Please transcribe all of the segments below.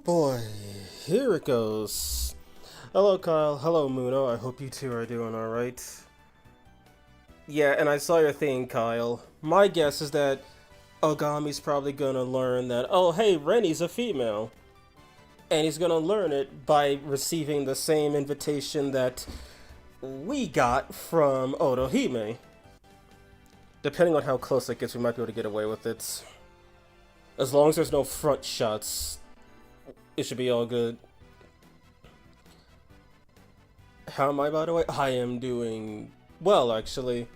Boy, here it goes. Hello, Kyle. Hello, Muno. I hope you two are doing alright. Yeah, and I saw your thing, Kyle. My guess is that Ogami's probably gonna learn that, oh, hey, Rennie's a female. And he's gonna learn it by receiving the same invitation that we got from Otohime. Depending on how close it gets, we might be able to get away with it. As long as there's no front shots, it should be all good. How am I, by the way? I am doing well, actually.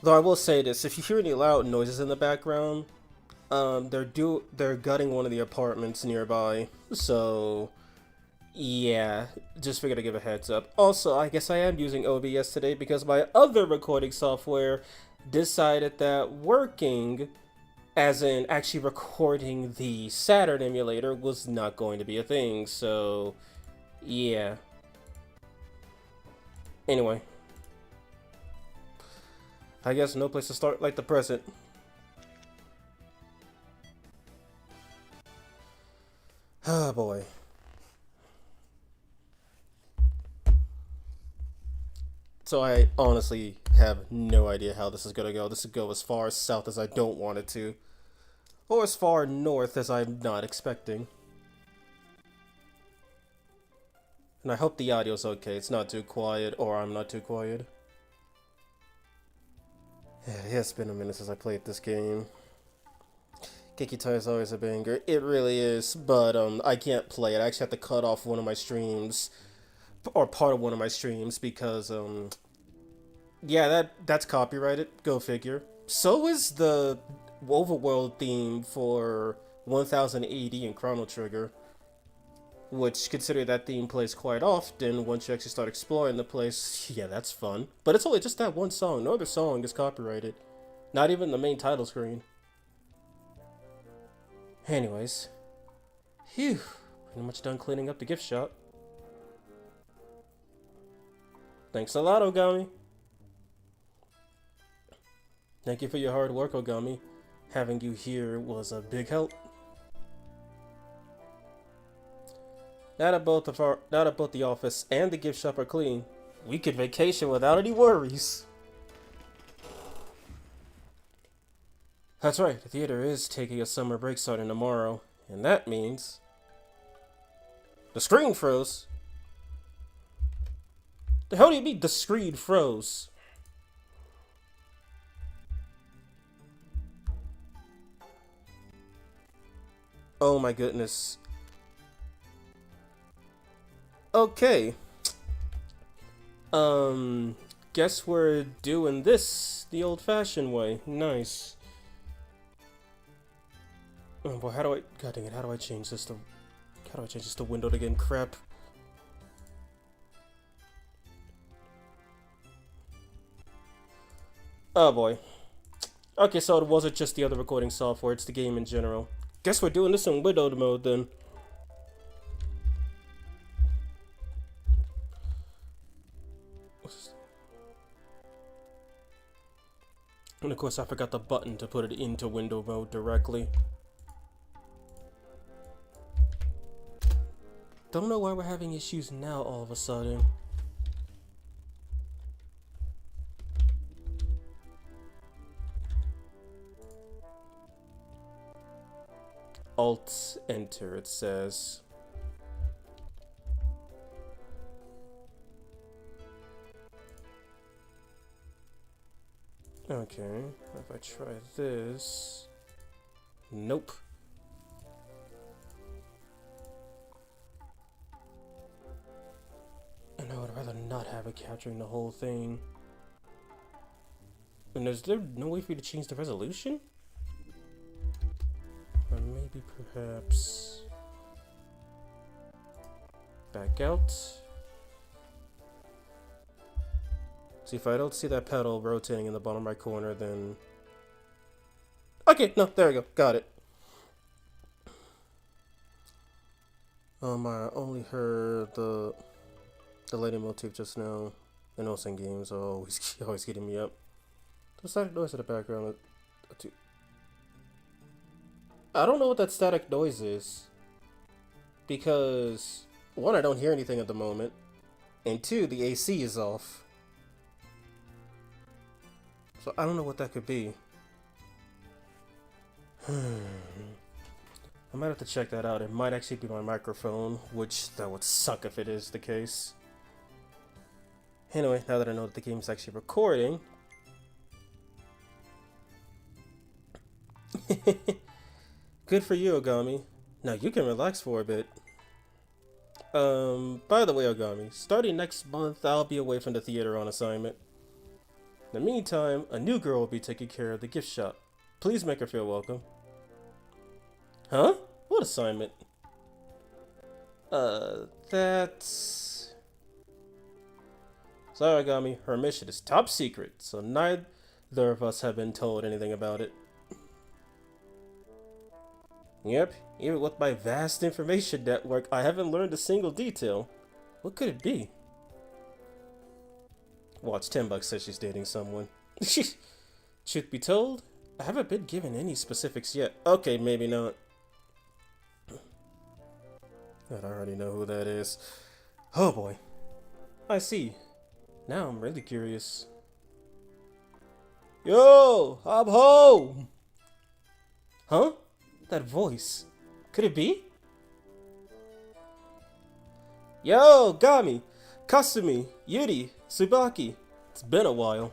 Though I will say this, if you hear any loud noises in the background, they're gutting one of the apartments nearby. So, yeah, just figured to give a heads up. Also, I guess I am using OBS today because my other recording software decided that working, as in actually recording the Saturn emulator, was not going to be a thing. So, yeah. Anyway, I guess no place to start like the present. Ah, boy. So I honestly have no idea how this is gonna go. This could go as far south as I don't want it to, or as far north as I'm not expecting. And I hope the audio's okay. It's not too quiet, or I'm not too quiet. Yeah, it's been a minute since I played this game. Kikitai is always a banger. It really is, but I can't play it. I actually have to cut off one of my streams, or part of one of my streams, because yeah, that's copyrighted. Go figure. So is the overworld theme for 1000 AD and Chrono Trigger, which, considering that theme plays quite often, once you actually start exploring the place, yeah, that's fun. But it's only just that one song. No other song is copyrighted. Not even the main title screen. Anyways. Phew. Pretty much done cleaning up the gift shop. Thanks a lot, Ogami. Thank you for your hard work, Ogami. Having you here was a big help. Now that both the office and the gift shop are clean, we could vacation without any worries. That's right, the theater is taking a summer break starting tomorrow, and that means the screen froze. The hell do you mean the screen froze? Oh my goodness. Okay. Guess we're doing this the old-fashioned way. Nice. Oh boy, how do I... God dang it, how do I change this to... How do I change this to windowed again? Crap. Oh boy. Okay, so it wasn't just the other recording software, it's the game in general. Guess we're doing this in windowed mode then. And of course I forgot the button to put it into window mode directly. Don't know why we're having issues now all of a sudden. Alt enter, it says. Okay, if I try this... Nope. And I would rather not have it capturing the whole thing. And is there no way for you to change the resolution? Or maybe perhaps... Back out. See, if I don't see that pedal rotating in the bottom right corner, then... Okay, no, there we go. Got it. I only heard the lady motif just now. I know some games are always getting me up. The static noise in the background. I don't know what that static noise is. because, one, I don't hear anything at the moment, and two, the AC is off. So I don't know what that could be. I might have to check that out. It might actually be my microphone, which that would suck if it is the case. Anyway, now that I know that the game's actually recording. Good for you, Ogami. Now you can relax for a bit. By the way, Ogami, starting next month, I'll be away from the theater on assignment. In the meantime, a new girl will be taking care of the gift shop. Please make her feel welcome. Huh? What assignment? That's... Sorry, Ogami, her mission is top secret, so neither of us have been told anything about it. Yep, even with my vast information network, I haven't learned a single detail. What could it be? Watch, $10 says she's dating someone. Truth be told, I haven't been given any specifics yet. Okay, maybe not. God, I already know who that is. Oh boy. I see. Now I'm really curious. Yo, I'm home! Huh? That voice. Could it be? Yo, Gami, Kasumi, Yuri, Tsubaki. It's been a while.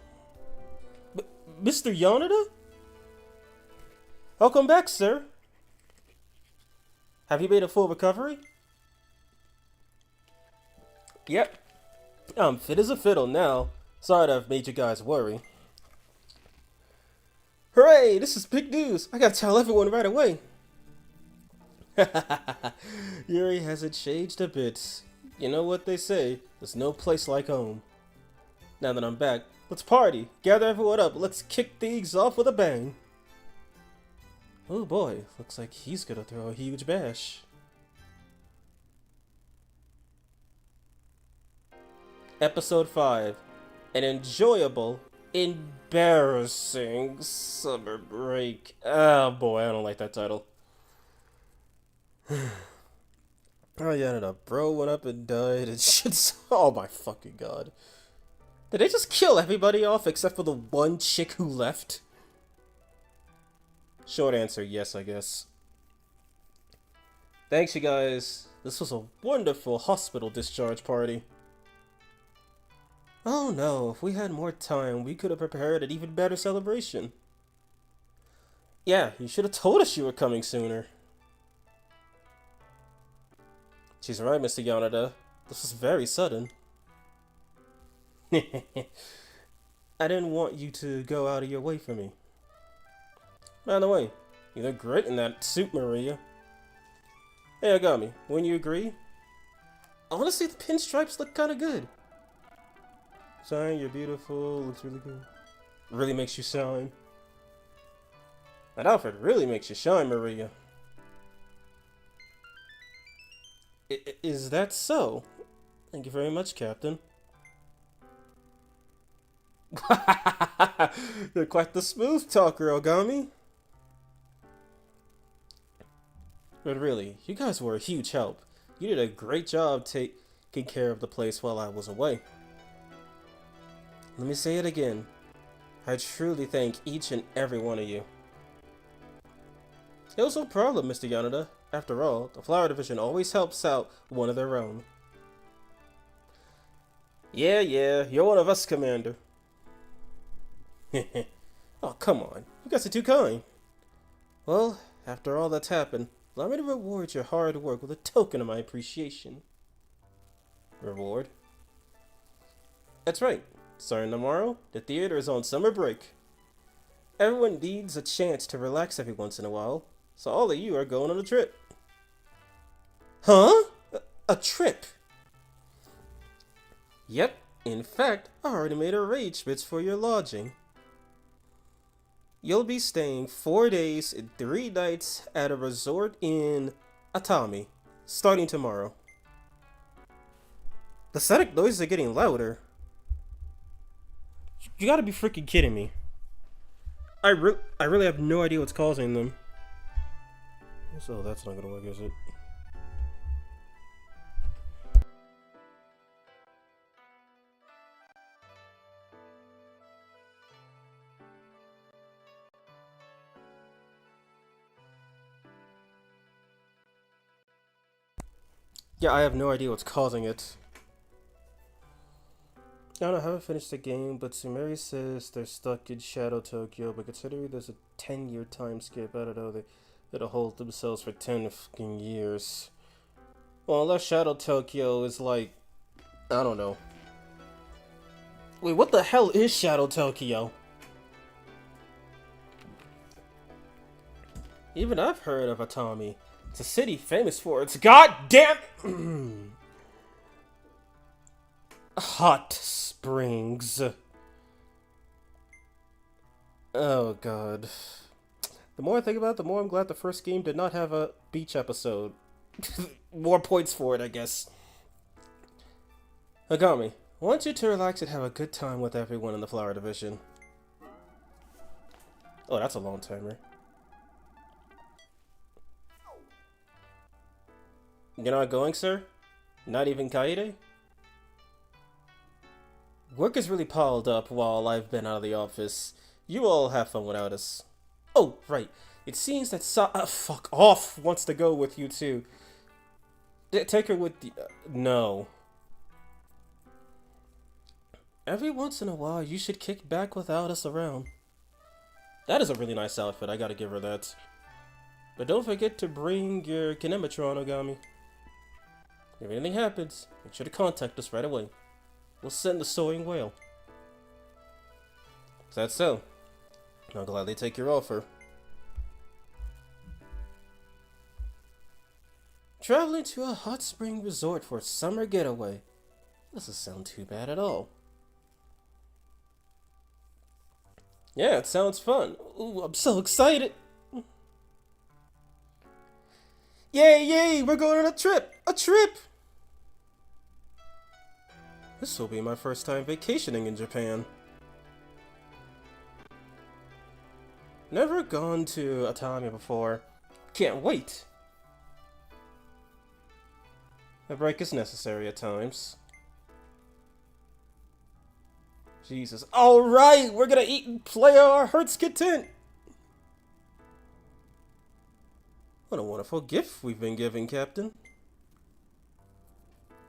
Mr. Yoneda? Welcome back, sir. Have you made a full recovery? Yep. I'm fit as a fiddle now. Sorry to have made you guys worry. Hooray! This is big news. I gotta tell everyone right away. Yuri hasn't changed a bit. You know what they say, there's no place like home. Now that I'm back, let's party. Gather everyone up. Let's kick things off with a bang. Oh boy, looks like he's gonna throw a huge bash. Episode 5. An enjoyable, embarrassing summer break. Oh boy, I don't like that title. Oh, yeah, ended up bro went up and died and shit. Oh my fucking god. Did they just kill everybody off except for the one chick who left? Short answer, yes, I guess. Thanks, you guys. This was a wonderful hospital discharge party. Oh no, if we had more time, we could have prepared an even better celebration. Yeah, you should have told us you were coming sooner. She's right, Mr. Yoneda. This was very sudden. I didn't want you to go out of your way for me. By the way, you look great in that suit, Maria. Hey, Ogami, wouldn't you agree? Honestly, the pinstripes look kinda good. Sorry, you're beautiful, looks really good. Really makes you shine. That outfit really makes you shine, Maria. Is that so? Thank you very much, Captain. You're quite the smooth talker, Ogami. But really, you guys were a huge help. You did a great job taking care of the place while I was away. Let me say it again. I truly thank each and every one of you. It was no problem, Mr. Yoneda. After all, the Flower Division always helps out one of their own. Yeah, you're one of us, Commander. Oh, come on. You guys are too kind. Well, after all that's happened, allow me to reward your hard work with a token of my appreciation. Reward? That's right. Starting tomorrow, the theater is on summer break. Everyone needs a chance to relax every once in a while, so all of you are going on a trip. Huh? A trip? Yep. In fact, I already made arrangements for your lodging. You'll be staying 4 days and 3 nights at a resort in Atami, starting tomorrow. The static noises are getting louder. You gotta be freaking kidding me. I really have no idea what's causing them. So that's not gonna work, is it? Yeah, I have no idea what's causing it. I don't know, I haven't finished the game, but Sumeri says they're stuck in Shadow Tokyo, but considering there's a 10-year time skip, I don't know, they'll hold themselves for 10 fucking years. Well, unless Shadow Tokyo is like, I don't know. Wait, what the hell is Shadow Tokyo? Even I've heard of Atami. It's a city famous for its goddamn hot springs. Oh god. The more I think about it, the more I'm glad the first game did not have a beach episode. More points for it, I guess. Agami, I want you to relax and have a good time with everyone in the Flower Division. Oh, that's a long timer. You're not going, sir? Not even Kaede? Work has really piled up while I've been out of the office. You all have fun without us. Oh, right. It seems that fuck off wants to go with you too. Take her with the... no. Every once in a while, you should kick back without us around. That is a really nice outfit, I gotta give her that. But don't forget to bring your Kinematron, Ogami. If anything happens, make sure to contact us right away. We'll send the soaring whale. Is that so? I'll gladly take your offer. Traveling to a hot spring resort for a summer getaway. Doesn't sound too bad at all. Yeah, it sounds fun. Ooh, I'm so excited. Yay, yay, we're going on a trip! A trip! This will be my first time vacationing in Japan. Never gone to Atami before. Can't wait! A break is necessary at times. Jesus. Alright! We're gonna eat and play our heart's content! What a wonderful gift we've been given, Captain.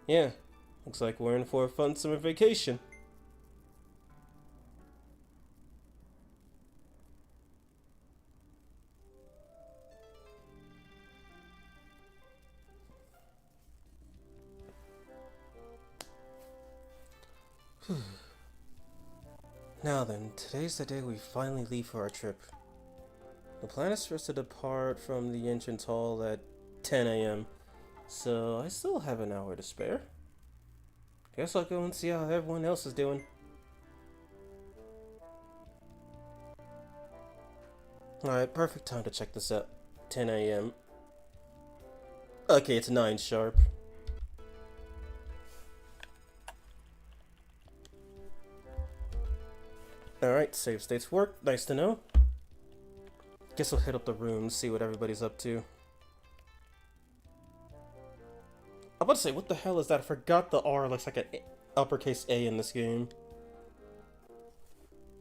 Yeah, looks like we're in for a fun summer vacation. Now then, today's the day we finally leave for our trip. The plan is for us to depart from the entrance hall at 10 a.m. So I still have an hour to spare. Guess I'll go and see how everyone else is doing. Alright, perfect time to check this out. 10 a.m. Okay, it's 9 sharp. Alright, save states work. Nice to know. Guess we'll hit up the rooms, see what everybody's up to. I'm about to say, what the hell is that? I forgot the R looks like an uppercase A in this game.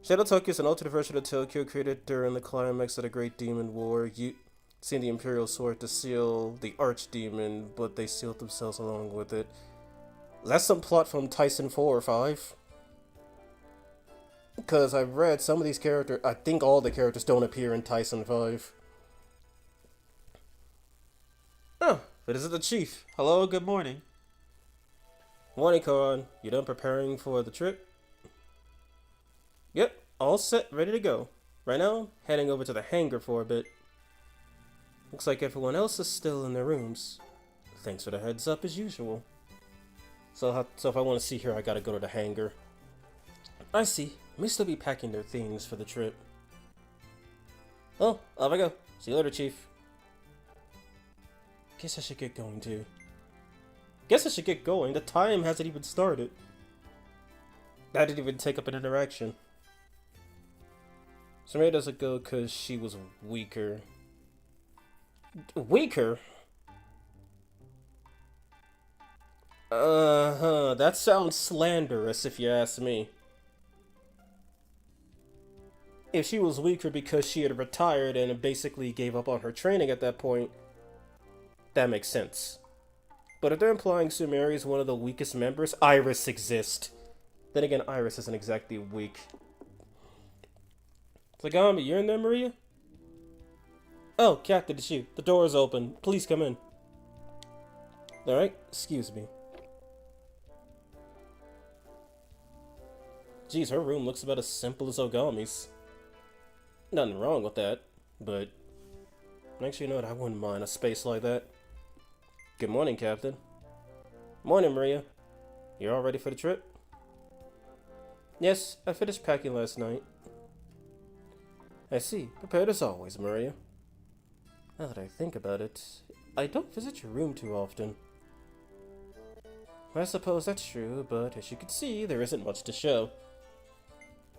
Shadow Tokyo is an alternate version of Tokyo created during the climax of the Great Demon War. Using the Imperial Sword to seal the Archdemon, but they sealed themselves along with it. That's some plot from Taisen 4 or 5. Because I've read some of these characters, I think all the characters don't appear in Taisen 5. Oh, but is it the chief? Hello, good morning. Morning, Koran. You done preparing for the trip? Yep, all set, ready to go. Right now, heading over to the hangar for a bit. Looks like everyone else is still in their rooms. Thanks for the heads up as usual. So if I want to see her, I gotta go to the hangar. I see. May still be packing their things for the trip. Oh, off I go. See you later, Chief. Guess I should get going too. Guess I should get going. The time hasn't even started. I didn't even take up an interaction. Samara doesn't go because she was weaker. Weaker? Uh-huh. That sounds slanderous if you ask me. If she was weaker because she had retired and basically gave up on her training at that point, that makes sense. But if they're implying Sumeri is one of the weakest members, Iris exists. Then again, Iris isn't exactly weak. Sagami, you're in there, Maria? Oh, Captain, it's you. The door is open. Please come in. Alright, excuse me. Geez, her room looks about as simple as Ogami's. Nothing wrong with that, but actually, you know what? I wouldn't mind a space like that. Good morning, Captain. Morning, Maria. You all ready for the trip? Yes, I finished packing last night. I see. Prepared as always, Maria. Now that I think about it, I don't visit your room too often. I suppose that's true, but as you can see, there isn't much to show.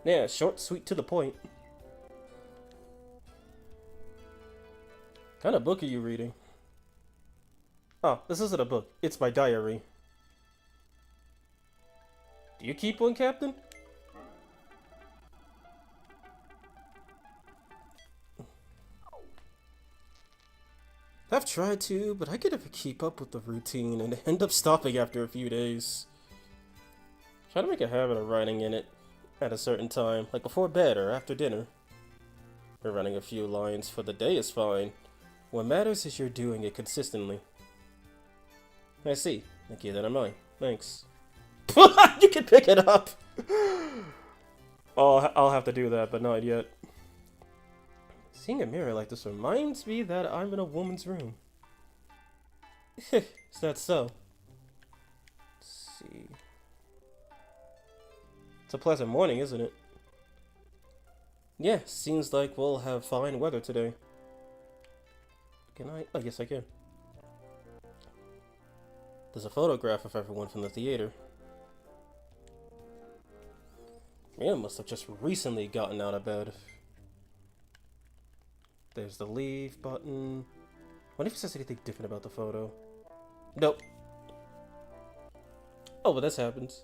Yeah, short, sweet, to the point. What kind of book are you reading? Oh, this isn't a book. It's my diary. Do you keep one, Captain? I've tried to, but I can never keep up with the routine and end up stopping after a few days. Try to make a habit of writing in it at a certain time, like before bed or after dinner. Or running a few lines for the day is fine. What matters is you're doing it consistently. I see. Thank you, then I'm mine. Thanks. You can pick it up! Oh, I'll have to do that, but not yet. Seeing a mirror like this reminds me that I'm in a woman's room. Is that so? Let's see. It's a pleasant morning, isn't it? Yeah, seems like we'll have fine weather today. Can I? Oh, yes, I can. There's a photograph of everyone from the theater. Mia must have just recently gotten out of bed. There's the leave button. What if it says anything different about the photo? Nope. Oh, but this happens.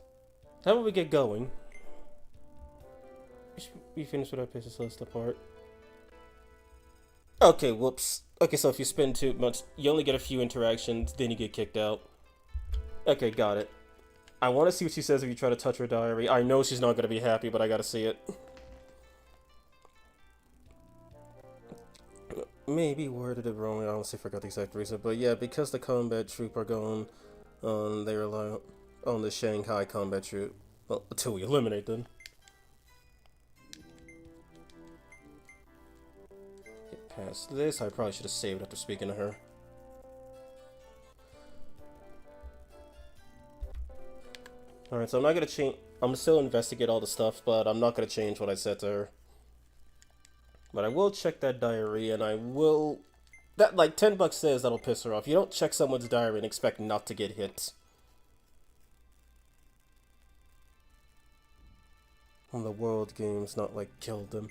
How about we get going? We finished with our business list apart. Okay, whoops. Okay, so if you spend too much, you only get a few interactions, then you get kicked out. Okay, got it. I want to see what she says if you try to touch her diary. I know she's not going to be happy, but I gotta see it. Maybe worded it wrong. I honestly forgot the exact reason, but yeah, because the combat troop are gone, they rely on the Shanghai combat troop. Well, until we eliminate them. Get past this. I probably should have saved after speaking to her. Alright, so I'm not gonna change. I'm gonna still investigate all the stuff, but I'm not gonna change what I said to her. But I will check that diary, and I will... That, like, $10 says that'll piss her off. You don't check someone's diary and expect not to get hit. On the world games, not, like, killed them.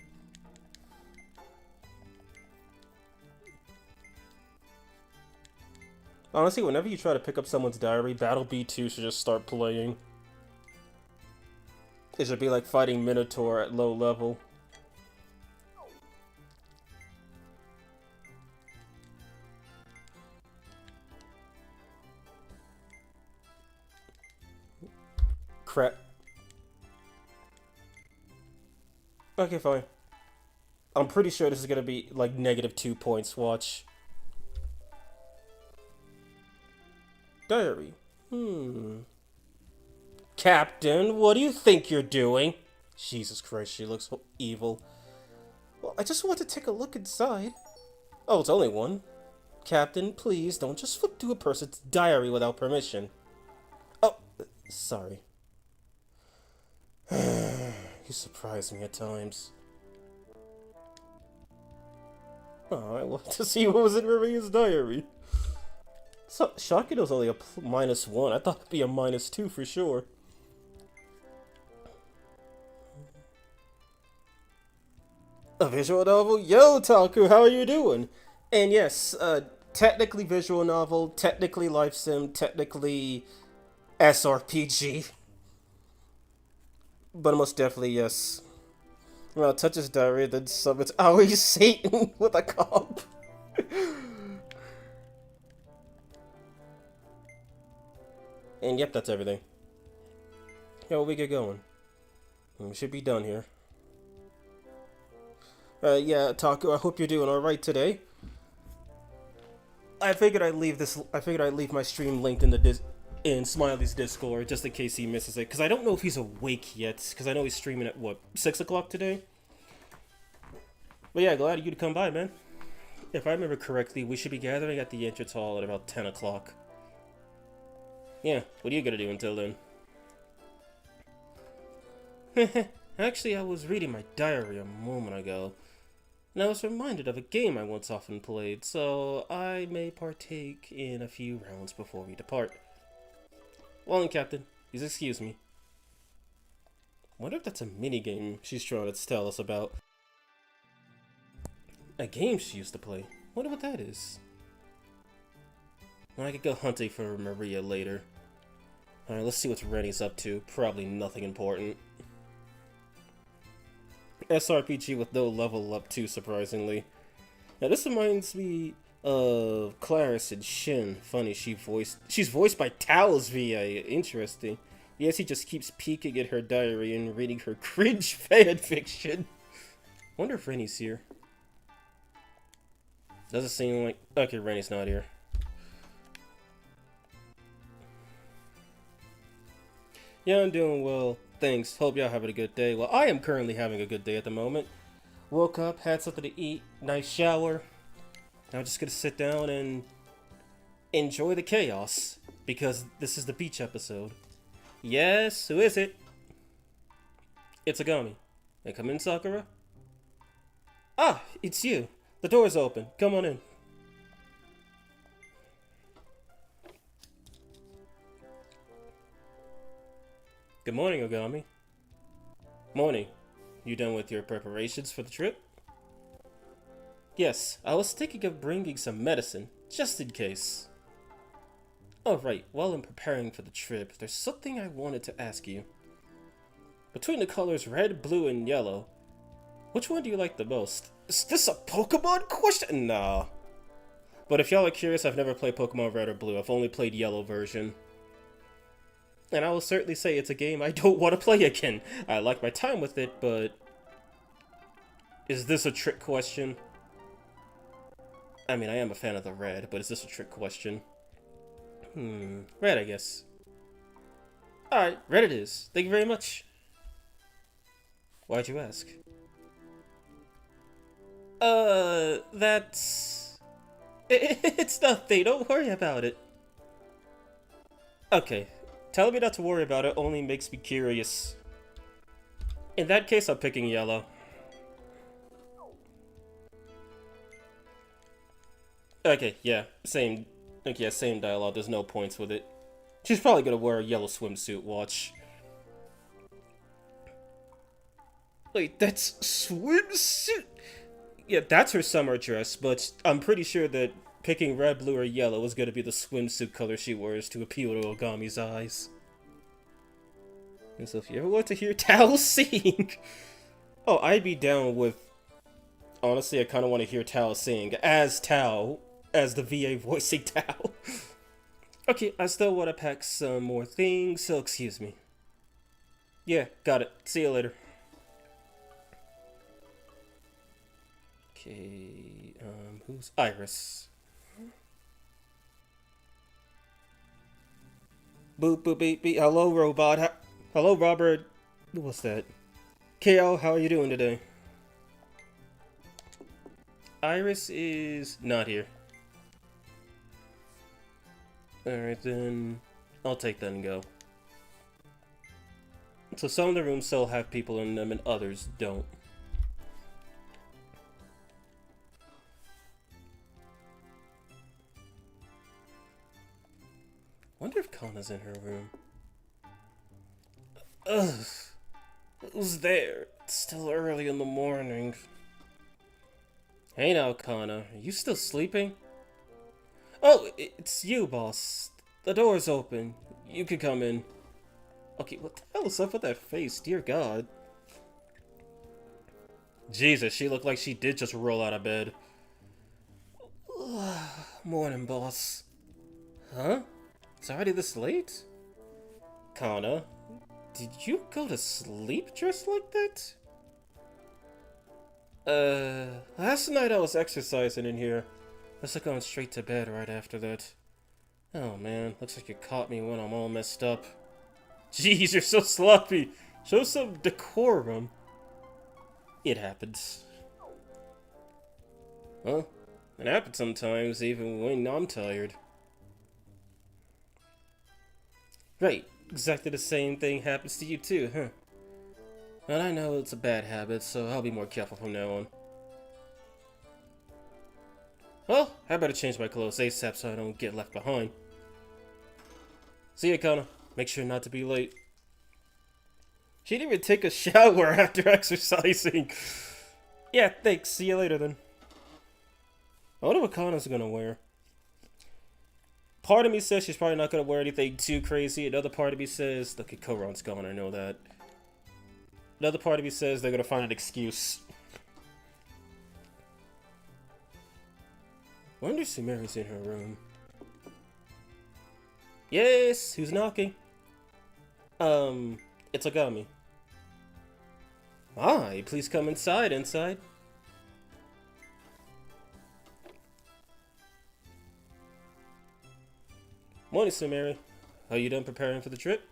Honestly, whenever you try to pick up someone's diary, Battle B2 should just start playing. It should be like fighting Minotaur at low level. Crap. Okay, fine. I'm pretty sure this is gonna be like -2 points, watch. Diary. Captain, what do you think you're doing? Jesus Christ, she looks evil. Well, I just want to take a look inside. Oh, it's only one. Captain, please don't just flip through a person's diary without permission. Oh, sorry. You surprise me at times. Oh, I want to see what was in Maria's diary. So, shocking it was only a -1. I thought it'd be a -2 for sure. A visual novel? Yo, Taku, how are you doing? And yes, technically visual novel, technically life sim, technically SRPG. But most definitely, yes. Well, touches diary, then summons Aoi Satan with a comp. And yep, that's everything. Yeah, we get going. We should be done here. Yeah, Taku, I hope you're doing alright today. I figured I'd leave my stream linked in in Smiley's Discord just in case he misses it, because I don't know if he's awake yet, because I know he's streaming at, what, 6 o'clock today? But yeah, glad of you to come by, man. If I remember correctly, we should be gathering at the entrance hall at about 10 o'clock. Yeah, what are you gonna do until then? Actually, I was reading my diary a moment ago, and I was reminded of a game I once often played, so I may partake in a few rounds before we depart. Well then, Captain, please excuse me. Wonder if that's a minigame she's trying to tell us about. A game she used to play? Wonder what that is. I could go hunting for Maria later. Alright, let's see what Rennie's up to. Probably nothing important. SRPG with no level up too, surprisingly. Now this reminds me of Claris and Shin. Funny, she's voiced by Tao's VA. Interesting. Yes, he just keeps peeking at her diary and reading her cringe fan fiction. Wonder if Rennie's here. Doesn't seem like... Okay, Rennie's not here. Yeah, I'm doing well. Thanks. Hope y'all having a good day. Well, I am currently having a good day at the moment. Woke up, had something to eat, nice shower. Now I'm just gonna sit down and enjoy the chaos, because this is the beach episode. Yes, who is it? It's Agami. May I come in, Sakura? Ah, it's you. The door's open. Come on in. Good morning, Agami. Morning. You done with your preparations for the trip? Yes, I was thinking of bringing some medicine, just in case. Oh right, while I'm preparing for the trip, there's something I wanted to ask you. Between the colors red, blue, and yellow, which one do you like the most? Is this a Pokemon question? Nah. But if y'all are curious, I've never played Pokemon Red or Blue. I've only played Yellow version. And I will certainly say it's a game I don't want to play again. I like my time with it, but... Is this a trick question? I mean, I am a fan of the red, but is this a trick question? Red, I guess. Alright, red it is. Thank you very much. Why'd you ask? That's... It's nothing, don't worry about it. Okay, telling me not to worry about it only makes me curious. In that case, I'm picking yellow. Okay, yeah, same dialogue, there's no points with it. She's probably gonna wear a yellow swimsuit, watch. Wait, that's swimsuit? Yeah, that's her summer dress, but I'm pretty sure that picking red, blue, or yellow is gonna be the swimsuit color she wears to appeal to Ogami's eyes. And so if you ever want to hear Tao sing... Oh, I'd be down with... Honestly, I kinda want to hear Tao sing as Tao, as the VA voicing Tao. Okay, I still want to pack some more things, so excuse me. Yeah, got it. See you later. Okay, who's Iris? Boop, boop, beep, beep. Hello, robot. Hello, Robert. What's that? KO, how are you doing today? Iris is not here. Alright then, I'll take that and go. So some of the rooms still have people in them and others don't. Wonder if Kana's in her room. Ugh. Who's there? It's still early in the morning. Hey now, Kana. Are you still sleeping? Oh, it's you, boss. The door's open. You can come in. Okay, what the hell is up with that face? Dear God. Jesus, she looked like she did just roll out of bed. Morning, boss. Huh? It's already this late? Kana, did you go to sleep dressed like that? Last night I was exercising in here. Must have gone straight to bed right after that. Oh man, looks like you caught me when I'm all messed up. Jeez, you're so sloppy. Show some decorum. It happens. Well, it happens sometimes, even when I'm tired. Right, exactly the same thing happens to you too, huh? And I know it's a bad habit, so I'll be more careful from now on. Well, I better change my clothes ASAP so I don't get left behind. See ya, Kana. Make sure not to be late. She didn't even take a shower after exercising. Yeah, thanks. See you later then. I wonder what Kana's gonna wear. Part of me says she's probably not gonna wear anything too crazy. Another part of me says, look at Koron's gone, I know that. Another part of me says they're gonna find an excuse. Wonder if Sumeri's in her room. Yes, who's knocking? It's Agami. Hi, please come inside, Morning, Sumeri. Are you done preparing for the trip?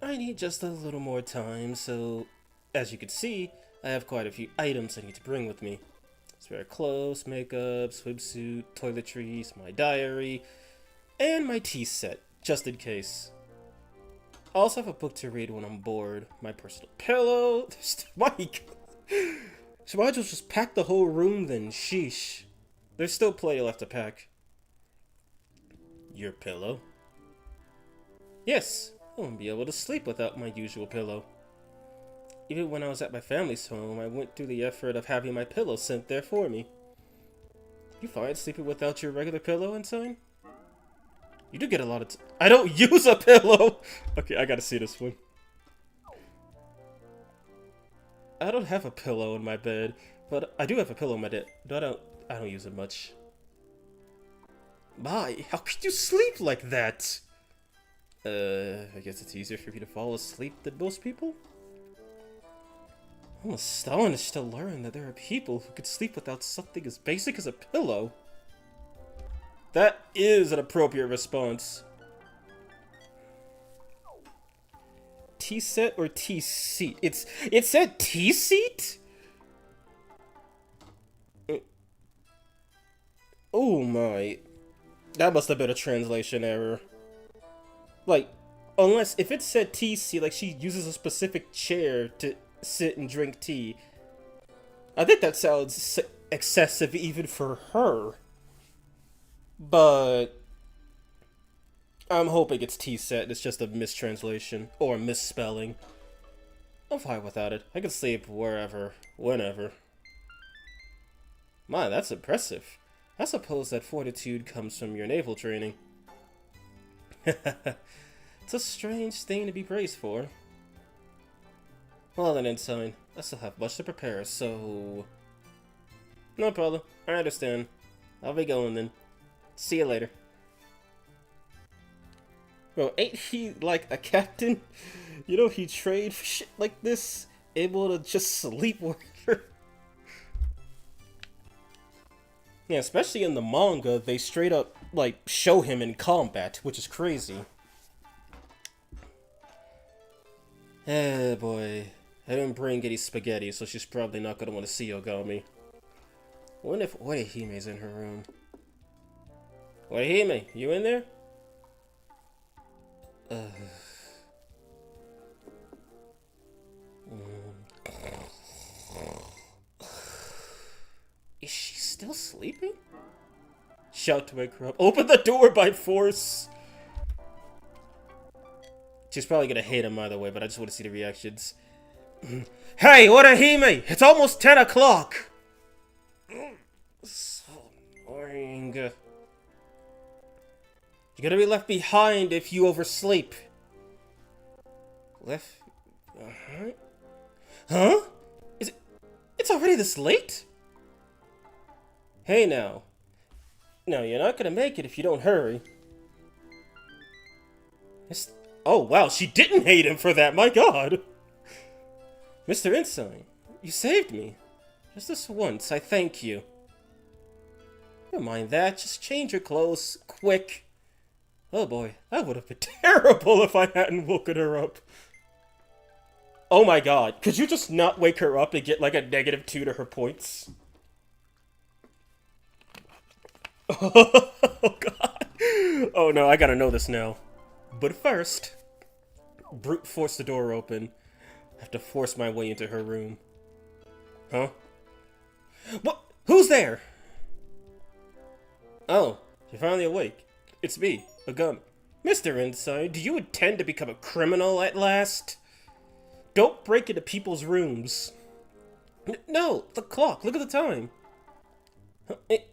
I need just a little more time, so as you can see, I have quite a few items I need to bring with me. Spare clothes, makeup, swimsuit, toiletries, my diary, and my tea set, just in case. I also have a book to read when I'm bored, my personal pillow. Mike! So might as well just pack the whole room then, sheesh. There's still plenty left to pack. Your pillow? Yes, I won't be able to sleep without my usual pillow. Even when I was at my family's home, I went through the effort of having my pillow sent there for me. You find sleeping without your regular pillow insane? You do get a lot of I don't use a pillow! Okay, I gotta see this one. I don't have a pillow in my bed, but I do have a pillow in my bed. I don't use it much. My, how could you sleep like that? I guess it's easier for me to fall asleep than most people? I'm astonished to learn that there are people who could sleep without something as basic as a pillow. That is an appropriate response. Tea set or tea seat? It said tea seat? Oh my. That must have been a translation error. Like, unless, if it said tea seat, like she uses a specific chair to sit and drink tea. I think that sounds excessive even for her. But I'm hoping it's tea set. It's just a mistranslation or a misspelling. I'm fine without it. I can sleep wherever, whenever. My, that's impressive. I suppose that fortitude comes from your naval training. It's a strange thing to be praised for. Well then, Ensign, I still have much to prepare, so... No problem. I understand. I'll be going then. See you later. Bro, ain't he like a captain? You know, he trained for shit like this, able to just sleep wherever. Yeah, especially in the manga, they straight up, like, show him in combat, which is crazy. Eh, boy. I didn't bring any spaghetti, so she's probably not gonna want to see Ogami. What if Orehime's in her room? Orehime, you in there? Is she still sleeping? Shout to wake her up. Open the door by force! She's probably gonna hate him either way, but I just want to see the reactions. Hey, Orehime! It's almost 10 o'clock! So boring. You're gonna be left behind if you oversleep. Left behind? Huh? It's already this late? Hey now. No, you're not gonna make it if you don't hurry. It's... Oh, wow, she didn't hate him for that, my god! Mr. Ensign, you saved me. Just this once, I thank you. Don't mind that, just change your clothes, quick. Oh boy, that would have been terrible if I hadn't woken her up. Oh my god, could you just not wake her up and get like a -2 to her points? Oh god. Oh no, I gotta know this now. But first, brute force the door open. I have to force my way into her room. Huh? What? Who's there? Oh, you're finally awake. It's me, a gun. Mr. Inside, do you intend to become a criminal at last? Don't break into people's rooms. No, the clock, look at the time.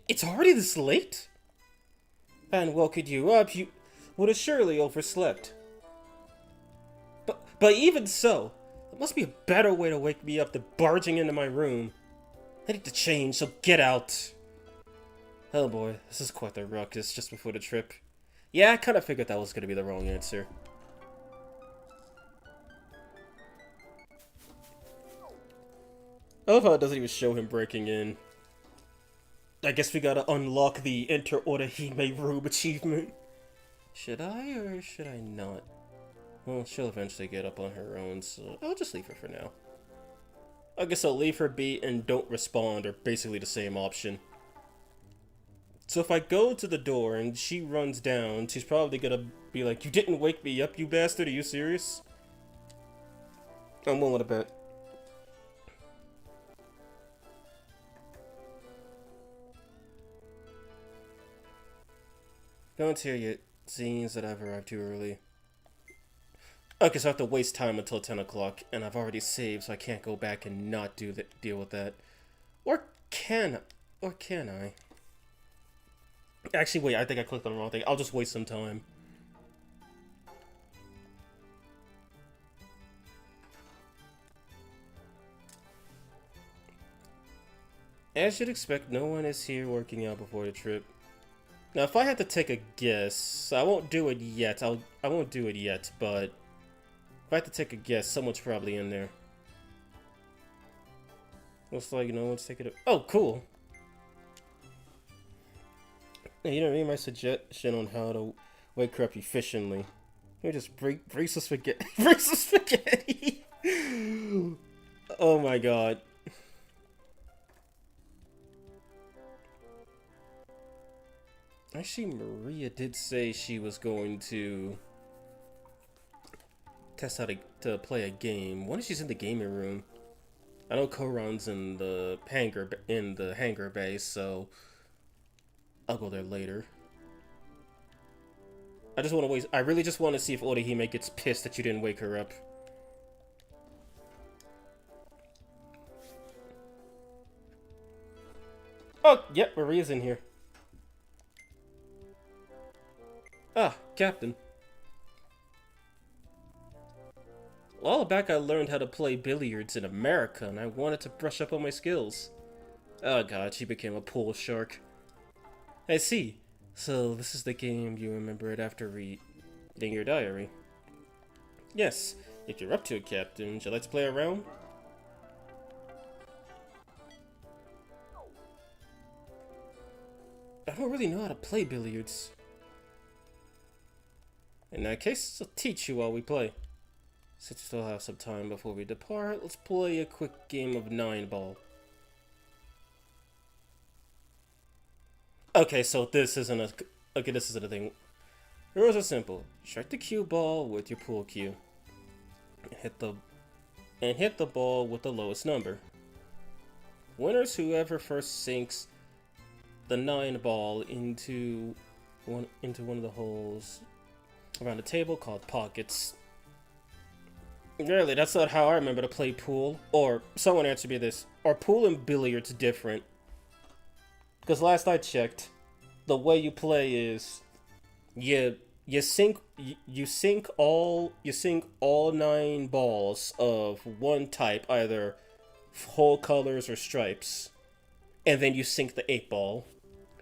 It's already this late? If I hadn't woken you up, you would have surely overslept. But even so, there must be a better way to wake me up than barging into my room. I need to change, so get out. Oh boy, this is quite the ruckus just before the trip. Yeah, I kind of figured that was going to be the wrong answer. I love how it doesn't even show him breaking in. I guess we gotta unlock the Enter Orihime room achievement. Should I or should I not? Well, she'll eventually get up on her own, so I'll just leave her for now. I guess I'll leave her be and don't respond are basically the same option. So if I go to the door and she runs down, she's probably gonna be like, "You didn't wake me up, you bastard, are you serious?" I'm willing to bet. Don't hear yet. Seems that I've arrived too early. Okay, so I have to waste time until 10 o'clock, and I've already saved, so I can't go back and not deal with that. Or can I? Actually, wait, I think I clicked on the wrong thing. I'll just waste some time. As you'd expect, no one is here working out before the trip. Now, if I had to take a guess, I won't do it yet. I won't do it yet, but if I had to take a guess, someone's probably in there. Looks like no one's taking it. Oh, cool. Hey, you know, read my suggestion on how to wake her up efficiently. You just break some spaghetti. Break some spaghetti. Oh my god. Actually, Maria did say she was going to test how to play a game. When she's in the gaming room, I know Koron's in the hangar bay, so I'll go there later. I really just want to see if Orihime gets pissed that you didn't wake her up. Oh, yep, Maria's in here. Ah, Captain. A while back I learned how to play billiards in America, and I wanted to brush up on my skills. Oh god, she became a pool shark. I see. So this is the game you remembered after reading your diary. Yes, if you're up to it, Captain, would you like to play around? I don't really know how to play billiards. In that case, I'll teach you while we play. Since we still have some time before we depart, let's play a quick game of 9-ball. Okay, so this isn't a thing. The rules are simple. Strike the cue ball with your pool cue. Hit the ball with the lowest number. Winners whoever first sinks the 9-ball into one of the holes around the table called pockets. Really, that's not how I remember to play pool. Or, someone answer me this. Are pool and billiards different? Because last I checked, the way you play is you sink all 9 balls of one type, either whole colors or stripes, and then you sink the 8 ball.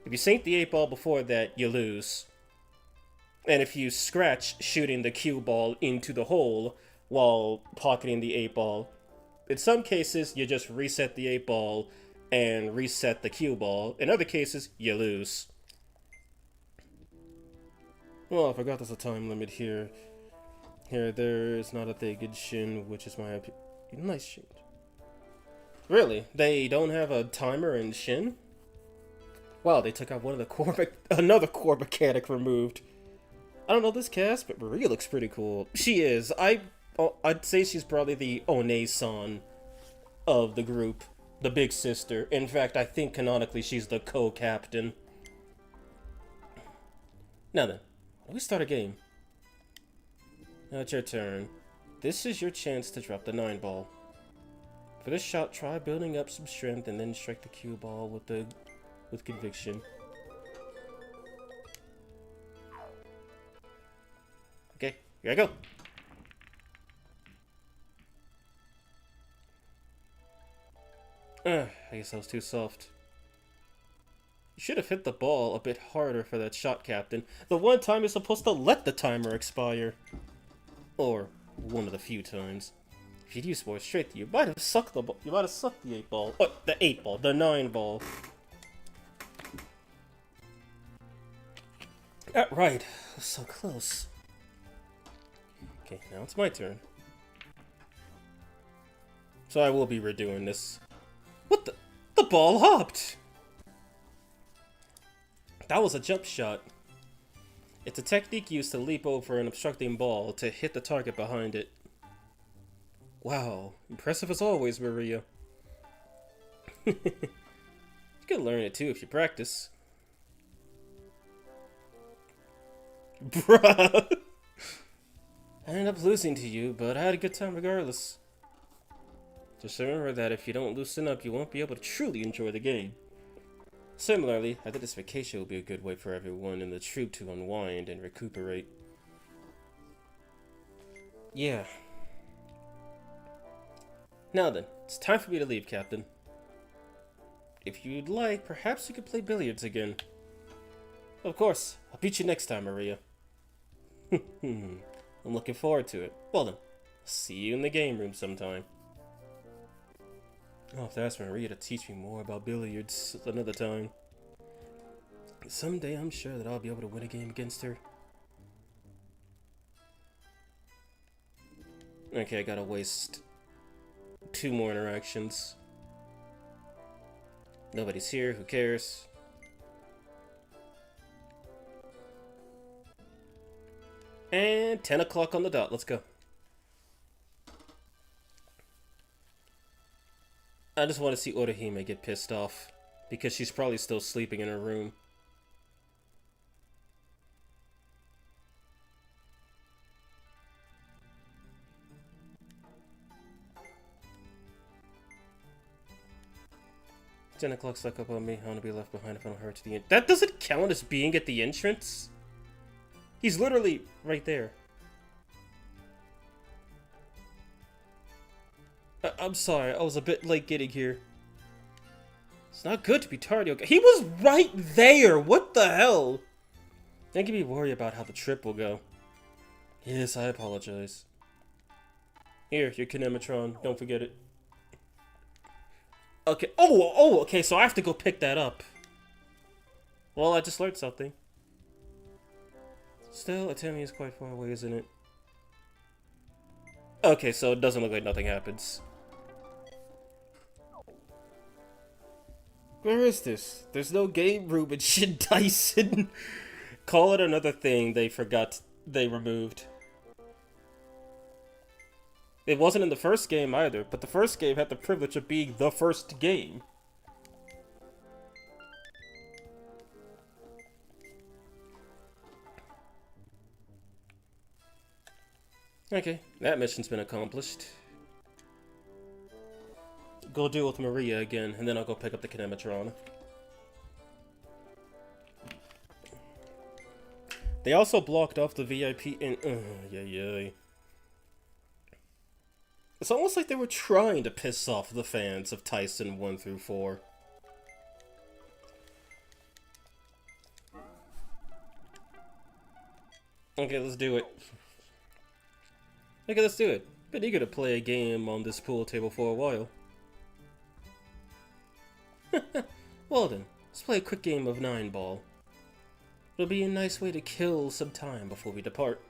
If you sink the 8 ball before that, you lose. And if you scratch shooting the cue ball into the hole while pocketing the 8-ball, in some cases you just reset the 8-ball and reset the cue ball. In other cases, you lose. Well, I forgot there's a time limit here. There is not a thing in Shin, which is my opinion. Nice change. Really? They don't have a timer in Shin? Wow, they took out one of the another core mechanic removed. I don't know this cast, but Maria looks pretty cool. She is. I'd say she's probably the One-san of the group, the big sister. In fact, I think canonically she's the co-captain. Now then, let me start a game. Now it's your turn. This is your chance to drop the 9-ball. For this shot, try building up some strength and then strike the cue ball with conviction. Okay, here I go. I guess that was too soft. You should have hit the ball a bit harder for that shot, Captain. The one time you're supposed to let the timer expire. Or one of the few times. If you'd used more straight, you might have sucked the ball. You might have sucked the 8-ball. Oh, the 8-ball, the 9-ball. Right, so close. Okay, now it's my turn. So I will be redoing this. What the? The ball hopped! That was a jump shot. It's a technique used to leap over an obstructing ball to hit the target behind it. Wow, impressive as always, Maria. You can learn it too if you practice. Bruh! I ended up losing to you, but I had a good time regardless. Just remember that if you don't loosen up, you won't be able to truly enjoy the game. Similarly, I think this vacation will be a good way for everyone in the troop to unwind and recuperate. Yeah. Now then, it's time for me to leave, Captain. If you'd like, perhaps we could play billiards again. Of course, I'll beat you next time, Maria. I'm looking forward to it. Well then, see you in the game room sometime. I'll have to ask Maria to teach me more about billiards another time. Someday I'm sure that I'll be able to win a game against her. Okay, I gotta waste 2 more interactions. Nobody's here, who cares? And 10 o'clock on the dot, let's go. I just want to see Orihime get pissed off, because she's probably still sleeping in her room. "10 o'clock stuck up on me. I want to be left behind if I don't hurt to the end." That doesn't count as being at the entrance? He's literally right there. I'm sorry, I was a bit late getting here. It's not good to be tardy. He was right there! What the hell? Don't get me worried about how the trip will go. Yes, I apologize. Here, your Kinematron. Don't forget it. Okay. Oh, okay, so I have to go pick that up. Well, I just learned something. Still, Atemi is quite far away, isn't it? Okay, so it doesn't look like nothing happens. Where is this? There's no game room in Shin Taisen. Call it another thing they forgot they removed. It wasn't in the first game either, but the first game had the privilege of being the first game. Okay, that mission's been accomplished. Go deal with Maria again, and then I'll go pick up the Kinematron. They also blocked off the VIP in... yeah. It's almost like they were trying to piss off the fans of Taisen 1 through 4. Okay, let's do it. Okay, let's do it. Been eager to play a game on this pool table for a while. Well then, let's play a quick game of 9-ball. It'll be a nice way to kill some time before we depart.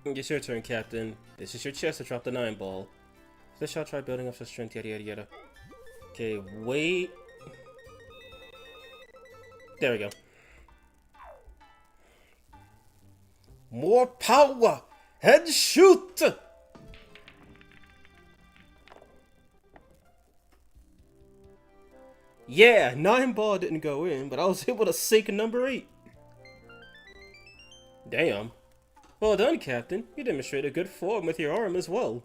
It's your turn, Captain. This is your chance to drop the 9-ball. This shall try building up some strength, yada yada yada. Okay, wait. There we go. More power! And shoot! Yeah, 9-ball didn't go in, but I was able to sink number 8. Damn. Well done, Captain. You demonstrated good form with your arm as well.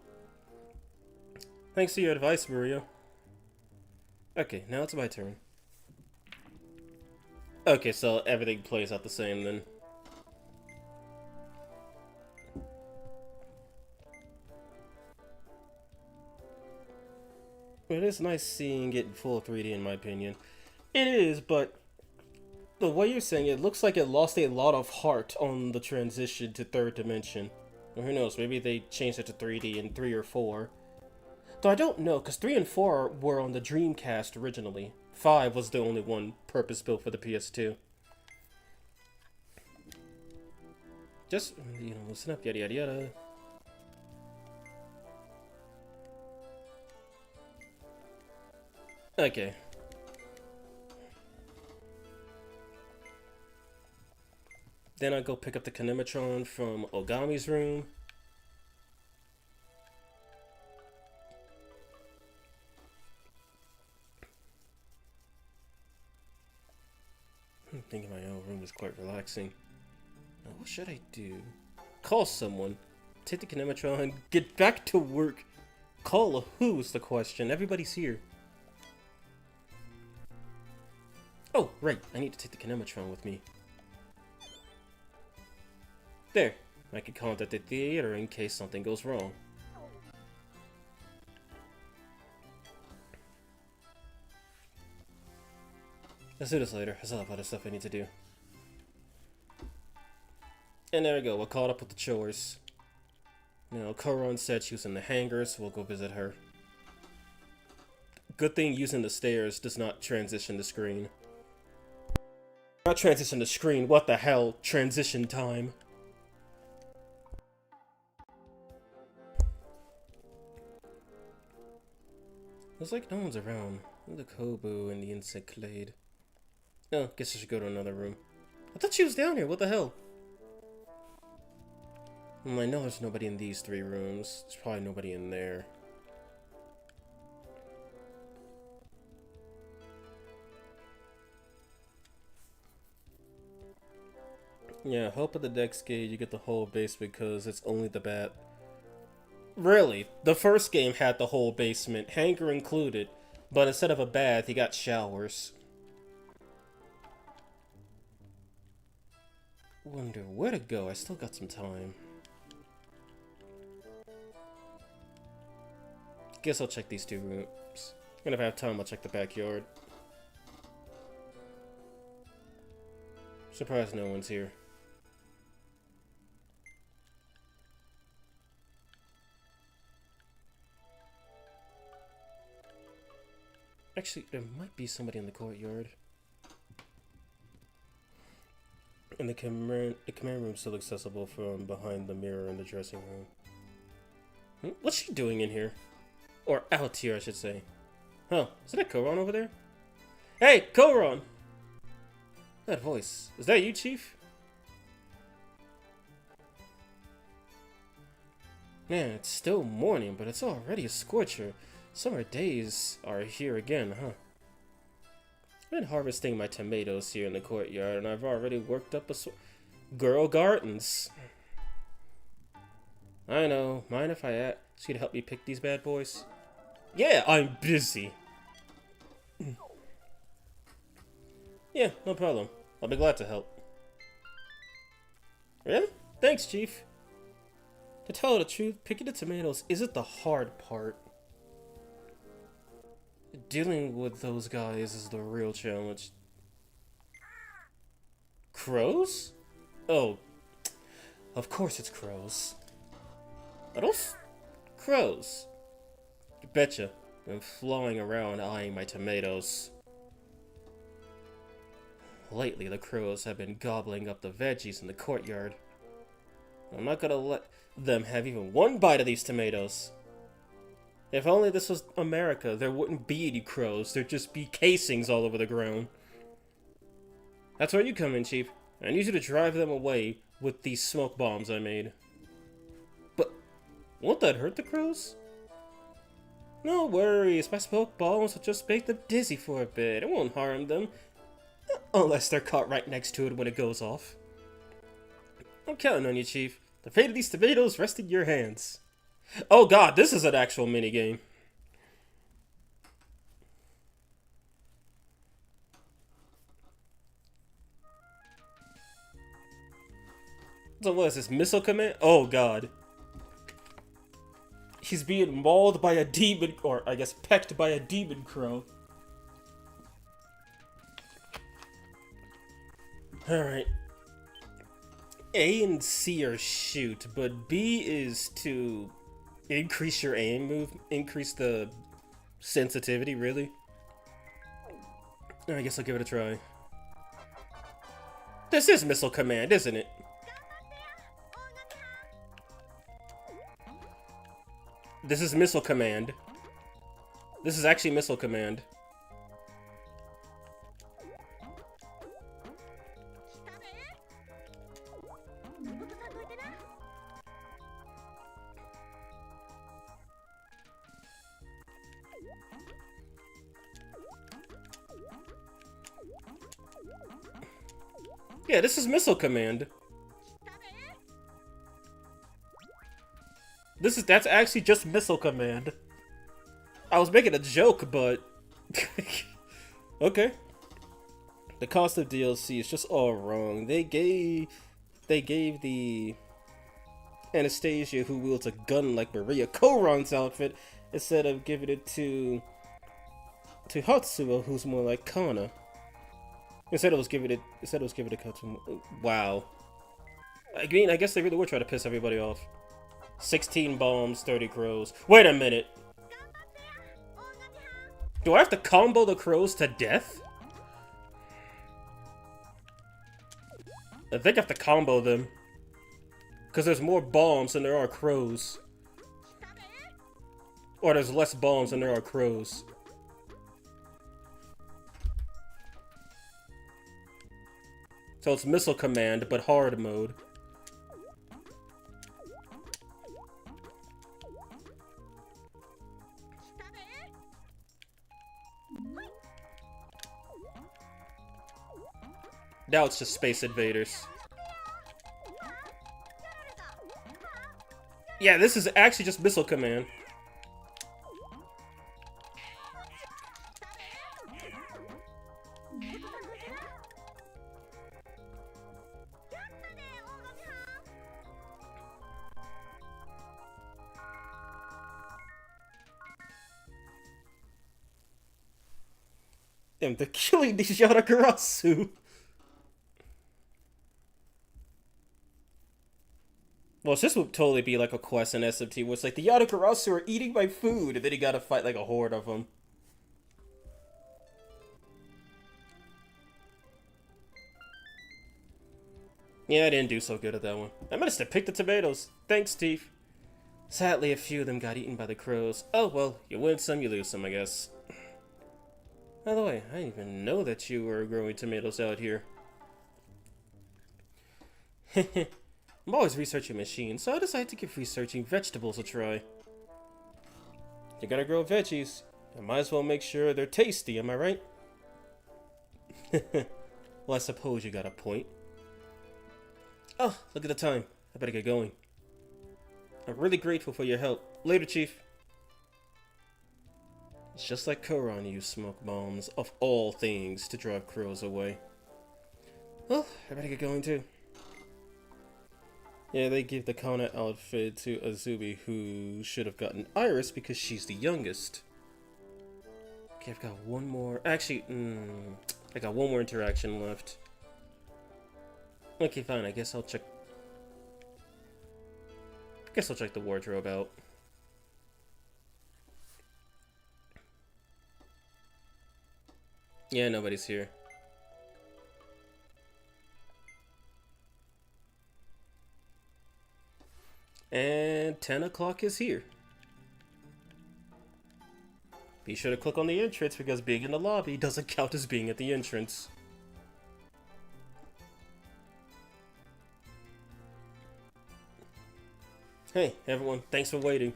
Thanks to your advice, Maria. Okay, now it's my turn. Okay, so everything plays out the same then. It is nice seeing it in full 3D in my opinion. It is, but the way you're saying it looks like it lost a lot of heart on the transition to 3rd dimension. Or who knows, maybe they changed it to 3D in 3 or 4. Though I don't know, because 3 and 4 were on the Dreamcast originally. 5 was the only one purpose-built for the PS2. Just, you know, listen up, yada yada yada. Okay. Then I go pick up the Kinematron from Ogami's room. Thinking my own room is quite relaxing. Now what should I do? Call someone. Take the Kinematron. Get back to work. Call who is the question. Everybody's here. Oh, right. I need to take the Kinematron with me. There. I can contact the theater in case something goes wrong. Let's do this later. I still have other stuff I need to do. And there we go. We're caught up with the chores. Now, Koron said she was in the hangar, so we'll go visit her. Good thing using the stairs does not transition the screen. Not transition the screen, what the hell? Transition time. Looks like no one's around. The Kobu and the insect clade. Oh, guess I should go to another room. I thought she was down here, what the hell? Well, I know there's nobody in these 3 rooms. There's probably nobody in there. Yeah, hope at the next game you get the whole base because it's only the bat. Really, the first game had the whole basement, hangar included, but instead of a bath, you got showers. Wonder where to go, I still got some time. Guess I'll check these 2 rooms. And if I have time, I'll check the backyard. Surprised no one's here. Actually, there might be somebody in the courtyard. And the command room's still accessible from behind the mirror in the dressing room. What's she doing in here? Or out here, I should say. Huh, is that Koron over there? Hey, Koron! That voice. Is that you, Chief? Man, it's still morning, but it's already a scorcher. Summer days are here again, huh? I've been harvesting my tomatoes here in the courtyard, and I've already worked up a Girl Gardens. I know. Mind if I ask you to help me pick these bad boys? Yeah, I'm busy. Yeah, no problem. I'll be glad to help. Really? Thanks, Chief. To tell the truth, picking the tomatoes isn't the hard part. Dealing with those guys is the real challenge. Crows? Oh, of course it's crows. Are those crows? You betcha. I'm flying around eyeing my tomatoes. Lately, the crows have been gobbling up the veggies in the courtyard. I'm not gonna let them have even one bite of these tomatoes. If only this was America, there wouldn't be any crows. There'd just be casings all over the ground. That's where you come in, Chief. I need you to drive them away with these smoke bombs I made. But won't that hurt the crows? No worries, my smoke bombs will just make them dizzy for a bit. It won't harm them. Unless they're caught right next to it when it goes off. I'm counting on you, Chief. The fate of these tomatoes rests in your hands. Oh god, this is an actual minigame. So what is this, missile command? Oh god. He's being mauled by a demon, or I guess pecked by a demon crow. Alright. A and C are shoot, but B is to increase your aim move, increase the sensitivity, really. I guess I'll give it a try. This is missile command, isn't it? This is missile command. This is actually missile command. Yeah, this is missile command. That's actually just missile command. I was making a joke, but okay. The cost of DLC is just all wrong. They gave the Anastasia, who wields a gun like Maria Koron's outfit, instead of giving it to Hatsuo, who's more like Kana. Instead it was giving it to Katsumo. Wow. I mean, I guess they really were trying to piss everybody off. 16 bombs, 30 crows. Wait a minute. Do I have to combo the crows to death? I think I have to combo them. Because there's more bombs than there are crows. Or there's less bombs than there are crows. So it's missile command, but hard mode. Now it's just Space Invaders. Yeah, this is actually just missile command. Damn, they're killing these Yatagarasu. Well, this would totally be like a quest in SMT where it's like, the Yatagarasu are eating my food, and then you gotta fight like a horde of them. Yeah, I didn't do so good at that one. I managed to pick the tomatoes. Thanks, Steve. Sadly, a few of them got eaten by the crows. Oh, well, you win some, you lose some, I guess. By the way, I didn't even know that you were growing tomatoes out here. I'm always researching machines, so I decided to give researching vegetables a try. You're gonna grow veggies. I might as well make sure they're tasty, am I right? Well, I suppose you got a point. Oh, look at the time. I better get going. I'm really grateful for your help. Later, Chief. It's just like Koron used smoke bombs, of all things, to drive crows away. Well, I better get going too. Yeah, they give the Kana outfit to Azubi, who should have gotten Iris because she's the youngest. Okay, I've got one more. Actually, I got one more interaction left. Okay, fine. I guess I'll check the wardrobe out. Yeah, nobody's here. And 10 o'clock is here. Be sure to click on the entrance because being in the lobby doesn't count as being at the entrance. Hey, everyone. Thanks for waiting.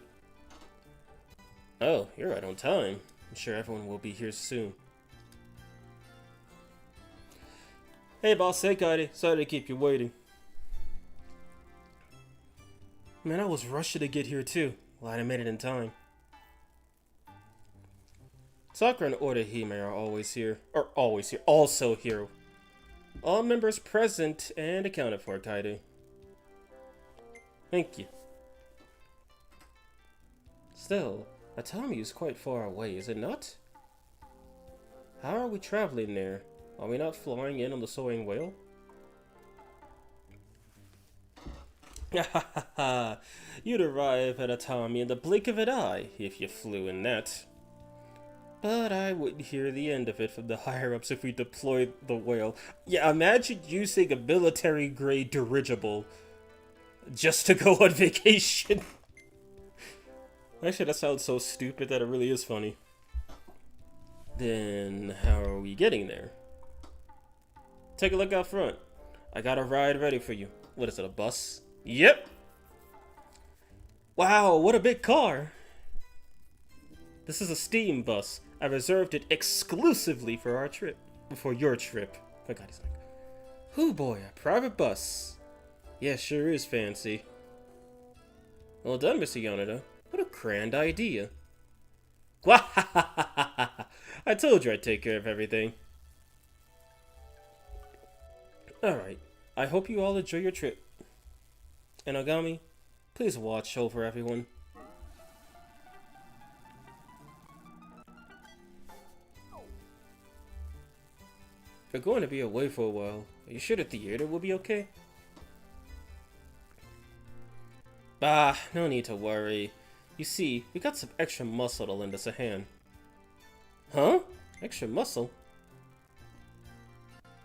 Oh, you're right on time. I'm sure everyone will be here soon. Hey, boss. Hey, Kaide. Sorry to keep you waiting. Man, I was rushing to get here too. Glad I made it in time. Sakura and Orihime are also here. All members present and accounted for, Kaide. Thank you. Still, Atami is quite far away, is it not? How are we traveling there? Are we not flying in on the soaring whale? You'd arrive at Atami in the blink of an eye if you flew in that. But I wouldn't hear the end of it from the higher-ups if we deployed the whale. Yeah, imagine using a military-grade dirigible just to go on vacation. Actually, that sounds so stupid that it really is funny. Then, how are we getting there? Take a look out front. I got a ride ready for you. What is it, a bus? Yep! Wow, what a big car! This is a steam bus. I reserved it exclusively for our trip. For your trip. Oh god, he's like, hoo boy, a private bus. Yeah, sure is fancy. Well done, Mr. Yoneda. What a grand idea. I told you I'd take care of everything. Alright, I hope you all enjoy your trip. And Ogami, please watch over everyone. If we're going to be away for a while, are you sure the theater will be okay? Ah, no need to worry. You see, we got some extra muscle to lend us a hand. Huh? Extra muscle?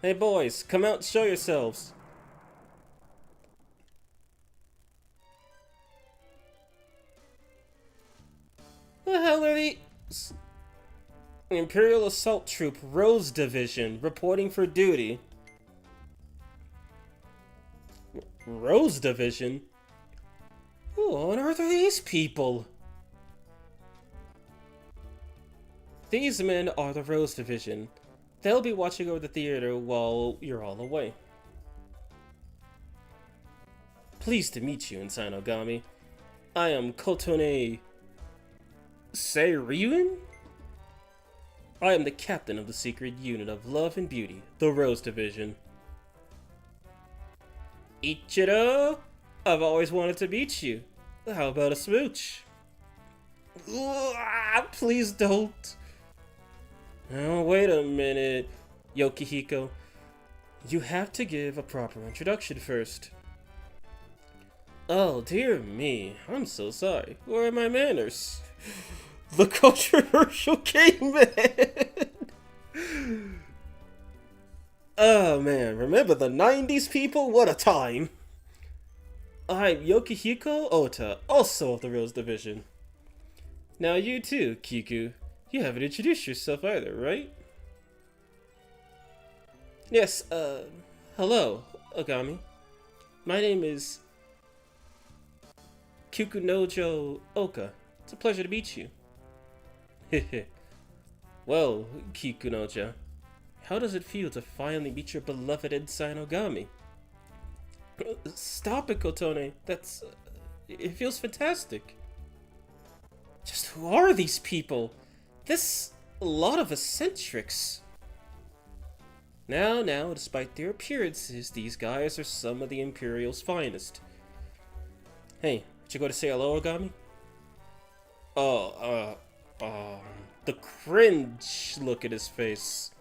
Hey boys, come out and show yourselves. The hell are these? Imperial Assault Troop Rose Division reporting for duty. Rose Division? Who on earth are these people? These men are the Rose Division. They'll be watching over the theater while you're all away. Pleased to meet you, Insano Ogami. I am Kotone Seiryun? I am the captain of the secret unit of Love and Beauty, the Rose Division. Ichiro? I've always wanted to meet you. How about a smooch? Please don't. Oh, wait a minute, Yokihiko. You have to give a proper introduction first. Oh, dear me. I'm so sorry. Where are my manners? The controversial game man! Oh man, remember the 90s people? What a time! I'm Yokihiko Ota, also of the Rose Division. Now you too, Kiku. You haven't introduced yourself either, right? Yes, hello, Ogami. My name is Kikunojo Oka. It's a pleasure to meet you. Well, Kikunoja, how does it feel to finally meet your beloved Insano Ogami? Stop it, Kotone. That's... it feels fantastic. Just who are these people? This lot of eccentrics. Now, despite their appearances, these guys are some of the Imperial's finest. Hey, did you go to say hello, Ogami? Oh, Oh, the cringe look at his face.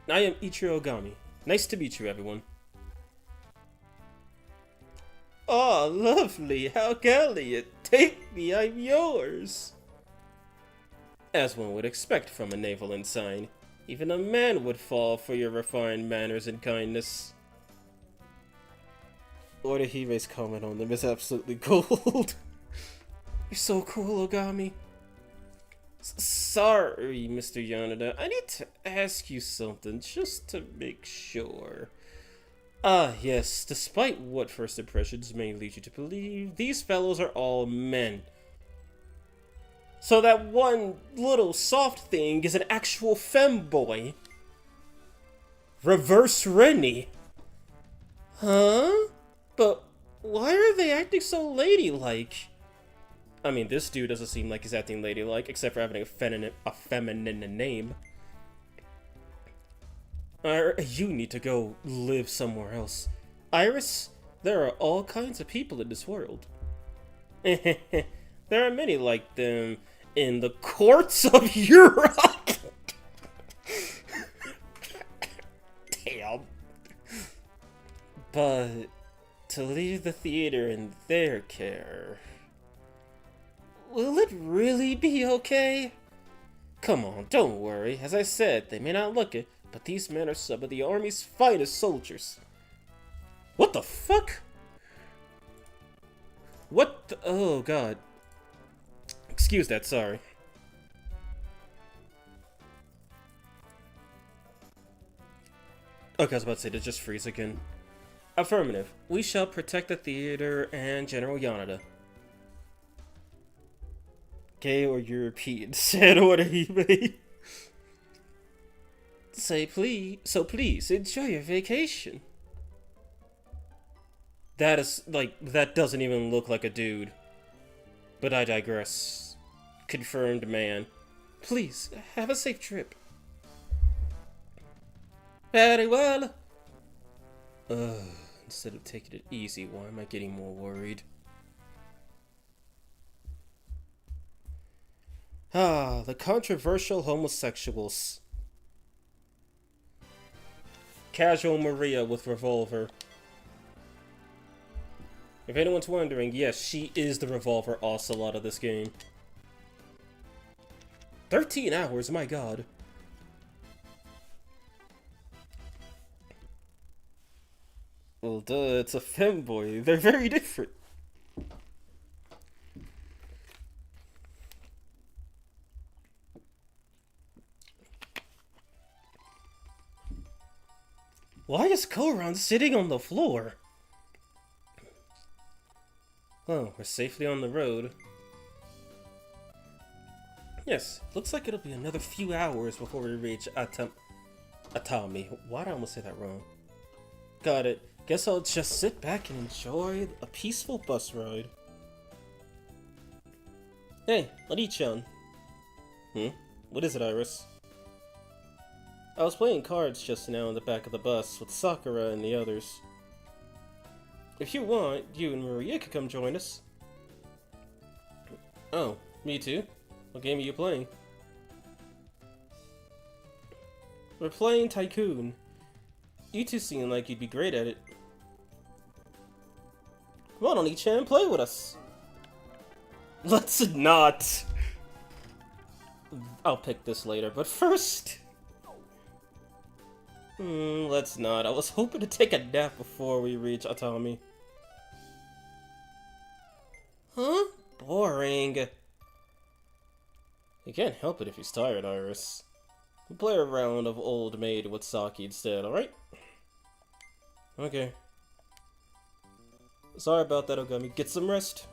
I am Ichiro Ogami. Nice to meet you, everyone. Oh, lovely. How gallant. Take me, I'm yours. As one would expect from a naval ensign, even a man would fall for your refined manners and kindness. Hire's comment on them is absolutely gold. You're so cool, Ogami. Sorry, Mr. Yanada. I need to ask you something just to make sure. Ah, yes. Despite what first impressions may lead you to believe, these fellows are all men. So that one little soft thing is an actual femboy. Reverse Rennie. Huh? But why are they acting so ladylike? I mean, this dude doesn't seem like he's acting ladylike, except for having a feminine name. You need to go live somewhere else. Iris, there are all kinds of people in this world. There are many like them in the courts of Europe. Damn. But to leave the theater in their care... Will it really be okay? Come on, don't worry. As I said, they may not look it, but these men are some of the army's finest soldiers. What the fuck? What the... Oh, God. Excuse that, sorry. Okay, I was about to say, to just freeze again. Affirmative. We shall protect the theater and General Yanada. Gay or European, said Orihime. So please, enjoy your vacation. That is, like, that doesn't even look like a dude. But I digress. Confirmed man. Please, have a safe trip. Very well. Instead of taking it easy, why am I getting more worried? Ah, the controversial homosexuals. Casual Maria with revolver. If anyone's wondering, yes, she is the revolver ocelot of this game. 13 hours, my god. Well, duh, it's a femboy. They're very different. Why is Koran sitting on the floor? Oh, we're safely on the road. Yes, looks like it'll be another few hours before we reach Atami. Why did I almost say that wrong? Got it. Guess I'll just sit back and enjoy a peaceful bus ride. Hey, Ladi-chan. What is it, Iris? I was playing cards just now in the back of the bus with Sakura and the others. If you want, you and Maria could come join us. Oh, me too? What game are you playing? We're playing Tycoon. You two seem like you'd be great at it. Come on, Oni-chan, play with us. Let's not. I'll pick this later, but first... let's not. I was hoping to take a nap before we reach Atami. Huh? Boring. You can't help it if he's tired, Iris. We'll play a round of Old Maid with Saki instead, alright? Okay. Sorry about that, Ogami. Get some rest.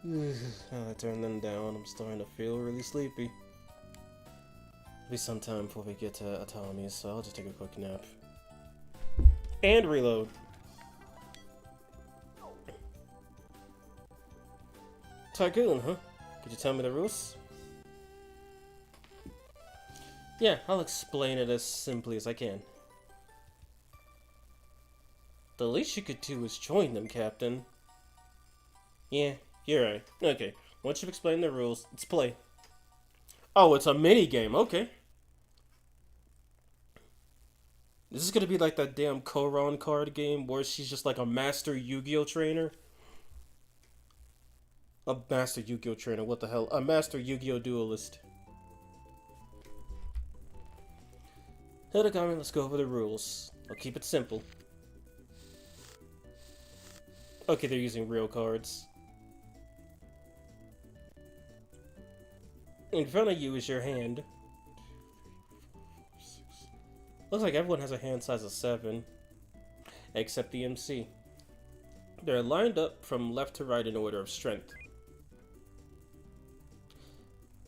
I turned them down. I'm starting to feel really sleepy. It'll be some time before we get to Atami, so I'll just take a quick nap. And reload. Tycoon, huh? Could you tell me the rules? Yeah, I'll explain it as simply as I can. The least you could do is join them, Captain. Yeah, You're right. Okay. Once you've explained the rules, let's play. Oh, it's a mini game. Okay. This is gonna be like that damn Koron card game where she's just like a master Yu-Gi-Oh trainer. A master Yu-Gi-Oh trainer. What the hell? A master Yu-Gi-Oh duelist. Hidegami, let's go over the rules. I'll keep it simple. Okay, they're using real cards. In front of you is your hand. Looks like everyone has a hand size of 7. Except the MC. They're lined up from left to right in order of strength.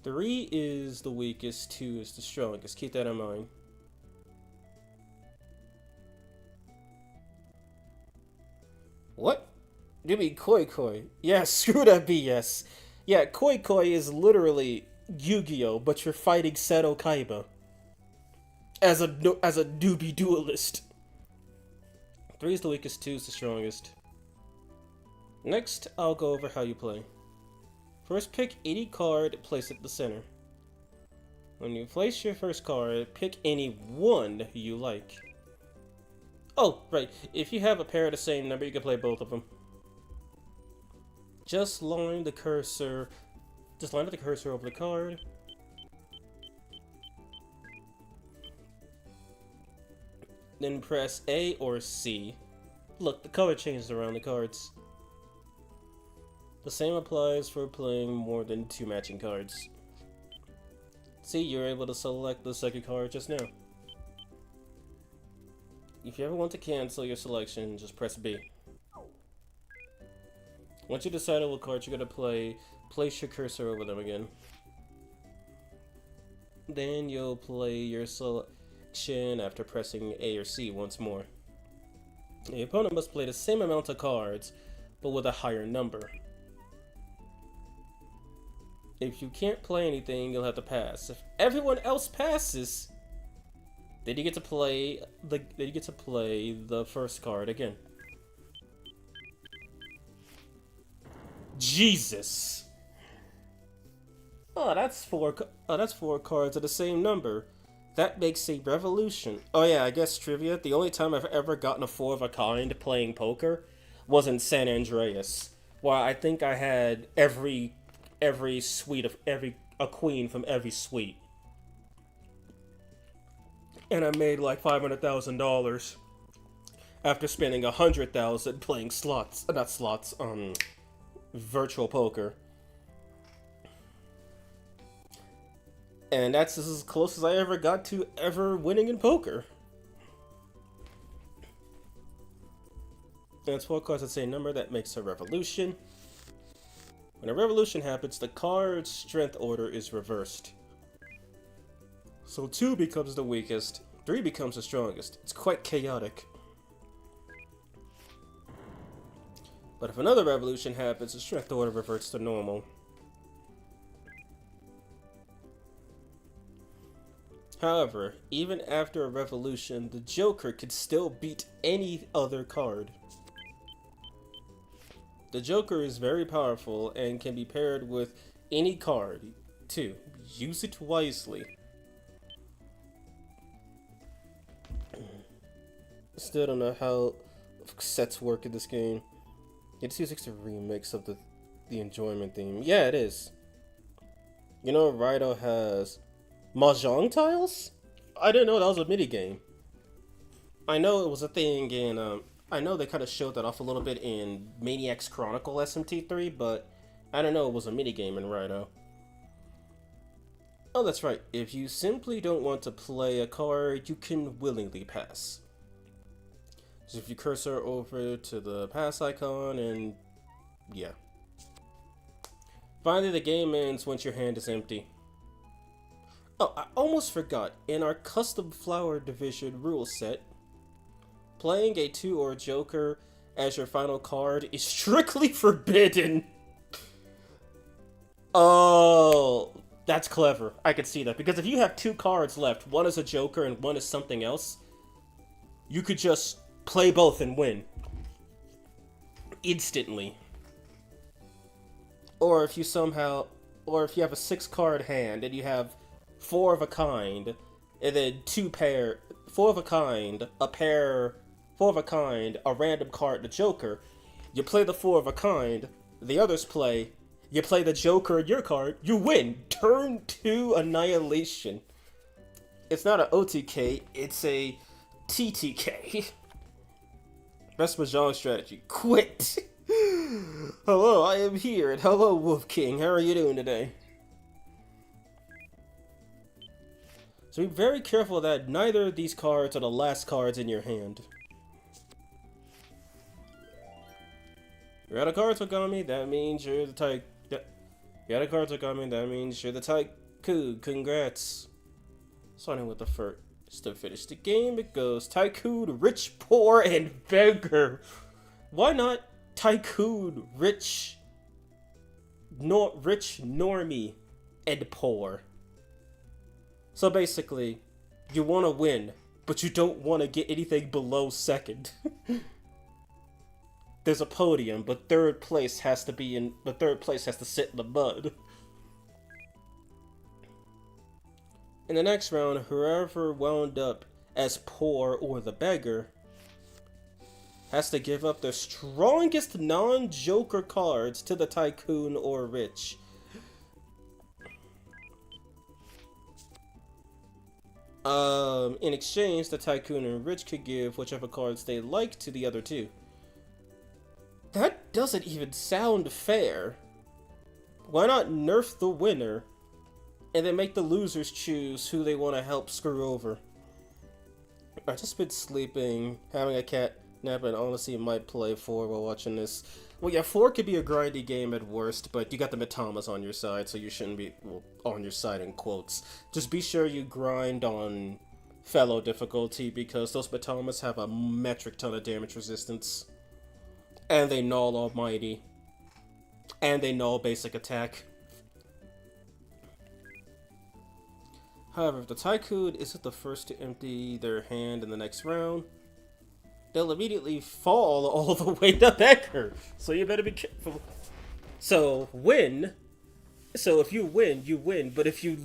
3 is the weakest, 2 is the strongest. Keep that in mind. What? You mean Koi Koi? Yeah, screw that BS. Yeah, Koi Koi is literally Yu-Gi-Oh, but you're fighting Seto Kaiba. As a newbie duelist. 3 is the weakest, 2 is the strongest. Next, I'll go over how you play. First, pick any card, place it at the center. When you place your first card, pick any one you like. Oh, right. If you have a pair of the same number, you can play both of them. Just line the cursor over the card. Then press A or C. Look, the color changes around the cards. The same applies for playing more than 2 matching cards. See, you're able to select the second card just now. If you ever want to cancel your selection, just press B. Once you decide what cards you're going to play, place your cursor over them again. Then you'll play your selection after pressing A or C once more. The opponent must play the same amount of cards, but with a higher number. If you can't play anything, you'll have to pass. If everyone else passes, then you get to play the first card again. Jesus. Oh, that's four cards of the same number. That makes a revolution. Oh yeah, I guess trivia. The only time I've ever gotten a 4 of a kind playing poker was in San Andreas, where I think I had every suite of a queen from every suite, and I made like $500,000 after spending $100,000 playing virtual poker. And that's as close as I ever got to ever winning in poker. And it's 4 cards that same number. That makes a revolution. When a revolution happens, the card's strength order is reversed. So 2 becomes the weakest, 3 becomes the strongest. It's quite chaotic. But if another revolution happens, the strength order reverts to normal. However, even after a revolution, the Joker could still beat any other card. The Joker is very powerful and can be paired with any card, too. Use it wisely. Still don't know how sets work in this game. It seems like it's a remix of the enjoyment theme. Yeah, it is. You know, Raito has Mahjong tiles? I didn't know that was a minigame. I know it was a thing in, I know they kind of showed that off a little bit in Maniac's Chronicle SMT3, but I don't know it was a minigame in Raito. Oh, that's right. If you simply don't want to play a card, you can willingly pass. Just if you cursor over to the pass icon, and yeah. Finally, the game ends once your hand is empty. Oh, I almost forgot. In our custom flower division rule set, playing a 2 or Joker as your final card is strictly forbidden. Oh, that's clever. I could see that. Because if you have 2 cards left, one is a Joker and one is something else, you could just play both and win. Instantly. or if you somehow, or if you have a 6-card hand and you have 4 of a kind, and then 2 pair, 4 of a kind, a pair, 4 of a kind, a random card, and a joker, you play the 4 of a kind, the others play, you play the joker and your card, you win! Turn 2 Annihilation. It's not an OTK, it's a TTK. Best Mahjong strategy. Quit! Hello, I am here, and hello, Wolf King. How are you doing today? So be very careful that neither of these cards are the last cards in your hand. You're out of cards, Wakami. That means you're the type. You're out of cards, Wakami. That means you're the Tycoon. Congrats. Starting with the first to finish the game, it goes Tycoon, Rich, Poor, and Beggar. Why not Tycoon, Rich, Normie, and Poor? So basically, you want to win, but you don't want to get anything below second. There's a podium, but third place has to sit in the mud. In the next round, whoever wound up as Poor or the Beggar has to give up their strongest non-Joker cards to the Tycoon or Rich. In exchange, the Tycoon and Rich could give whichever cards they like to the other two. That doesn't even sound fair. Why not nerf the winner and then make the losers choose who they want to help screw over? I just been sleeping, having a cat nap, and honestly might play 4 while watching this. Well, yeah, 4 could be a grindy game at worst, but you got the Matamas on your side, so you shouldn't be, well, on your side in quotes. Just be sure you grind on fellow difficulty, because those Matamas have a metric ton of damage resistance. And they null Almighty. And they null basic attack. However, if the Tycoon isn't the first to empty their hand in the next round, they'll immediately fall all the way to Beggar. So you better be careful. So if you win, you win. But if you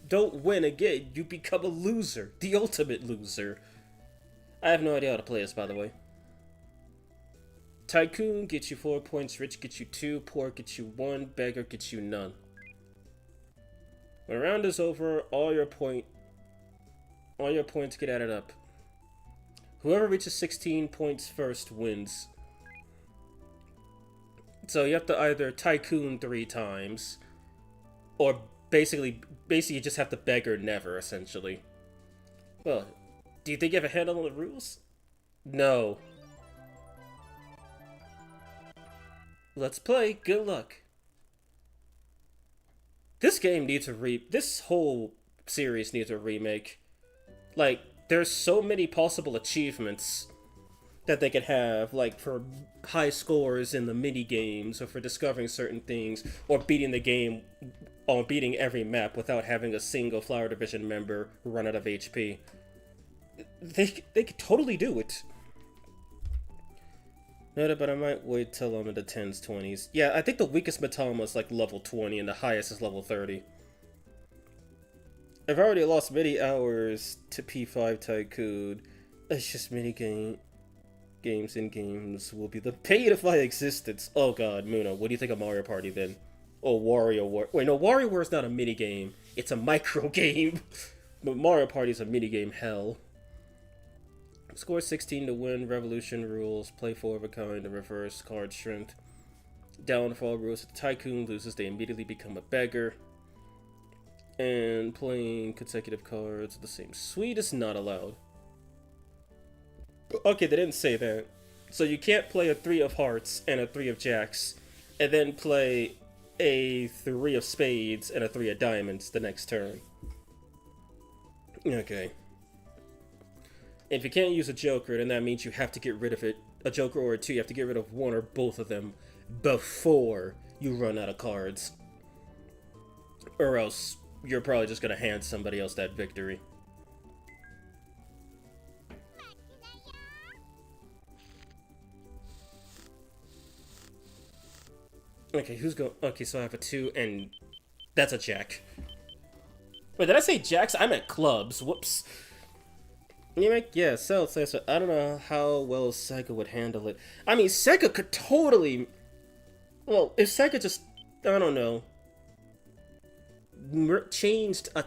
don't win again, you become a loser. The ultimate loser. I have no idea how to play this, by the way. Tycoon gets you 4 points, Rich gets you 2, Poor gets you 1, Beggar gets you none. When the round is over, all your points get added up. Whoever reaches 16 points first wins. So you have to either Tycoon 3 times, or basically you just have to Beggar never, essentially. Well, do you think you have a handle on the rules? No. Let's play. Good luck. This game needs this whole series needs a remake. Like, there's so many possible achievements that they could have, like for high scores in the mini games, or for discovering certain things, or beating the game, or beating every map without having a single Flower Division member run out of HP. They could totally do it. No, but I might wait till I'm in the 10s, 20s. Yeah, I think the weakest Matama is like level 20 and the highest is level 30. I've already lost many hours to P5 Tycoon. It's just games and games will be the pain of my existence. Oh god, Muna, what do you think of Mario Party then? Oh, WarioWare. Wait, no, WarioWare is not a minigame. It's a micro game. But Mario Party is a minigame hell. Score 16 to win, Revolution rules, play 4 of a kind, and reverse card strength. Downfall rules, if the Tycoon loses, they immediately become a Beggar. And playing consecutive cards of the same suite is not allowed. Okay, they didn't say that. So you can't play a 3 of Hearts and a 3 of Jacks, and then play a 3 of Spades and a 3 of Diamonds the next turn. Okay. If you can't use a Joker, then that means you have to get rid of it. A Joker or a 2, you have to get rid of one or both of them before you run out of cards. Or else, you're probably just gonna hand somebody else that victory. Okay, who's going? Okay, so I have a 2, and that's a jack. Wait, did I say jacks? I meant clubs. Whoops. Yeah, so I don't know how well Sega would handle it. I mean, Sega could totally. Well, if Sega just, I don't know, changed a.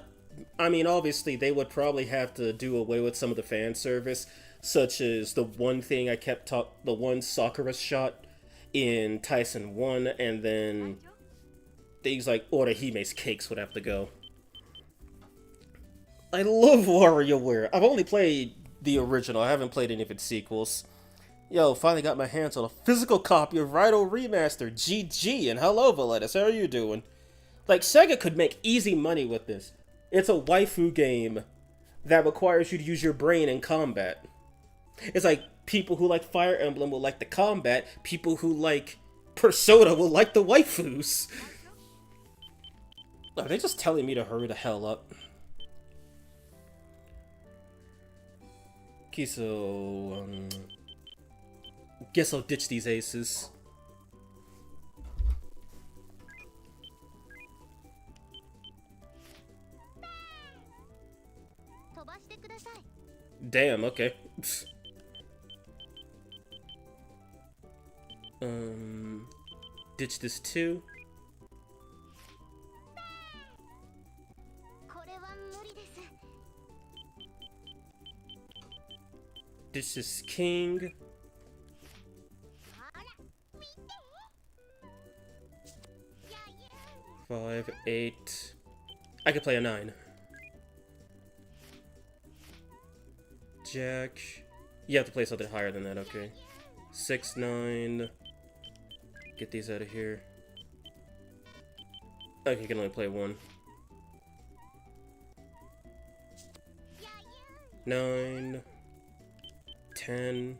I mean, obviously, they would probably have to do away with some of the fan service, such as the one thing I kept the one Sakura shot in Taisen 1, and then things like Orihime's cakes would have to go. I love WarioWare. I've only played the original. I haven't played any of its sequels. Yo, finally got my hands on a physical copy of Rhino Remaster. GG, and hello, Valetus. How are you doing? Like, Sega could make easy money with this. It's a waifu game that requires you to use your brain in combat. It's like people who like Fire Emblem will like the combat. People who like Persona will like the waifus. Are they just telling me to hurry the hell up? Okay, so, guess I'll ditch these aces. Damn, okay. Ditch this too. Ditch this king. 5, 8. I could play a 9. Jack. You have to play something higher than that, okay. 6, 9. Get these out of here. Okay, you can only play 1. 9. 10.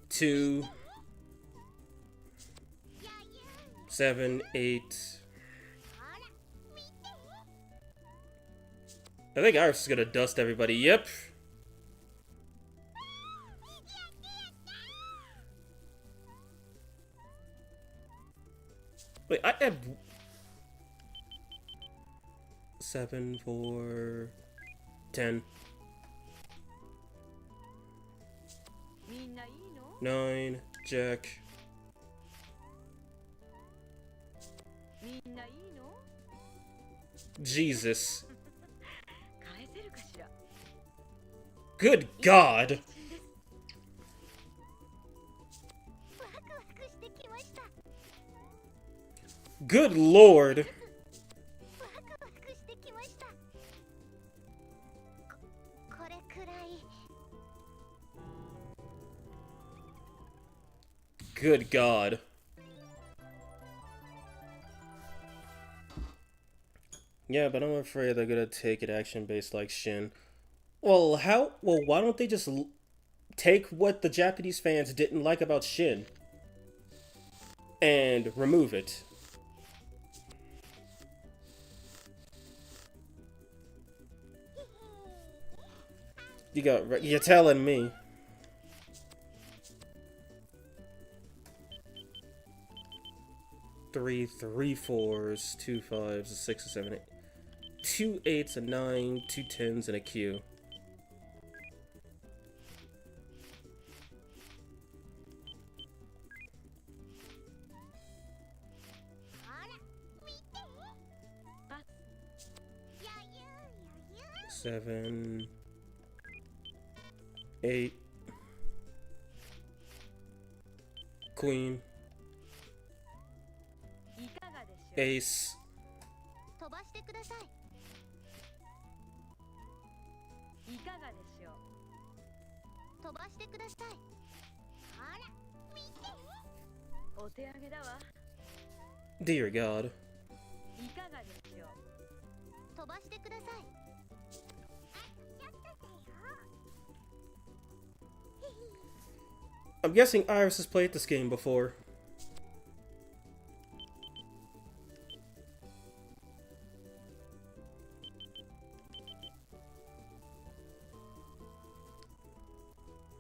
2. 7, 8. I think Iris is gonna dust everybody. Yep. Wait, I had 7, 4, 10. 9, Jack. Jesus. Good God. Good Lord. Good God. Yeah, but I'm afraid they're gonna take it action-based like Shin. Well, how? Well, why don't they just take what the Japanese fans didn't like about Shin and remove it? You're telling me. Three 4s, 2 5s, a 6, a 7, 8. 2 8s, a 9, 2 10s, and a Q. Seven, 8, Queen, Ace, dear God. I'm guessing Iris has played this game before.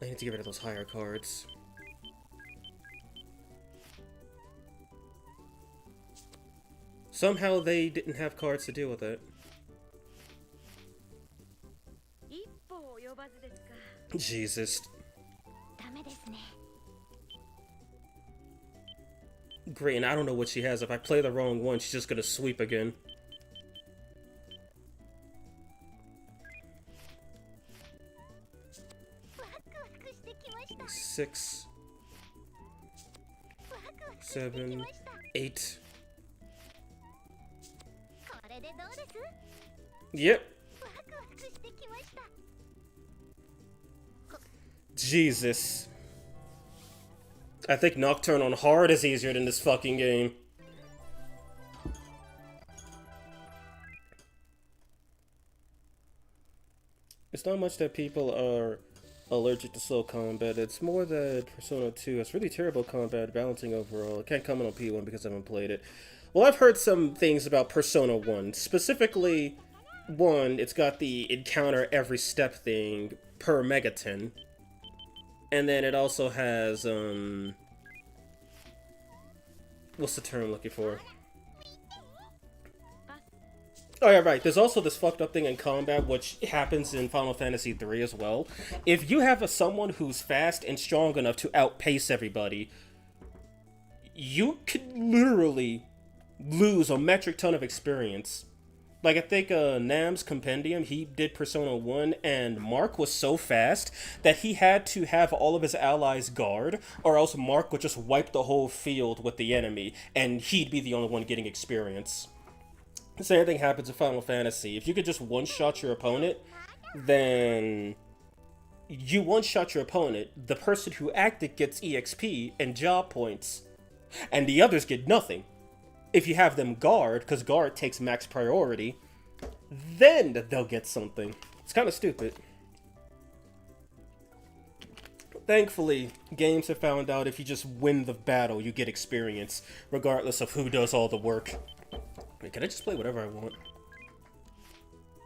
I need to get rid of those higher cards. Somehow they didn't have cards to deal with it. Jesus. Great, and I don't know what she has. If I play the wrong one, she's just gonna sweep again. Six, 7, 8. Yep. Jesus. I think Nocturne on hard is easier than this fucking game. It's not much that people are allergic to slow combat. It's more that Persona 2 has really terrible combat balancing overall. I can't comment on P1 because I haven't played it. Well, I've heard some things about Persona 1. Specifically, 1, it's got the encounter every step thing per Megaton. And then it also has, what's the term I'm looking for? Oh yeah, right. There's also this fucked up thing in combat, which happens in Final Fantasy III as well. If you have someone who's fast and strong enough to outpace everybody, you could literally lose a metric ton of experience. Like, I think Nam's Compendium, he did Persona 1, and Mark was so fast that he had to have all of his allies guard, or else Mark would just wipe the whole field with the enemy, and he'd be the only one getting experience. The same thing happens in Final Fantasy. If you could just one-shot your opponent, then you one-shot your opponent, the person who acted gets EXP and job points, and the others get nothing. If you have them guard, because guard takes max priority, then they'll get something. It's kind of stupid. Thankfully, games have found out if you just win the battle, you get experience, regardless of who does all the work. Wait, can I just play whatever I want?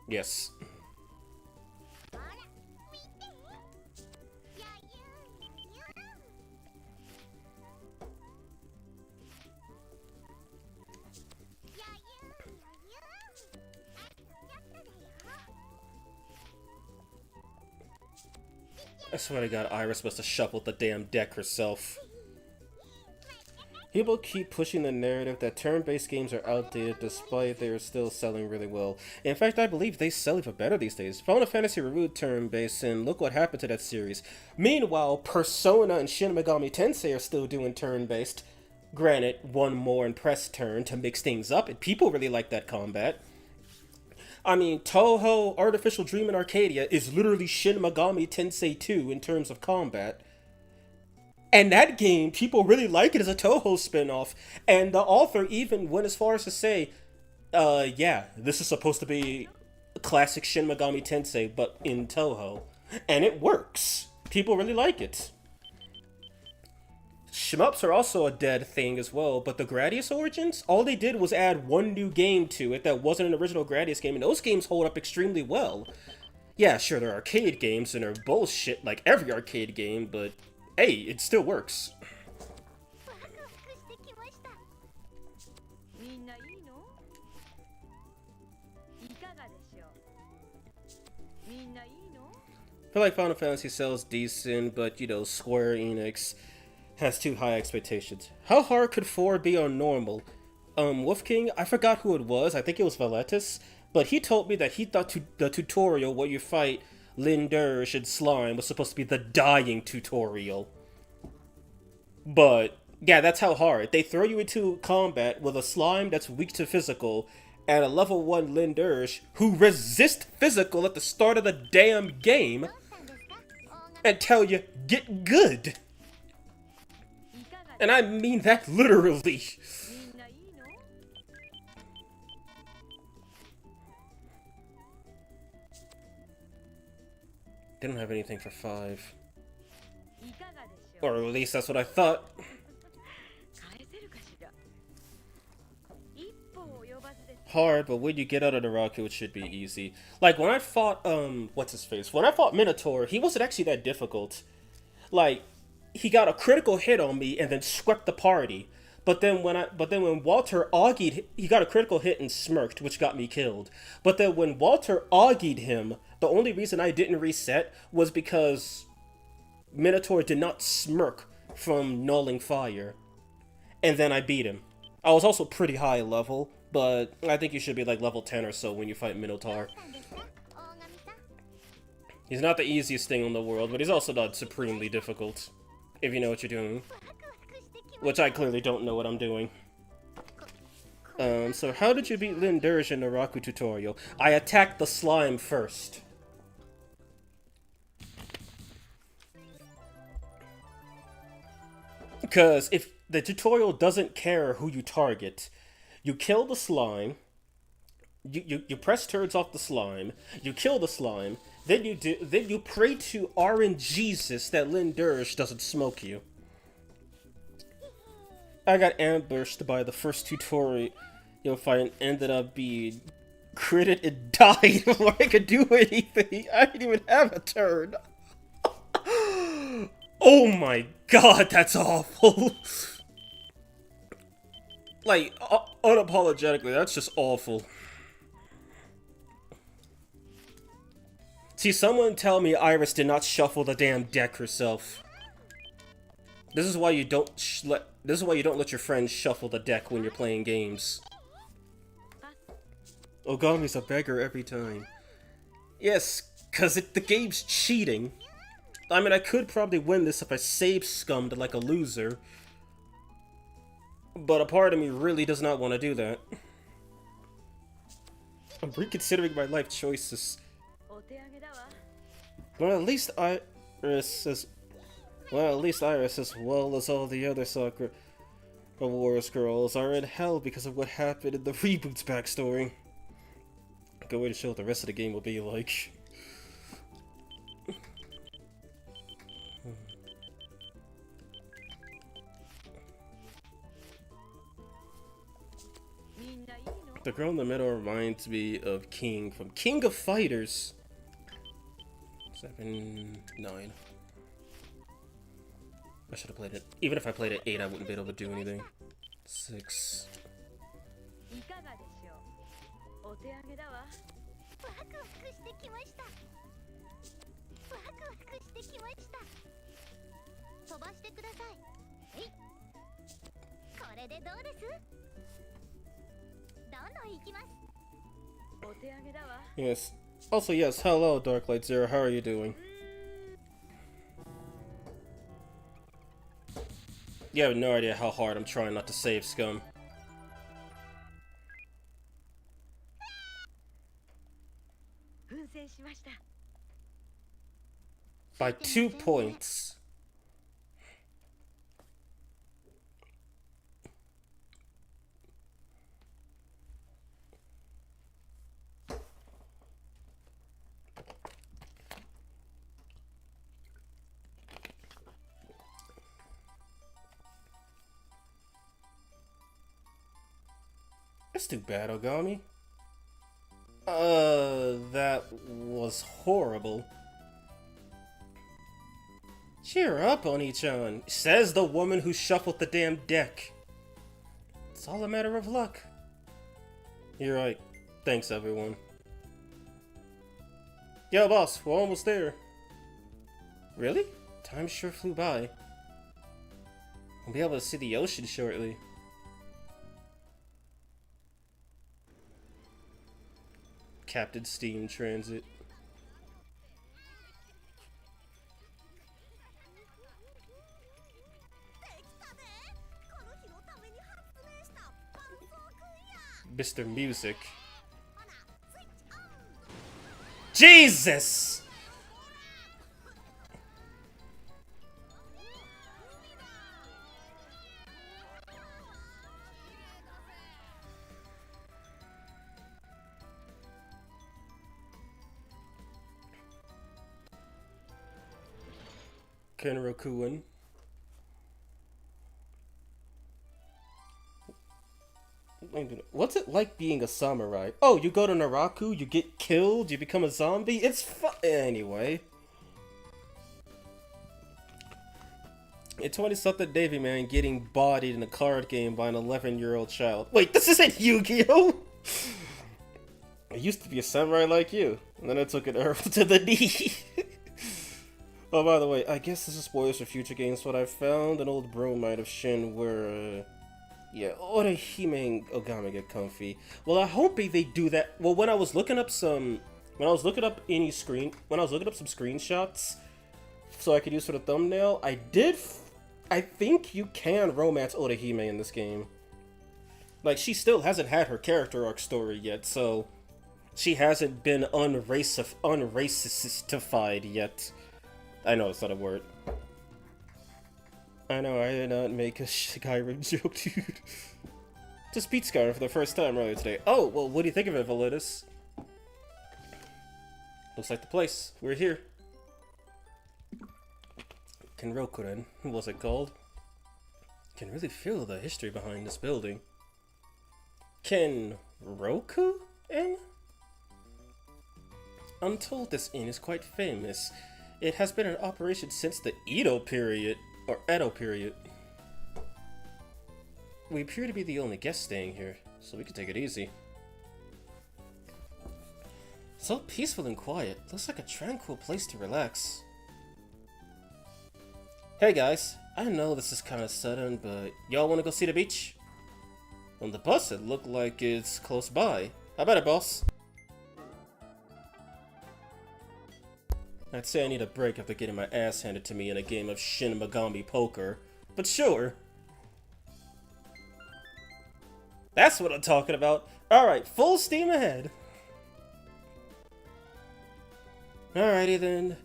Yes. I swear to God, Iris must have shuffled the damn deck herself. People keep pushing the narrative that turn-based games are outdated despite they are still selling really well. In fact, I believe they sell even better these days. Final Fantasy reviewed turn-based, and look what happened to that series. Meanwhile, Persona and Shin Megami Tensei are still doing turn-based. Granted, one more and press turn to mix things up, and people really like that combat. I mean, Toho Artificial Dream in Arcadia is literally Shin Megami Tensei 2 in terms of combat. And that game, people really like it as a Toho spin-off. And the author even went as far as to say, yeah, this is supposed to be a classic Shin Megami Tensei, but in Toho. And it works. People really like it. Shmups are also a dead thing as well, but the Gradius Origins, all they did was add one new game to it that wasn't an original Gradius game, and those games hold up extremely well. Yeah, sure, they're arcade games, and they're bullshit like every arcade game, but hey, it still works. I feel like Final Fantasy sells decent, but, you know, Square Enix has too high expectations. How hard could 4 be on normal? Wolf King, I forgot who it was, I think it was Valetus, but he told me that he thought the tutorial where you fight Lindurge and Slime was supposed to be the dying tutorial. But, yeah, that's how hard. They throw you into combat with a Slime that's weak to physical, and a level 1 Lindurge who resists physical at the start of the damn game, and tell you, get good! And I mean that literally. They don't have anything for 5. Or at least that's what I thought. Hard, but when you get out of the rocket, it should be easy. Like, when I fought, what's his face? When I fought Minotaur, he wasn't actually that difficult. Like, he got a critical hit on me and then swept the party. But then when Walter augied, he got a critical hit and smirked, which got me killed. But then when Walter augied him, the only reason I didn't reset was because Minotaur did not smirk from nulling fire. And then I beat him. I was also pretty high level, but I think you should be like level 10 or so when you fight Minotaur. He's not the easiest thing in the world, but he's also not supremely difficult, if you know what you're doing. Which I clearly don't know what I'm doing. So how did you beat Lin Dirge in the Raku tutorial? I attacked the slime first. Because if the tutorial doesn't care who you target, you kill the slime, you press turds off the slime, you kill the slime, then you pray to RNGesus that Lin Dirge doesn't smoke you. I got ambushed by the first tutorial fight and ended up being critted and died before I could do anything. I didn't even have a turn. Oh my god, that's awful. Like, unapologetically, that's just awful. See, someone tell me Iris did not shuffle the damn deck herself. This is why you don't let your friends shuffle the deck when you're playing games. Ogami's a beggar every time. Yes, cause the game's cheating. I mean, I could probably win this if I save scummed like a loser. But a part of me really does not want to do that. I'm reconsidering my life choices. Well, at least Iris as well as all the other Sakura Wars girls are in hell because of what happened in the reboot's backstory. Good way to show what the rest of the game will be like. The girl in the middle reminds me of King from King of Fighters. 7, 9. I should have played it. Even if I played it 8, I wouldn't be able to do anything. 6. Yes. Also, yes, hello, Darklight Zero. How are you doing? You have no idea how hard I'm trying not to save scum. By 2 points. That's too bad, Ogami. That was horrible. Cheer up, Oni-chan, says the woman who shuffled the damn deck. It's all a matter of luck. You're right. Thanks, everyone. Yo, boss, we're almost there. Really? Time sure flew by. We'll be able to see the ocean shortly. Captain Steam Transit. Mr. Music. Jesus! Kenrokuin. What's it like being a samurai? Oh, you go to Naraku, you get killed, you become a zombie? It's fun. Anyway. A 20-something Navy man getting bodied in a card game by an 11-year-old child. Wait, this isn't Yu-Gi-Oh! I used to be a samurai like you, and then I took an arrow to the knee. Oh, by the way, I guess this is spoilers for future games, but I found an old bromide of Shin where, yeah, Orihime and Ogami get comfy. Well, I'm hoping they do that. Well, when I was looking up some screenshots so I could use for the thumbnail, I think you can romance Orihime in this game. Like, she still hasn't had her character arc story yet, so she hasn't been unracistified yet. I know it's not a word. I know, I did not make a Skyrim joke, dude. Just beat Skyrim for the first time earlier today. Oh, well, what do you think of it, Validus? Looks like the place. We're here. Kenrokuren, was it called? Can really feel the history behind this building. Kenroku-en? I'm told this inn is quite famous. It has been in operation since the Edo period. We appear to be the only guests staying here, so we can take it easy. So peaceful and quiet. Looks like a tranquil place to relax. Hey guys, I know this is kind of sudden, but y'all want to go see the beach? On the bus, it looked like it's close by. How about it, boss? I'd say I need a break after getting my ass handed to me in a game of Shin Megami Poker, but sure. That's what I'm talking about. Alright, full steam ahead. Alrighty then,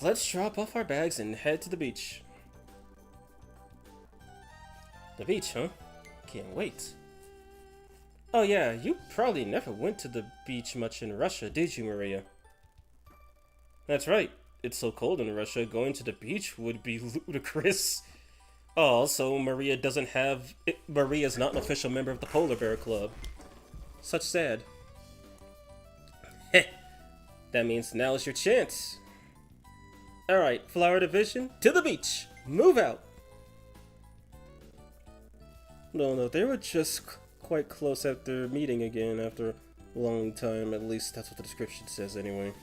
let's drop off our bags and head to the beach. The beach, huh? Can't wait. Oh yeah, you probably never went to the beach much in Russia, did you, Maria? That's right. It's so cold in Russia, going to the beach would be ludicrous. Oh, so Maria's not an official member of the Polar Bear Club. Such sad. Heh. That means now's your chance. Alright, Flower Division, to the beach! Move out! No, they were just quite close after meeting again after a long time. At least that's what the description says anyway.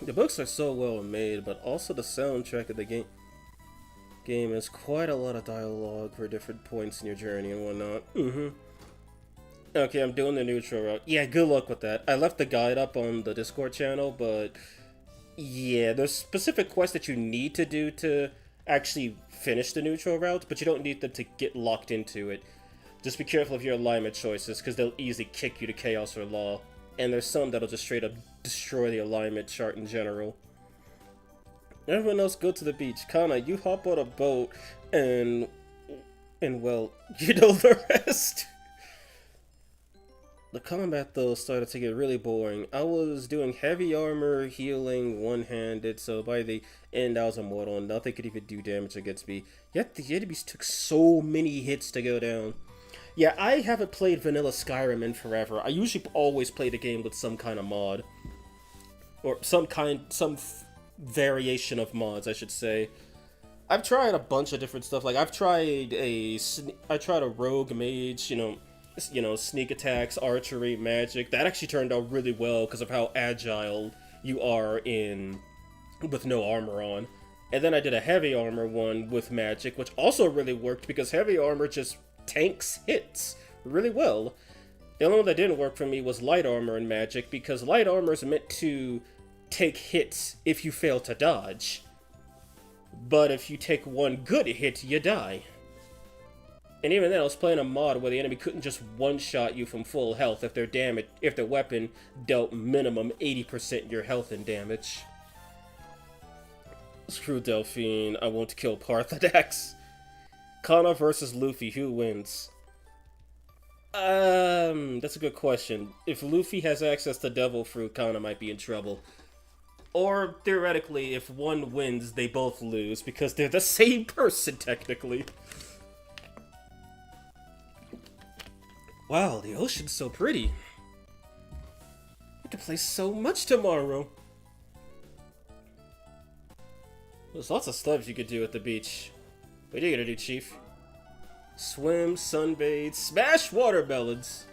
The books are so well made, but also the soundtrack of the game has quite a lot of dialogue for different points in your journey and whatnot. Okay, I'm doing the neutral route. Yeah, good luck with that. I left the guide up on the Discord channel, but yeah, there's specific quests that you need to do to actually finish the neutral route, but you don't need them to get locked into it. Just be careful of your alignment choices, because they'll easily kick you to Chaos or Law. And there's some that'll just straight up destroy the alignment chart in general. Everyone else go to the beach. Kana, you hop on a boat and well, you know the rest. The combat though started to get really boring. I was doing heavy armor, healing, one-handed, so by the end I was immortal and nothing could even do damage against me. Yet the enemies took so many hits to go down. Yeah, I haven't played vanilla Skyrim in forever. I usually always play the game with some kind of mod. Or some variation of mods, I should say. I've tried a bunch of different stuff. Like, I tried a rogue mage, you know, sneak attacks, archery, magic. That actually turned out really well because of how agile you are with no armor on. And then I did a heavy armor one with magic, which also really worked because heavy armor just tanks hits really well. The only one that didn't work for me was light armor and magic, because light armor is meant to take hits if you fail to dodge. But if you take one good hit, you die. And even then, I was playing a mod where the enemy couldn't just one-shot you from full health if their weapon dealt minimum 80% your health and damage. Screw Delphine, I won't kill Parthenax. Kana versus Luffy, who wins? That's a good question. If Luffy has access to Devil Fruit, Kana might be in trouble. Or, theoretically, if one wins, they both lose, because they're the same person, technically. Wow, the ocean's so pretty. We can play so much tomorrow. There's lots of stuff you could do at the beach. What are you gonna do, Chief? Swim, sunbathe, smash watermelons.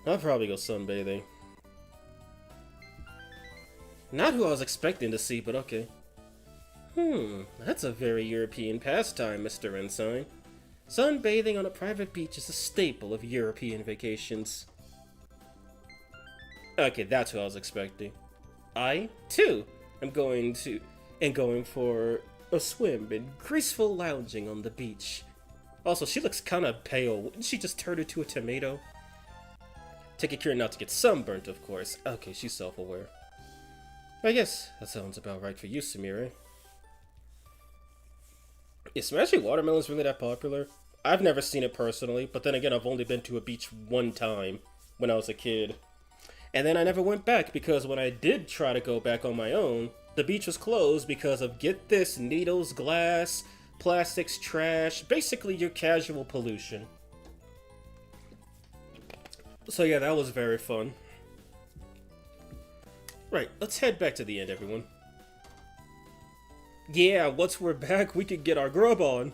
I'll probably go sunbathing. Not who I was expecting to see, but okay. That's a very European pastime, Mr. Ensign. Sunbathing on a private beach is a staple of European vacations. Okay, that's who I was expecting. I, too, am going for a swim and graceful lounging on the beach. Also, she looks kinda pale. Didn't she just turn into a tomato? Taking care not to get sunburnt, of course. Okay, she's self-aware. I guess that sounds about right for you, Sumire. Is smashing watermelons really that popular? I've never seen it personally, but then again, I've only been to a beach one time when I was a kid. And then I never went back because when I did try to go back on my own, the beach was closed because of, get this, needles, glass, plastics, trash, basically your casual pollution. So yeah, that was very fun. Right, let's head back to the end, everyone. Yeah, once we're back, we can get our grub on.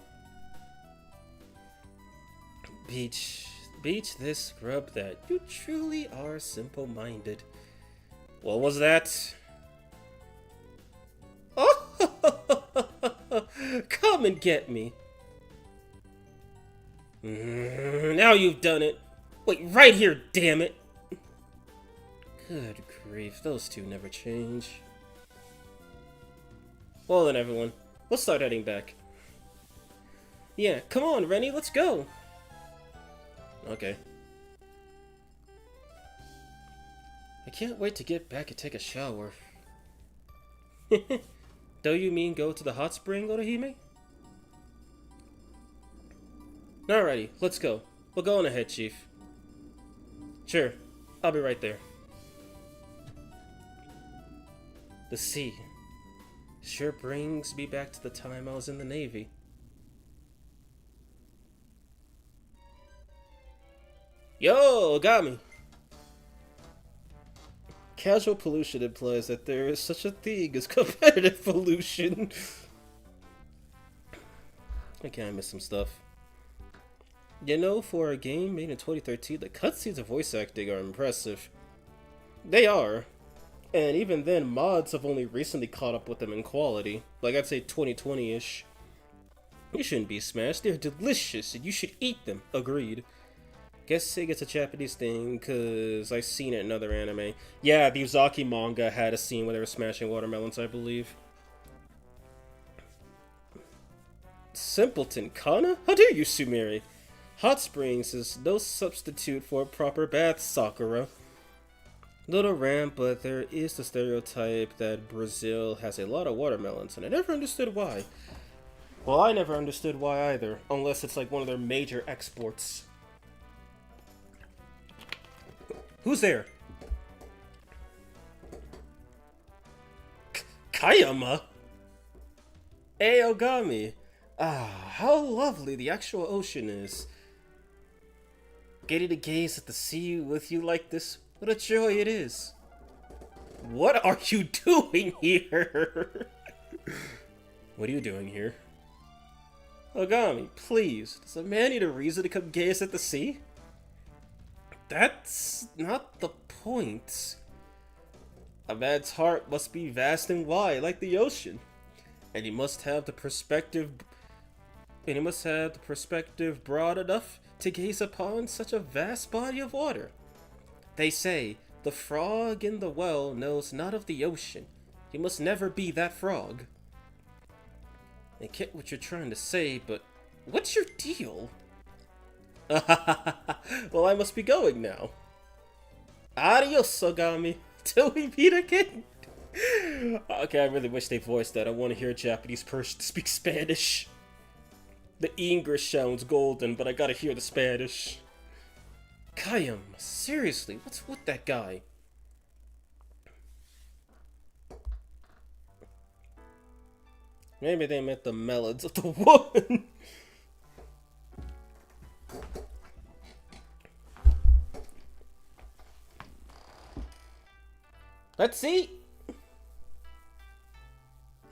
Beach this, grub that. You truly are simple-minded. What was that? Oh! Come and get me. Now you've done it. Wait, right here, damn it. Good grief, those two never change. Well then, everyone, we'll start heading back. Yeah, come on, Rennie, let's go. Okay. I can't wait to get back and take a shower. Do you mean go to the hot spring, Orihime? Alrighty, let's go. We'll go on ahead, Chief. Sure, I'll be right there. The sea sure brings me back to the time I was in the Navy. Yo, got me! Casual pollution implies that there is such a thing as competitive pollution. Okay, I missed some stuff. You know, for a game made in 2013, the cutscenes and voice acting are impressive. They are. And even then, mods have only recently caught up with them in quality. Like, I'd say 2020-ish. You shouldn't be smashed. They're delicious, and you should eat them. Agreed. Guessing it's a Japanese thing, because I've seen it in other anime. Yeah, the Uzaki manga had a scene where they were smashing watermelons, I believe. Simpleton Kana? How dare you, Sumire? Hot springs is no substitute for a proper bath, Sakura. Little rant, but there is the stereotype that Brazil has a lot of watermelons, and I never understood why. Well, I never understood why either, unless it's like one of their major exports. Who's there? Kayama? Hey, Ogami. Ah, how lovely the actual ocean is. Getting to gaze at the sea with you like this, what a joy it is. What are you doing here? What are you doing here? Ogami, please, does a man need a reason to come gaze at the sea? That's not the point. A man's heart must be vast and wide, like the ocean. And he must have the perspective broad enough to gaze upon such a vast body of water. They say, the frog in the well knows not of the ocean. You must never be that frog. I get what you're trying to say, but what's your deal? Well, I must be going now. Adios, Ogami. Till we meet again. Okay, I really wish they voiced that. I want to hear a Japanese person speak Spanish. The English sounds golden, but I gotta hear the Spanish. Kayam, seriously, what's with that guy? Maybe they meant the melons of the woman. Let's see.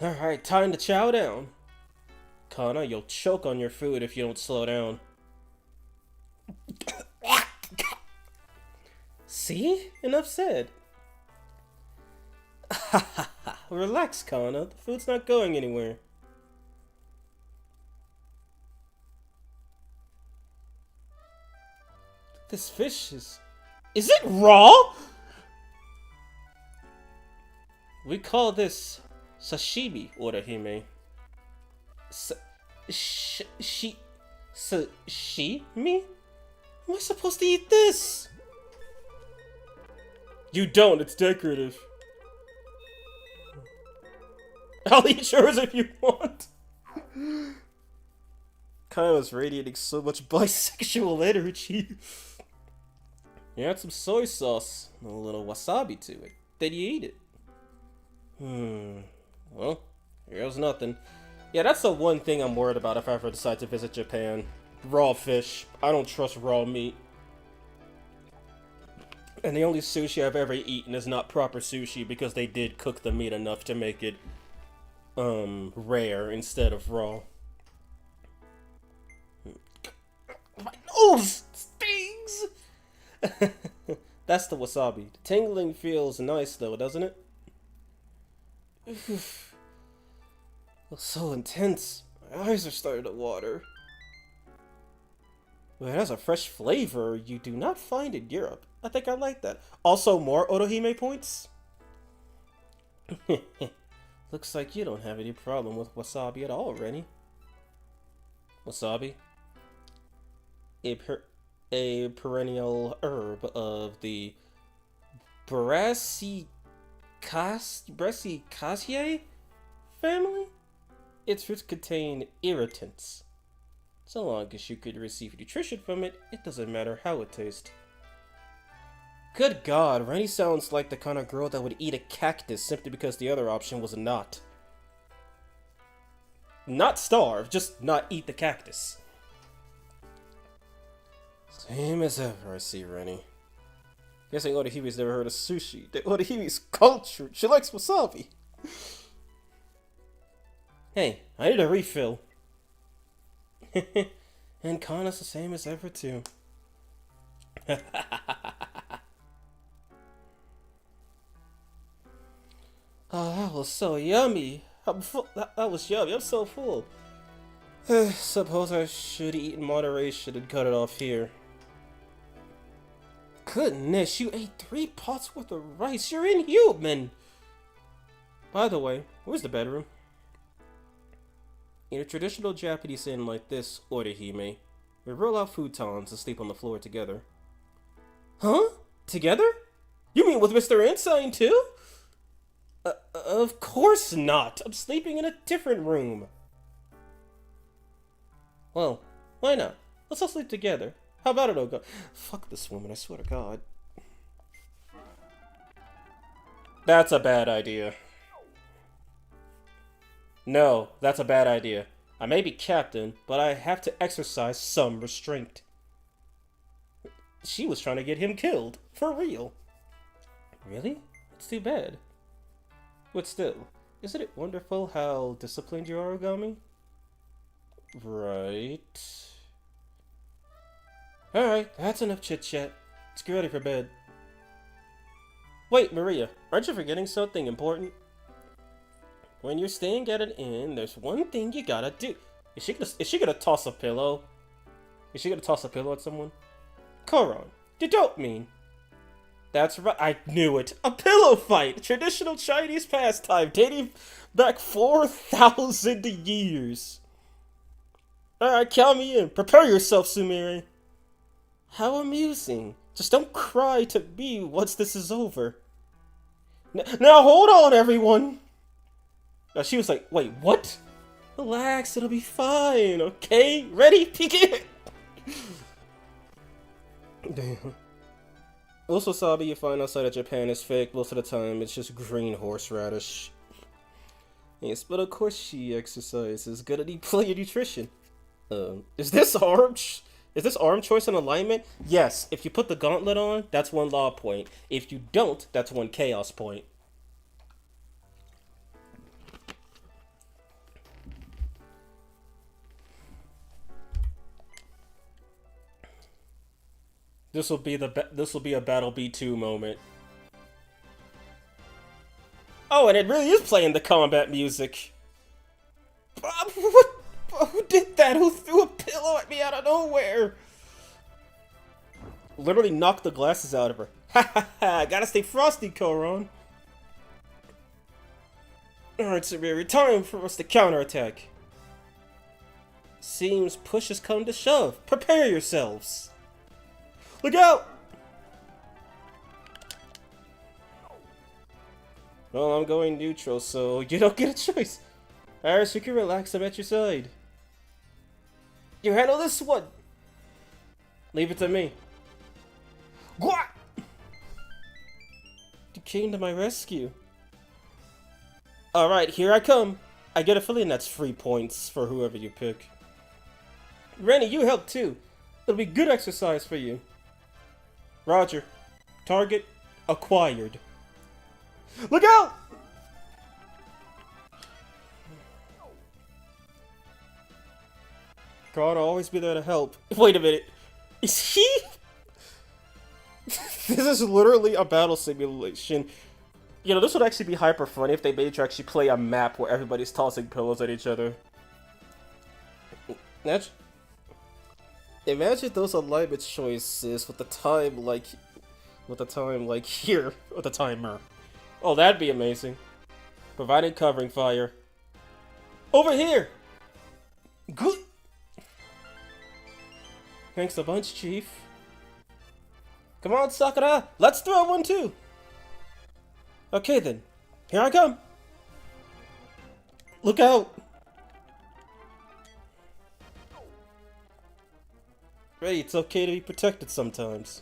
Alright, time to chow down. Kana, you'll choke on your food if you don't slow down. See? Enough said. Relax, Kana. The food's not going anywhere. This fish is... Is it raw? We call this sashimi, Orihime. Sashimi? Am I supposed to eat this? You don't, it's decorative. I'll eat yours if you want. Kaila's radiating so much bisexual energy. You add some soy sauce and a little wasabi to it. Then you eat it. Well, here's nothing. Yeah, that's the one thing I'm worried about if I ever decide to visit Japan. Raw fish. I don't trust raw meat. And the only sushi I've ever eaten is not proper sushi because they did cook the meat enough to make it, rare instead of raw. My nose stings! That's the wasabi. The tingling feels nice though, doesn't it? Feels so intense. My eyes are starting to water. Well, it has a fresh flavor you do not find in Europe. I think I like that. Also, more Orihime points? Looks like you don't have any problem with wasabi at all, Rennie. Wasabi? A perennial herb of the Brassicaceae family? Its roots contain irritants. So long as you could receive nutrition from it, it doesn't matter how it tastes. Good God, Rennie sounds like the kind of girl that would eat a cactus simply because the other option was not. Not starve, just not eat the cactus. Same as ever, I see, Rennie. Guessing Orihime's never heard of sushi. Orihime's cultured. She likes wasabi. Hey, I need a refill. And Kana's the same as ever, too. Oh, that was so yummy. I'm full. That was yummy. I'm so full. Suppose I should eat in moderation and cut it off here. Goodness, you ate 3 pots worth of rice. You're inhuman. By the way, where's the bedroom? In a traditional Japanese inn like this, Orihime, we roll out futons and sleep on the floor together. Huh? Together? You mean with Mr. Ensign too? Of course not. I'm sleeping in a different room. Well, why not? Let's all sleep together. How about it, Oga? Fuck this woman, I swear to God. That's a bad idea. No, that's a bad idea. I may be captain, but I have to exercise some restraint. She was trying to get him killed. For real. Really? It's too bad. But still, isn't it wonderful how disciplined you are, Ogami? Right. Alright, that's enough chit-chat. Let's get ready for bed. Wait, Maria, aren't you forgetting something important? When you're staying at an inn, there's one thing you gotta do. Is she gonna toss a pillow? Is she gonna toss a pillow at someone? Koron, you don't mean. That's right, I knew it. A pillow fight! Traditional Chinese pastime dating back 4,000 years. Alright, count me in. Prepare yourself, Sumire. How amusing. Just don't cry to me once this is over. Now hold on, everyone! She was like, wait, what? Relax, it'll be fine, okay? Ready? Begin! Damn. Also, wasabi you find outside of Japan is fake. Most of the time, it's just green horseradish. Yes, but of course she exercises. Gonna need plenty of nutrition. Is this arm choice and alignment? Yes, if you put the gauntlet on, that's 1 law point. If you don't, that's 1 chaos point. this will be a Battle B2 moment. Oh, and it really is playing the combat music. What? Who did that? Who threw a pillow at me out of nowhere? Literally knocked the glasses out of her. Ha ha ha! Gotta stay frosty, Koron. Alright, Sabiri, time for us to counterattack. Seems push has come to shove. Prepare yourselves. Look out! Well, I'm going neutral, so you don't get a choice. Iris, you can relax. I'm at your side. You handle this one. Leave it to me. What? You came to my rescue. Alright, here I come. I get a feeling that's free points for whoever you pick. Rennie, you help too. It'll be good exercise for you. Roger. Target acquired. Look out! God, I'll always be there to help. Wait a minute. Is he? This is literally a battle simulation. You know, this would actually be hyper funny if they made you actually play a map where everybody's tossing pillows at each other. Imagine those alignment choices with the time like here, with the timer. Oh, that'd be amazing. Providing covering fire. Over here! Good! Thanks a bunch, Chief. Come on, Sakura! Let's throw one too! Okay then, here I come! Look out! Hey, it's okay to be protected sometimes.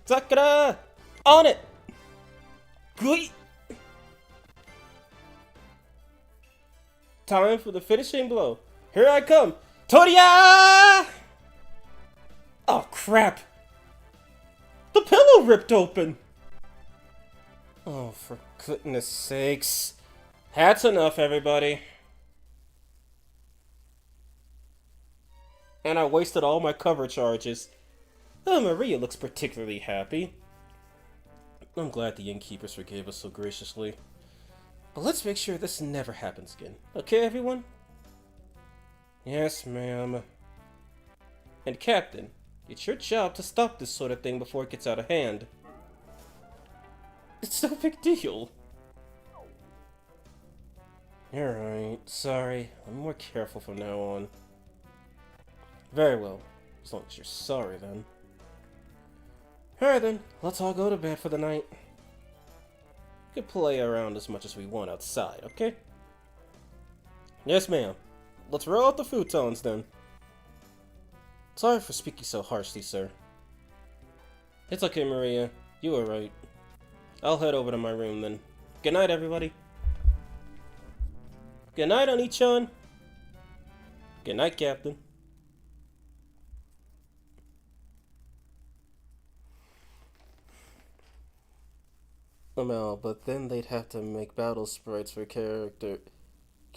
Sakura! On it! Good! Time for the finishing blow. Here I come! Toria! Oh crap! The pillow ripped open! Oh, for goodness sakes. That's enough, everybody. And I wasted all my cover charges. Oh, Maria looks particularly happy. I'm glad the innkeepers forgave us so graciously. But let's make sure this never happens again. Okay, everyone? Yes, ma'am. And Captain, it's your job to stop this sort of thing before it gets out of hand. It's no big deal. Alright, sorry. I'm more careful from now on. Very well. As long as you're sorry, then. Alright then, let's all go to bed for the night. We can play around as much as we want outside, okay? Yes, ma'am. Let's roll out the futons, then. Sorry for speaking so harshly, sir. It's okay, Maria. You were right. I'll head over to my room, then. Good night, everybody. Good night, Oni-chan. Good night, Captain. But then they'd have to make battle sprites for characters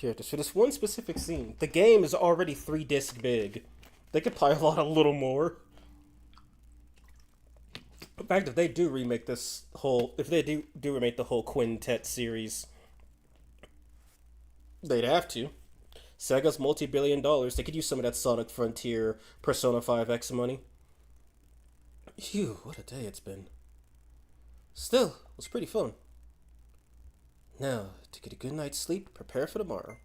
for this one specific scene. The game is already 3-disc big. They could pile on a little more. In fact, if they do remake this whole, if they do remake the whole Quintet series, they'd have to. Sega's multi-billion dollars. They could use some of that Sonic Frontier Persona 5X money. Phew, what a day it's been. Still, it was pretty fun. Now, to get a good night's sleep, prepare for tomorrow.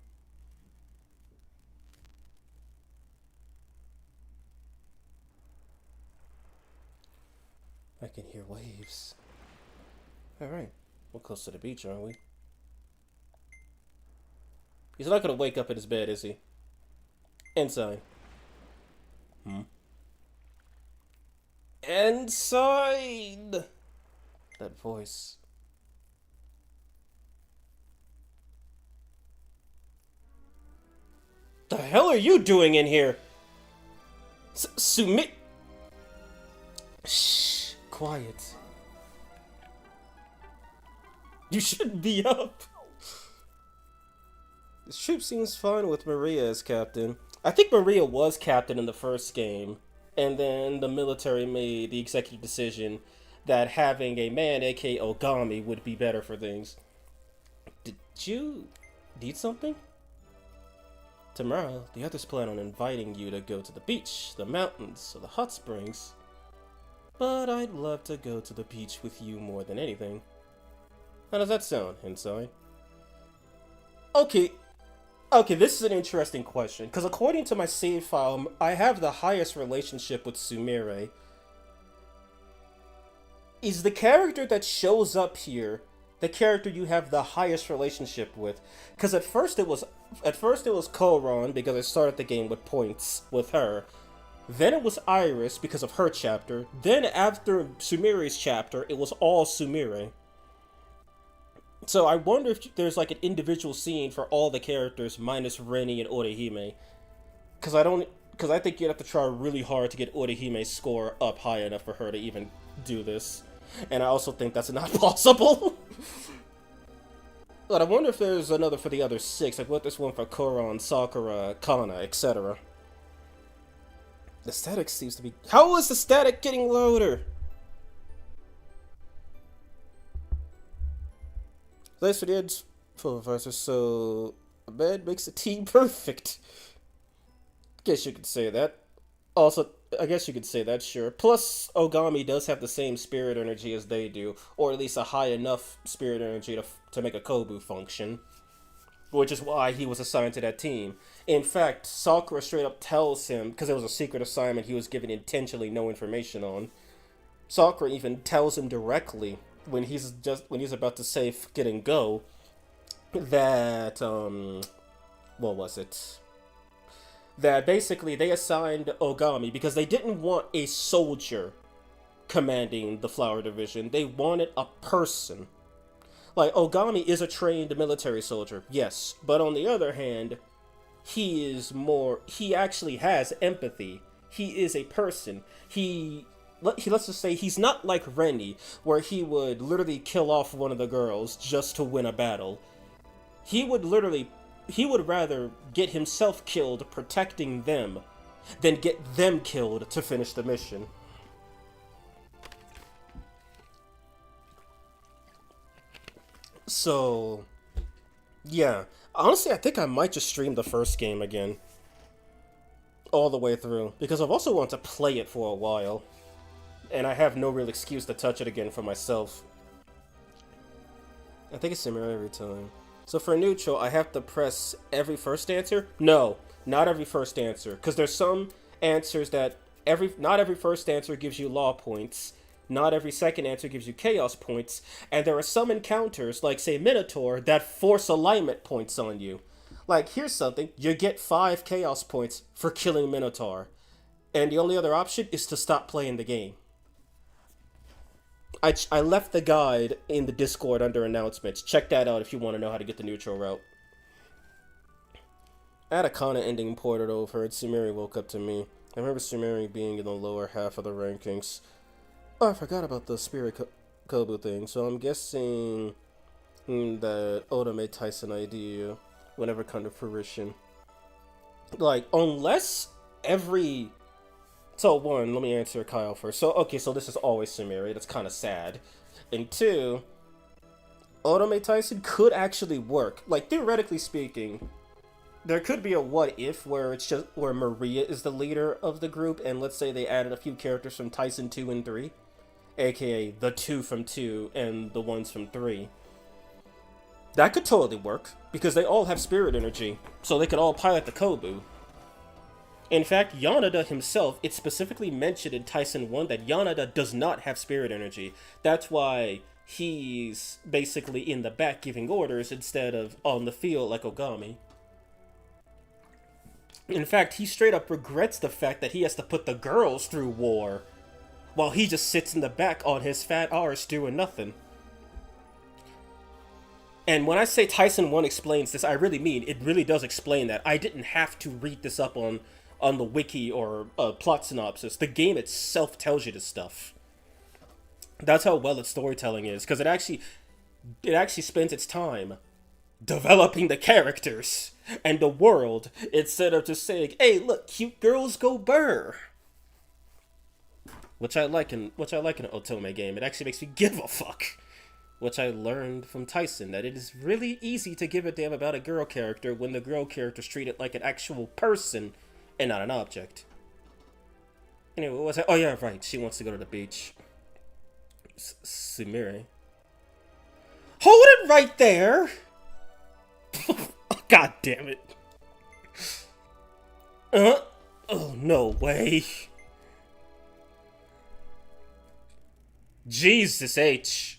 I can hear waves. Alright, we're close to the beach, aren't we? He's not gonna wake up in his bed, is he? Inside. Inside! That voice. The hell are you doing in here? Sumi... Shh, quiet. You shouldn't be up. This ship seems fine with Maria as captain. I think Maria was captain in the first game. and then the military made the executive decision that having a man, aka Ogami, would be better for things. Did you need something? Tomorrow, the others plan on inviting you to go to the beach, the mountains, or the hot springs. But I'd love to go to the beach with you more than anything. How does that sound, Inside? Okay, this is an interesting question, because according to my save file, I have the highest relationship with Sumire. Is the character that shows up here the character you have the highest relationship with? Because at first it was Koron, because I started the game with points with her. Then it was Iris because of her chapter. Then after Sumire's chapter, it was all Sumire. So I wonder if there's like an individual scene for all the characters minus Reni and Orihime. Because I think you'd have to try really hard to get Orihime's score up high enough for her to even do this. And I also think that's not possible. But I wonder if there's another for the other 6, like what this one for Koron, Sakura, Kana, etc. The static seems to be... How is the static getting louder? Thanks for the info, advisor. So, a bed makes a tea perfect. Guess you could say that. Also, I guess you could say that, sure. Plus, Ogami does have the same spirit energy as they do, or at least a high enough spirit energy to make a Kobu function. Which is why he was assigned to that team. In fact, Sakura straight up tells him, because it was a secret assignment he was given intentionally no information on. Sakura even tells him directly when he's about to say get and go that what was it? That basically they assigned Ogami because they didn't want a soldier commanding the Flower Division. They wanted a person. Like, Ogami is a trained military soldier, yes. But on the other hand, he actually has empathy. He is a person. Let's just say he's not like Reni, where he would literally kill off one of the girls just to win a battle. He would rather get himself killed protecting them than get them killed to finish the mission. So, yeah. Honestly, I think I might just stream the first game again. All the way through. Because I've also wanted to play it for a while. And I have no real excuse to touch it again for myself. I think it's similar every time. So for neutral, I have to press every first answer? No, not every first answer. Because there's some answers that not every first answer gives you law points. Not every second answer gives you chaos points. And there are some encounters, like say Minotaur, that force alignment points on you. Like, here's something. You get 5 chaos points for killing Minotaur. And the only other option is to stop playing the game. I left the guide in the Discord under announcements. Check that out if you want to know how to get the neutral route. I had a Kana ending ported over and Sumire woke up to me. I remember Sumire being in the lower half of the rankings. Oh, I forgot about the Spirit Kobu thing, so I'm guessing that Otome Taisen idea will never come to fruition. Like, unless every... So, 1, let me answer Kyle first. So, okay, so this is always Sumire. That's kind of sad. And 2, Otome Taisen could actually work. Like, theoretically speaking, there could be a what-if where it's just where Maria is the leader of the group, and let's say they added a few characters from Taisen 2 and 3. AKA the 2 from 2 and the ones from 3. That could totally work, because they all have spirit energy, so they could all pilot the Kobu. In fact, Yanada himself, it's specifically mentioned in Taisen 1 that Yanada does not have spirit energy. That's why he's basically in the back giving orders instead of on the field like Ogami. In fact, he straight up regrets the fact that he has to put the girls through war, while he just sits in the back on his fat arse doing nothing. And when I say Taisen 1 explains this, I really mean, it really does explain that. I didn't have to read this up on the wiki or plot synopsis. The game itself tells you this stuff. That's how well its storytelling is, because it actually spends its time developing the characters and the world instead of just saying, hey, look, cute girls go burr. which I like in an otome game. It actually makes me give a fuck. Which I learned from Taisen, that it is really easy to give a damn about a girl character when the girl character is treated like an actual person and not an object. Anyway, what was I? Oh yeah, right. She wants to go to the beach. Sumire. Hold it right there! God damn it. Oh, no way. Jesus H.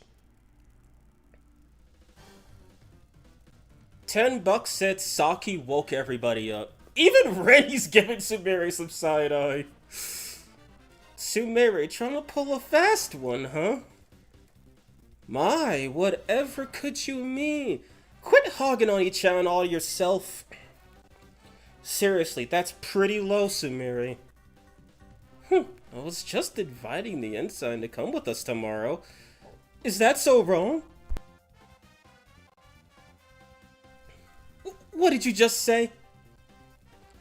$10 said Saki woke everybody up. Even Rennie's giving Sumire some side eye. Sumire trying to pull a fast one, huh? My, whatever could you mean? Quit hogging on each other and all yourself. Seriously, that's pretty low, Sumire. I was just inviting the ensign to come with us tomorrow. Is that so wrong? What did you just say?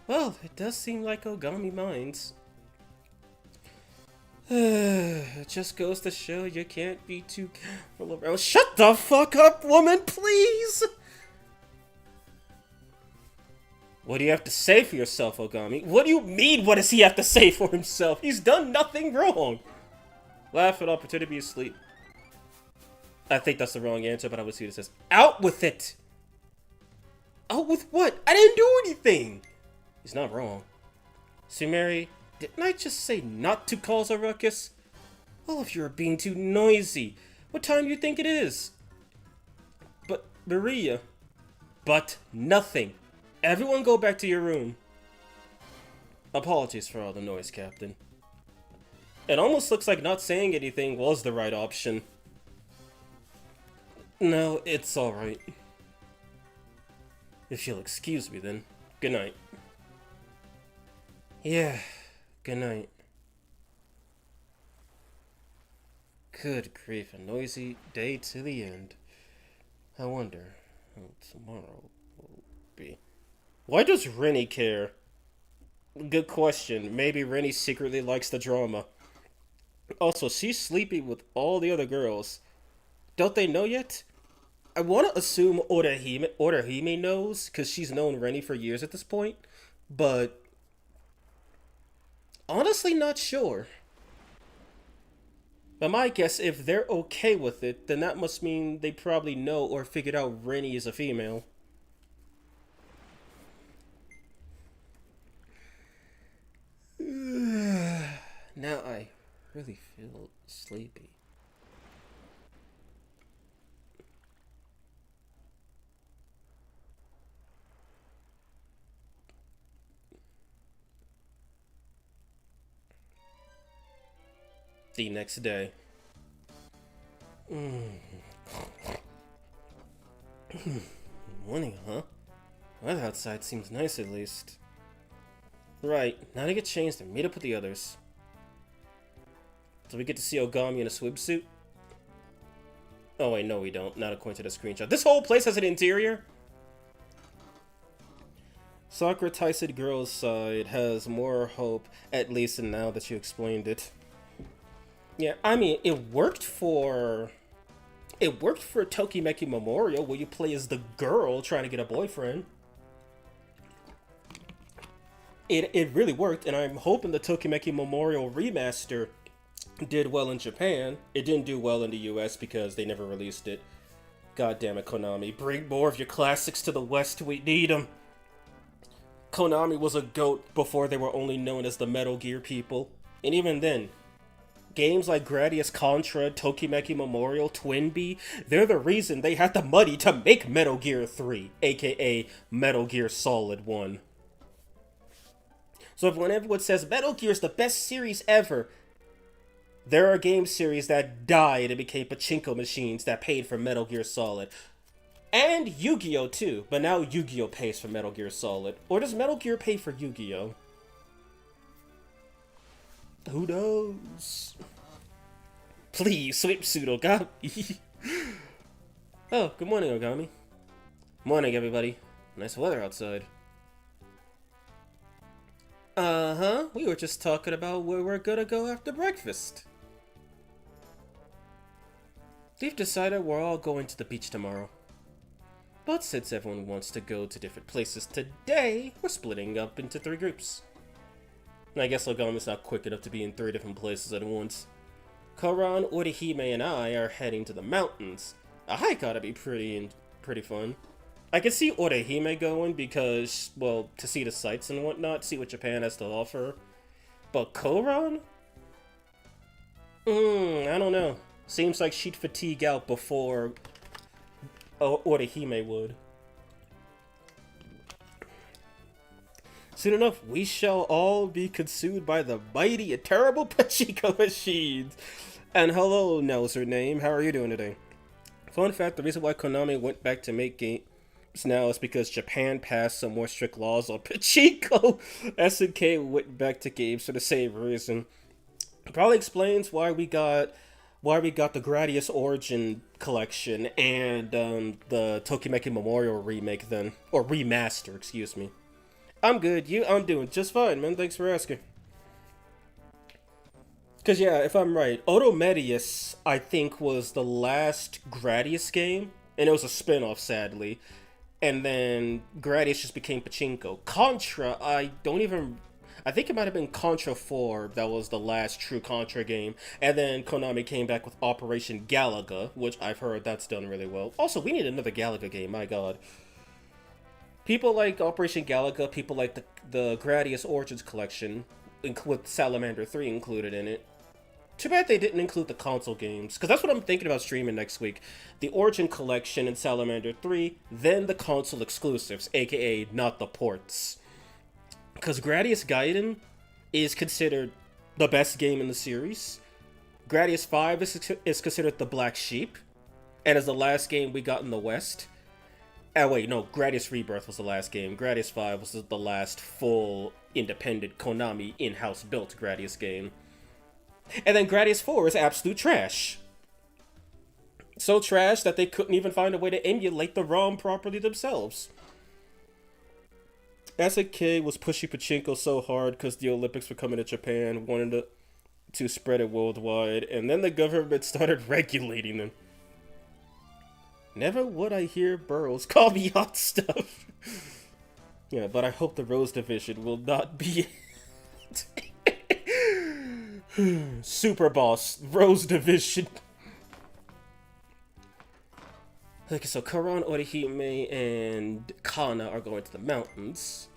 Well, it does seem like Ogami minds. It just goes to show you can't be too careful around. Shut the fuck up, woman, please! What do you have to say for yourself, Ogami? What do you mean, what does he have to say for himself? He's done nothing wrong! Laugh it off, pretend to be asleep. I think that's the wrong answer, but I would see what it says. Out with it! Out with what? I didn't do anything! He's not wrong. Sumire, didn't I just say not to cause a ruckus? All of you are being too noisy. What time do you think it is? But, Maria. But nothing. Everyone go back to your room. Apologies for all the noise, Captain. It almost looks like not saying anything was the right option. No, it's alright. If you'll excuse me then. Good night. Yeah, good night. Good grief, a noisy day to the end. I wonder how tomorrow will be. Why does Rennie care? Good question. Maybe Rennie secretly likes the drama. Also, she's sleeping with all the other girls. Don't they know yet? I want to assume Orihime knows, because she's known Rennie for years at this point, but honestly not sure. But my guess, if they're okay with it, then that must mean they probably know or figured out Rennie is a female. Now I really feel sleepy. The next day. Morning, huh? Weather outside seems nice at least. Right, now to get changed and meet up with the others. Do we get to see Ogami in a swimsuit? Oh wait, no we don't. Not according to the screenshot. This whole place has an interior? Sakura Taisen girl's side has more hope, at least now that you explained it. Yeah, I mean, it worked for Tokimeki Memorial, where you play as the girl trying to get a boyfriend. It really worked, and I'm hoping the Tokimeki Memorial remaster did well in Japan. It didn't do well in the US because they never released it. God damn it, Konami. Bring more of your classics to the West, we need them. Konami was a goat before they were only known as the Metal Gear people. And even then, games like Gradius Contra, Tokimeki Memorial, Twinbee, they're the reason they had the money to make Metal Gear 3, aka Metal Gear Solid 1. So if when everyone says Metal Gear is the best series ever, there are game series that died and became pachinko machines that paid for Metal Gear Solid. And Yu-Gi-Oh! Too, but now Yu-Gi-Oh! Pays for Metal Gear Solid. Or does Metal Gear pay for Yu-Gi-Oh? Who knows? Please, swimsuit Ogami. Oh, good morning, Ogami. Morning, everybody. Nice weather outside. Uh-huh. We were just talking about where we're gonna go after breakfast. We've decided we're all going to the beach tomorrow. But since everyone wants to go to different places today, we're splitting up into 3 groups. And I guess Logama's not quick enough to be in 3 different places at once. Karan, Orihime, and I are heading to the mountains. A hike ought to be pretty fun. I can see Orihime going because, well, to see the sights and whatnot, see what Japan has to offer. But Koran? I don't know. Seems like she'd fatigue out before Orihime would. Soon enough, we shall all be consumed by the mighty and terrible Pachinko machines. And hello, Nel's her name. How are you doing today? Fun fact, the reason why Konami went back to make games now is because Japan passed some more strict laws on Pachinko. SNK went back to games for the same reason. Probably explains why we got the Gradius Origin collection and the Tokimeki Memorial remake then, or remaster, excuse me. I'm good. I'm doing just fine, man. Thanks for asking. Because, yeah, if I'm right, Otomedius, I think, was the last Gradius game, and it was a spin-off, sadly. And then Gradius just became Pachinko. Contra, I think it might have been Contra 4 that was the last true Contra game. And then Konami came back with Operation Galaga, which I've heard that's done really well. Also, we need another Galaga game, my god. People like Operation Galaga, people like the Gradius Origins collection, with Salamander 3 included in it. Too bad they didn't include the console games, because that's what I'm thinking about streaming next week. The Origin collection and Salamander 3, then the console exclusives, aka not the ports. Because Gradius Gaiden is considered the best game in the series. Gradius 5 is considered the black sheep, and is the last game we got in the West. Wait, no, Gradius Rebirth was the last game. Gradius 5 was the last full, independent, Konami in-house built Gradius game. And then Gradius 4 is absolute trash. So trash that they couldn't even find a way to emulate the ROM properly themselves. As a kid, was pushing Pachinko so hard because the Olympics were coming to Japan, wanted to spread it worldwide, and then the government started regulating them. Never would I hear Burroughs call me hot stuff. Yeah, but I hope the Rose Division will not be Super Boss, Rose Division. Okay, so Karan, Orihime, and Kana are going to the mountains.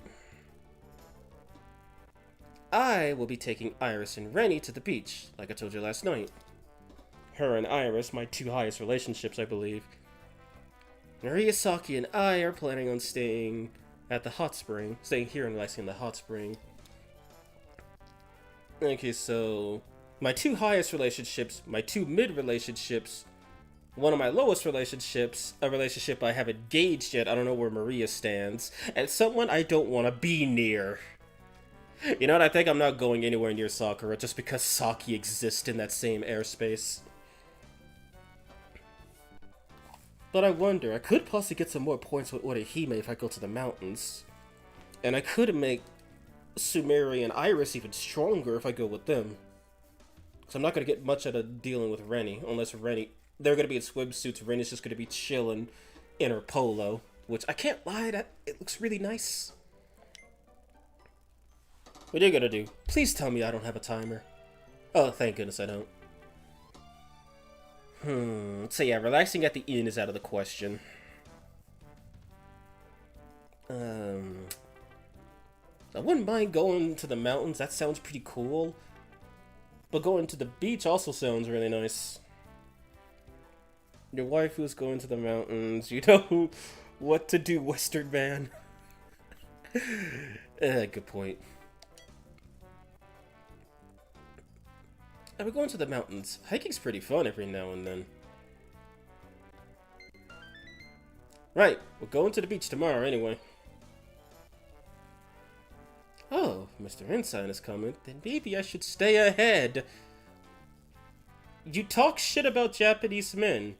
I will be taking Iris and Rennie to the beach, like I told you last night. Her and Iris, my 2 highest relationships, I believe. Nariyasaki and I are planning on staying at the hot spring. Staying here and relaxing in the hot spring. Okay, so my 2 highest relationships, my 2 mid-relationships, one of my lowest relationships, a relationship I haven't gauged yet, I don't know where Maria stands, and someone I don't want to be near. You know what, I think I'm not going anywhere near Sakura just because Saki exists in that same airspace. But I wonder, I could possibly get some more points with Orihime if I go to the mountains. And I could make Sumeri and Iris even stronger if I go with them. So I'm not going to get much out of dealing with Rennie, unless Rennie... They're going to be in swimsuits, Rennie's just going to be chilling in her polo. Which, I can't lie, it looks really nice. What are you going to do? Please tell me I don't have a timer. Oh, thank goodness I don't. So yeah, relaxing at the inn is out of the question. I wouldn't mind going to the mountains, that sounds pretty cool. But going to the beach also sounds really nice. Your wife who's going to the mountains, you know what to do, Western man. Good point. We're going to the mountains. Hiking's pretty fun every now and then. Right, we're going to the beach tomorrow anyway. Oh, Mr. Ensign is coming. Then maybe I should stay ahead. You talk shit about Japanese men,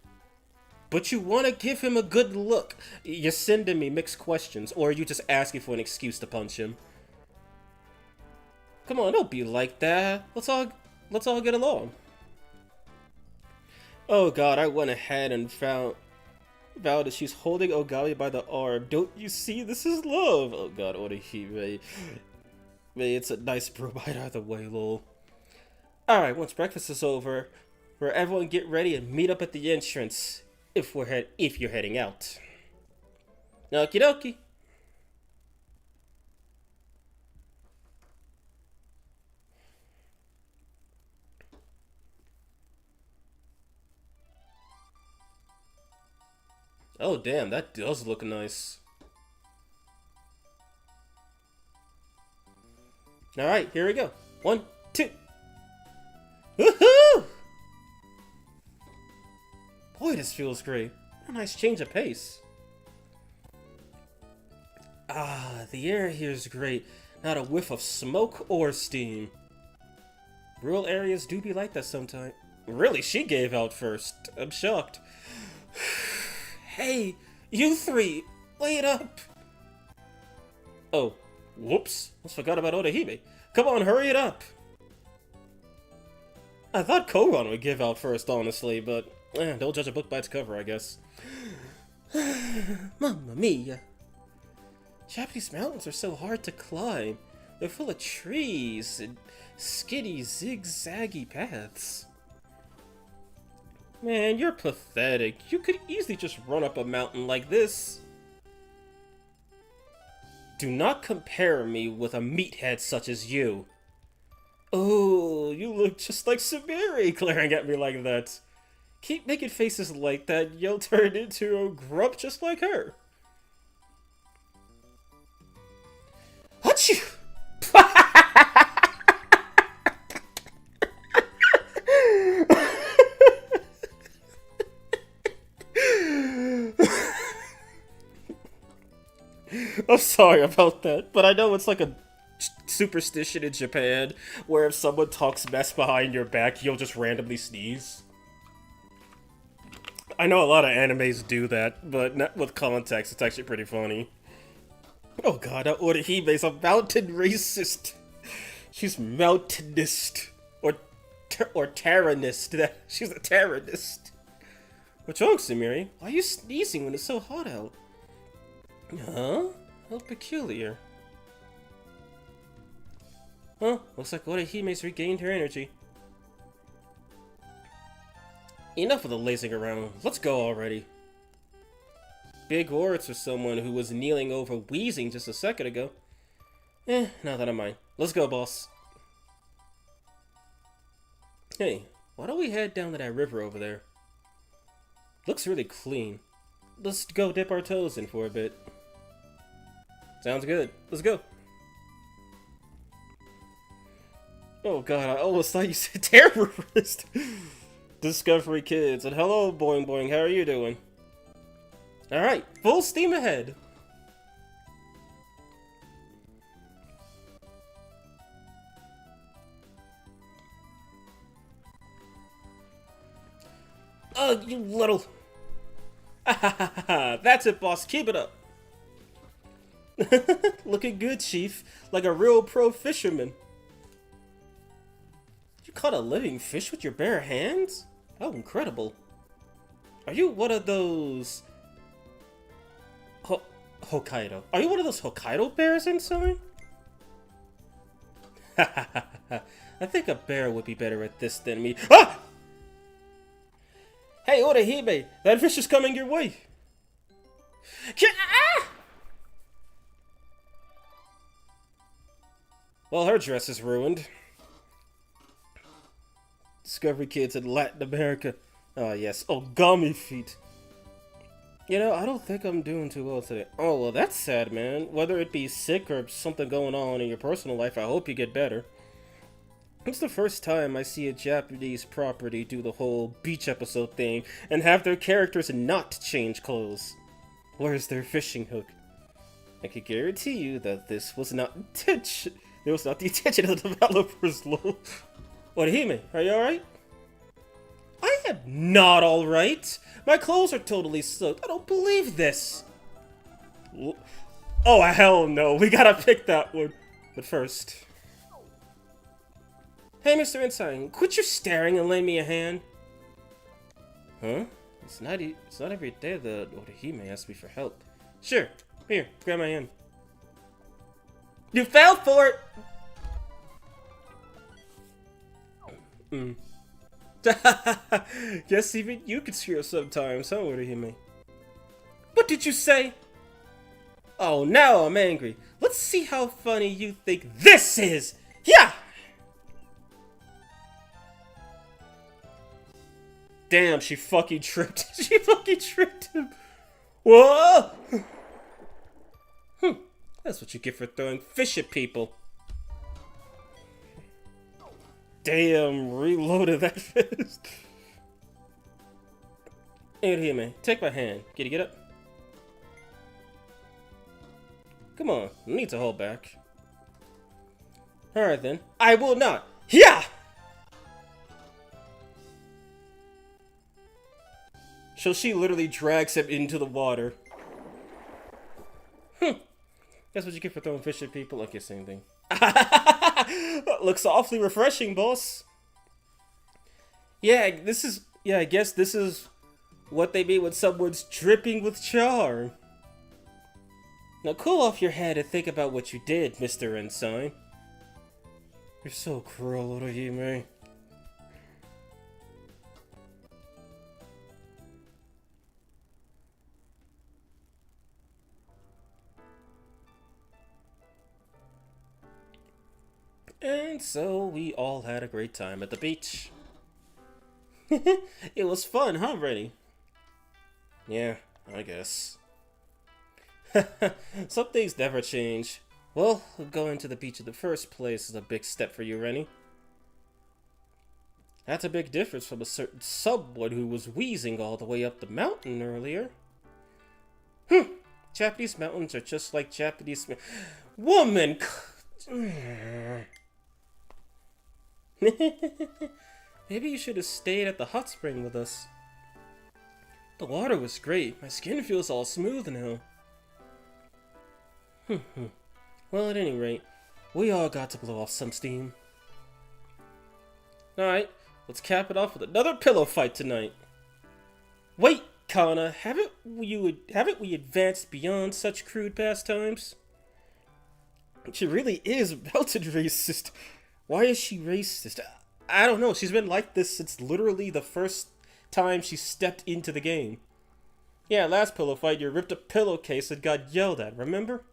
but you want to give him a good look. You're sending me mixed questions, or are you just asking for an excuse to punch him? Come on, don't be like that. Let's all get along. Oh god, I went ahead and found that she's holding Ogami by the arm. Don't you see? This is love. Oh god, Orihime. Man, it's a nice bromide either way, lol. Alright, once breakfast is over, where everyone get ready and meet up at the entrance if you're heading out. Okie dokie. Oh damn, that does look nice. Alright, here we go. 1, 2. Woohoo! Boy, this feels great. What a nice change of pace. Ah, the air here is great. Not a whiff of smoke or steam. Rural areas do be like that sometimes. Really, she gave out first. I'm shocked. Hey, you three, wait up! Oh, whoops. Almost forgot about Orihime. Come on, hurry it up! I thought Koron would give out first, honestly, but don't judge a book by its cover, I guess. Mamma mia. Japanese mountains are so hard to climb. They're full of trees and skinny, zigzaggy paths. Man, you're pathetic. You could easily just run up a mountain like this. Do not compare me with a meathead such as you. Oh, you look just like Sumeri, glaring at me like that. Keep making faces like that, you'll turn into a grump just like her. Achoo! I'm sorry about that, but I know it's like a superstition in Japan where if someone talks mess behind your back, you'll just randomly sneeze. I know a lot of animes do that, but not with context, it's actually pretty funny. Oh god, Orihime's a mountain racist. She's mountainist. Or terranist. She's a terranist. What's wrong, Sumeri? Why are you sneezing when it's so hot out? Huh? How peculiar. Huh? Looks like Orihime's regained her energy. Enough of the lazing around. Let's go already. Big words for someone who was kneeling over wheezing just a second ago. Now that I mind. Let's go, boss. Hey, why don't we head down to that river over there? Looks really clean. Let's go dip our toes in for a bit. Sounds good. Let's go. Oh god, I almost thought you said terrorist. Discovery Kids, and hello, Boing Boing, how are you doing? Alright, full steam ahead. Ugh, you little... That's it, boss, keep it up. Looking good, Chief, like a real pro fisherman. You caught a living fish with your bare hands? Oh, incredible. Are you one of those... Hokkaido. Are you one of those Hokkaido bears inside? I think a bear would be better at this than me. Ah! Hey, Orihime! That fish is coming your way! Ah! Well, her dress is ruined. Discovery Kids in Latin America. Oh, yes. Ogami feet. You know, I don't think I'm doing too well today. Oh, well, that's sad, man. Whether it be sick or something going on in your personal life, I hope you get better. It's the first time I see a Japanese property do the whole beach episode thing and have their characters not change clothes. Where's their fishing hook? I can guarantee you that this was not intention. It was not the intention of the developers, lol. Orihime, are you alright? I am not alright! My clothes are totally soaked. I don't believe this! Oh, hell no. We gotta pick that one. But first... Hey, Mr. Ensign, quit your staring and lend me a hand. Huh? It's not every day that Orihime asks me for help. Sure. Here, grab my hand. You fell for it! Guess even you could screw up sometimes, huh, Orihime? What did you say? Oh, now I'm angry. Let's see how funny you think this is! Yeah! Damn, she fucking tripped. She fucking tripped him. Whoa! That's what you get for throwing fish at people. Damn, reloaded that fist. Orihime, take my hand. Can you get up? Come on, no need to hold back. Alright then. I will not. Yeah! So she literally drags him into the water. That's what you get for throwing fish at people. Okay, same thing. Looks awfully refreshing, boss. Yeah, I guess this is what they mean when someone's dripping with charm. Now cool off your head and think about what you did, Mr. Ensign. You're so cruel, Orihime. And so we all had a great time at the beach. It was fun, huh, Rennie? Yeah, I guess. Some things never change. Well, going to the beach in the first place is a big step for you, Rennie. That's a big difference from a certain someone who was wheezing all the way up the mountain earlier. Japanese mountains are just like Japanese... Woman! Maybe you should have stayed at the hot spring with us. The water was great. My skin feels all smooth now. Well, at any rate, we all got to blow off some steam. Alright, let's cap it off with another pillow fight tonight. Wait, Kana, haven't we advanced beyond such crude pastimes? She really is melted racist. Why is she racist? I don't know. She's been like this since literally the first time she stepped into the game. Yeah, last pillow fight, you ripped a pillowcase and got yelled at, remember?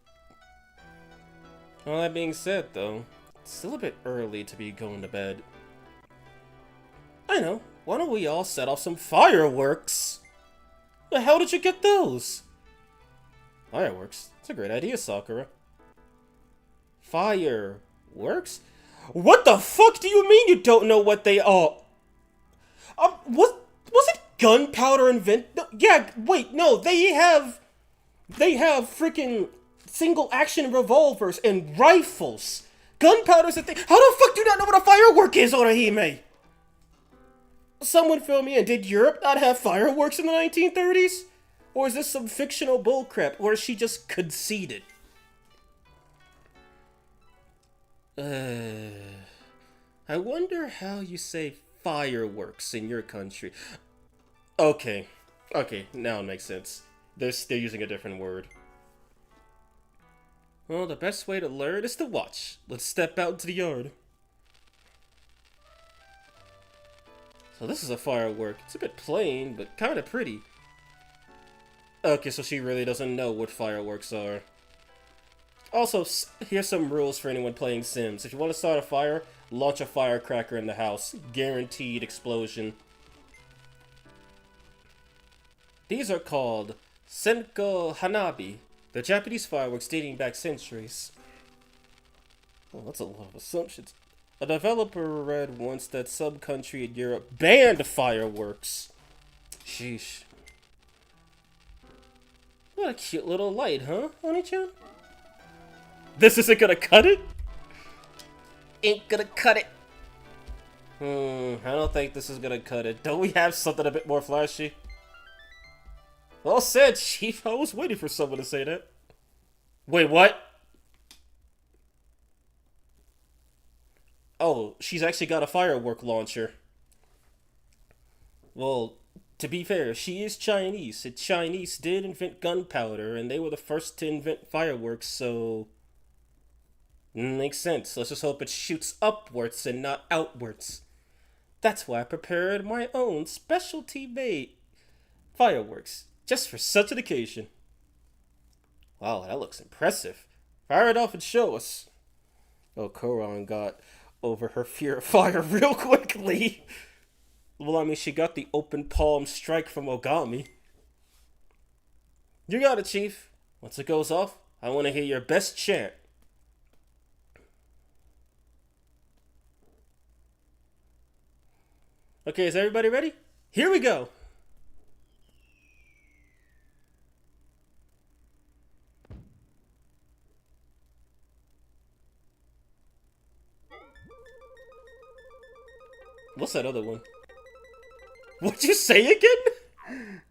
All that being said, though, it's still a bit early to be going to bed. I know. Why don't we all set off some fireworks? The hell did you get those? Fireworks? That's a great idea, Sakura. Fireworks? What the fuck do you mean you don't know what they are? Was it gunpowder invented? No, yeah, wait, no, they have freaking single action revolvers and rifles. Gunpowder's a thing. How the fuck do you not know what a firework is, Orihime? Someone fill me in. Did Europe not have fireworks in the 1930s? Or is this some fictional bullcrap? Or is she just conceited? I wonder how you say fireworks in your country. Okay, now it makes sense. They're using a different word. Well, the best way to learn is to watch. Let's step out into the yard. So this is a firework. It's a bit plain, but kind of pretty. Okay, so she really doesn't know what fireworks are. Also, here's some rules for anyone playing Sims. If you want to start a fire, launch a firecracker in the house. Guaranteed explosion. These are called Senko Hanabi. They're Japanese fireworks dating back centuries. Well, that's a lot of assumptions. A developer read once that some country in Europe banned fireworks. Sheesh. What a cute little light, huh, Oni-chan? This isn't gonna cut it? Ain't gonna cut it. I don't think this is gonna cut it. Don't we have something a bit more flashy? Well said, Chief. I was waiting for someone to say that. Wait, what? Oh, she's actually got a firework launcher. Well, to be fair, she is Chinese. The Chinese did invent gunpowder, and they were the first to invent fireworks, so makes sense. Let's just hope it shoots upwards and not outwards. That's why I prepared my own specialty made fireworks, just for such an occasion. Wow, that looks impressive. Fire it off and show us. Oh, Koran got over her fear of fire real quickly. Well, I mean, she got the open palm strike from Ogami. You got it, Chief. Once it goes off, I want to hear your best chant. Okay, is everybody ready? Here we go. What's that other one? What'd you say again?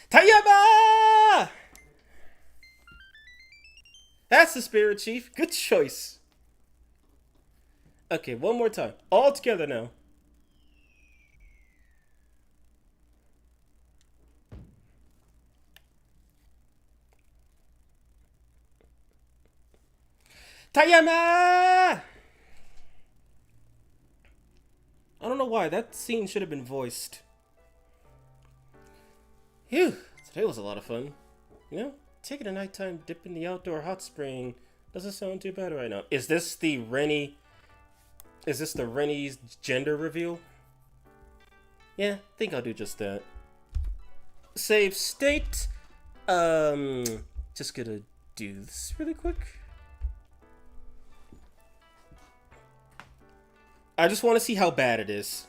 Tayama! That's the spirit, Chief. Good choice. Okay, one more time. All together now. Tayama! I don't know why. That scene should have been voiced. Phew. Today was a lot of fun. You know, taking a nighttime dip in the outdoor hot spring doesn't sound too bad right now. Is this the Rennie? Is this the Rennie's gender reveal? Yeah, I think I'll do just that. Save state. Just gonna do this really quick. I just want to see how bad it is.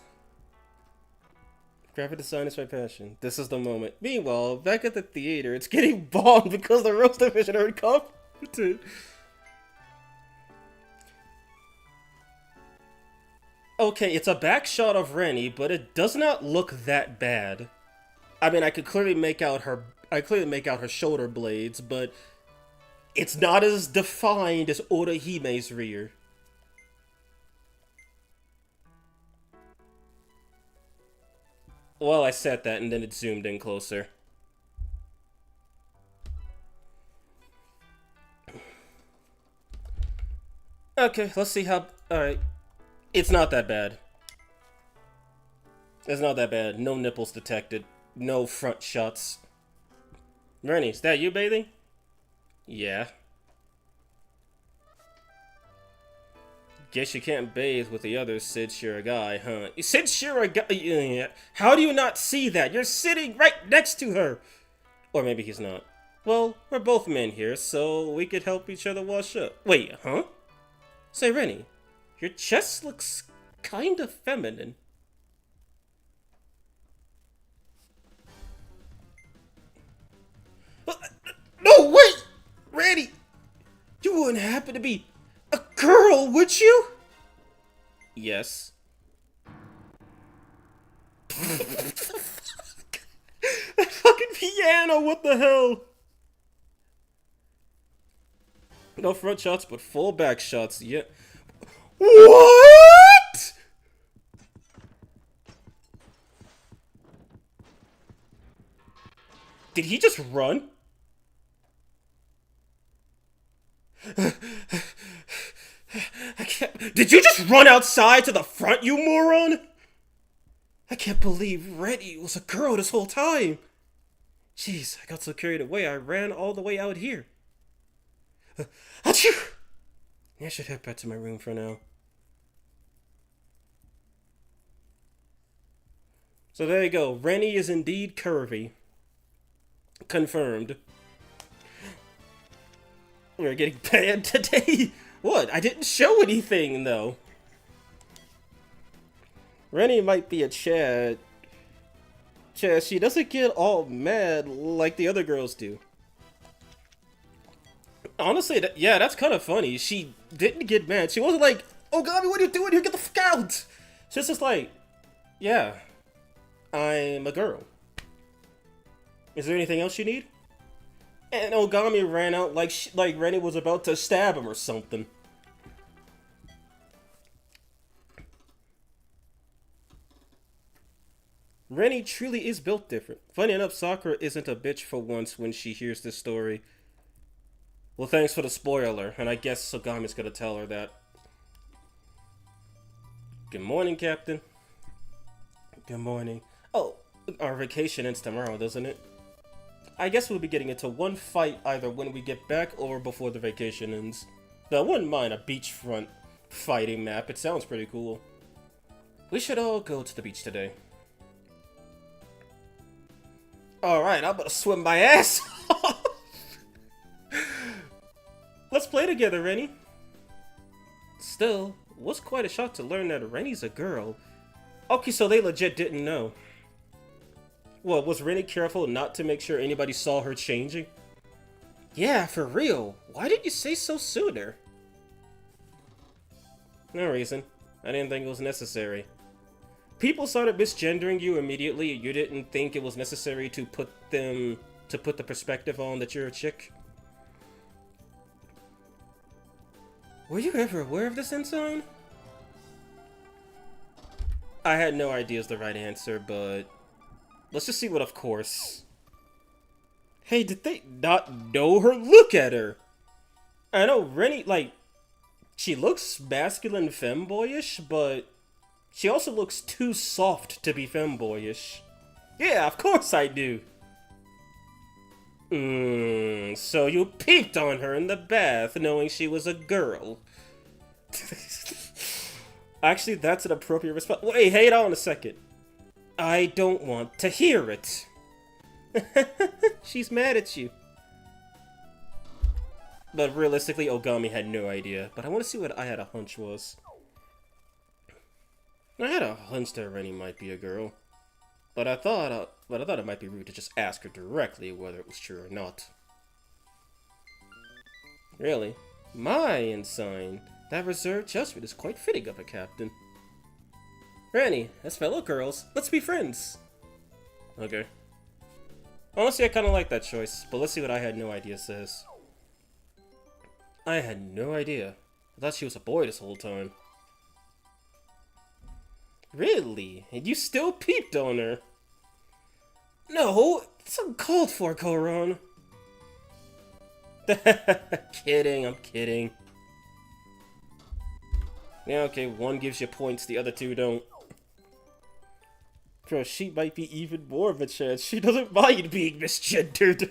Graphic design is my passion. This is the moment. Meanwhile, back at the theater, it's getting bombed because the Rose Division are incompetent. Okay, it's a back shot of Rennie, but it does not look that bad. I mean, I could clearly make out her. I clearly make out her shoulder blades, but it's not as defined as Odahime's rear. Well, I said that and then it zoomed in closer. Okay, let's see how... Alright. It's not that bad. It's not that bad. No nipples detected. No front shots. Rennie, is that you bathing? Yeah. Guess you can't bathe with the others since you're a guy, huh? Since you're a guy... How do you not see that? You're sitting right next to her! Or maybe he's not. Well, we're both men here, so we could help each other wash up. Wait, huh? Say, Rennie, your chest looks kind of feminine. No, wait! Rennie! You wouldn't happen to be... a girl, would you? Yes. That fucking piano, what the hell? No front shots, but full back shots, yeah. What? Did he just run? I can't... Did you just run outside to the front, you moron? I can't believe Rennie was a girl this whole time. Jeez, I got so carried away, I ran all the way out here. Achoo! I should head back to my room for now. So there you go. Rennie is indeed curvy. Confirmed. We're getting banned today. What? I didn't show anything, though. Rennie might be a Chad. Chad, she doesn't get all mad like the other girls do. Honestly, yeah, that's kind of funny. She didn't get mad. She wasn't like, "Oh, Gabi, what are you doing here? Get the fuck out!" She's just like, "Yeah, I'm a girl. Is there anything else you need?" And Ogami ran out like Rennie was about to stab him or something. Rennie truly is built different. Funny enough, Sakura isn't a bitch for once when she hears this story. Well, thanks for the spoiler, and I guess Sogami's gonna tell her that. Good morning, Captain. Good morning. Oh, our vacation ends tomorrow, doesn't it? I guess we'll be getting into one fight either when we get back or before the vacation ends. Though I wouldn't mind a beachfront fighting map. It sounds pretty cool. We should all go to the beach today. Alright, I'm gonna swim my ass off. Let's play together, Rennie. Still, it was quite a shock to learn that Rennie's a girl. Okay, so they legit didn't know. Well, was Rennie careful not to make sure anybody saw her changing? Yeah, for real. Why didn't you say so sooner? No reason. I didn't think it was necessary. People started misgendering you immediately, and you didn't think it was necessary to put the perspective on that you're a chick? Were you ever aware of this, Ensign? I had no idea is the right answer, but let's just see what of course. Hey, did they not know her? Look at her! I know Rennie, like, she looks masculine femboyish, but she also looks too soft to be femboyish. Yeah, of course I do. So you peeped on her in the bath knowing she was a girl. Actually, that's an appropriate response. Wait, hold on a second. I don't want to hear it. She's mad at you. But realistically, Ogami had no idea. But I want to see what I had a hunch was. I had a hunch that Rennie might be a girl. But I thought it might be rude to just ask her directly whether it was true or not. Really? My ensign. That reserved judgment is quite fitting of a captain. Rennie, as fellow girls, let's be friends. Okay. Honestly, I kind of like that choice, but let's see what I had no idea says. I had no idea. I thought she was a boy this whole time. Really? And you still peeped on her? No, it's uncalled for, Koron. Kidding, I'm kidding. Yeah, okay, one gives you points, the other two don't. Bro, she might be even more of a chance. She doesn't mind being misgendered.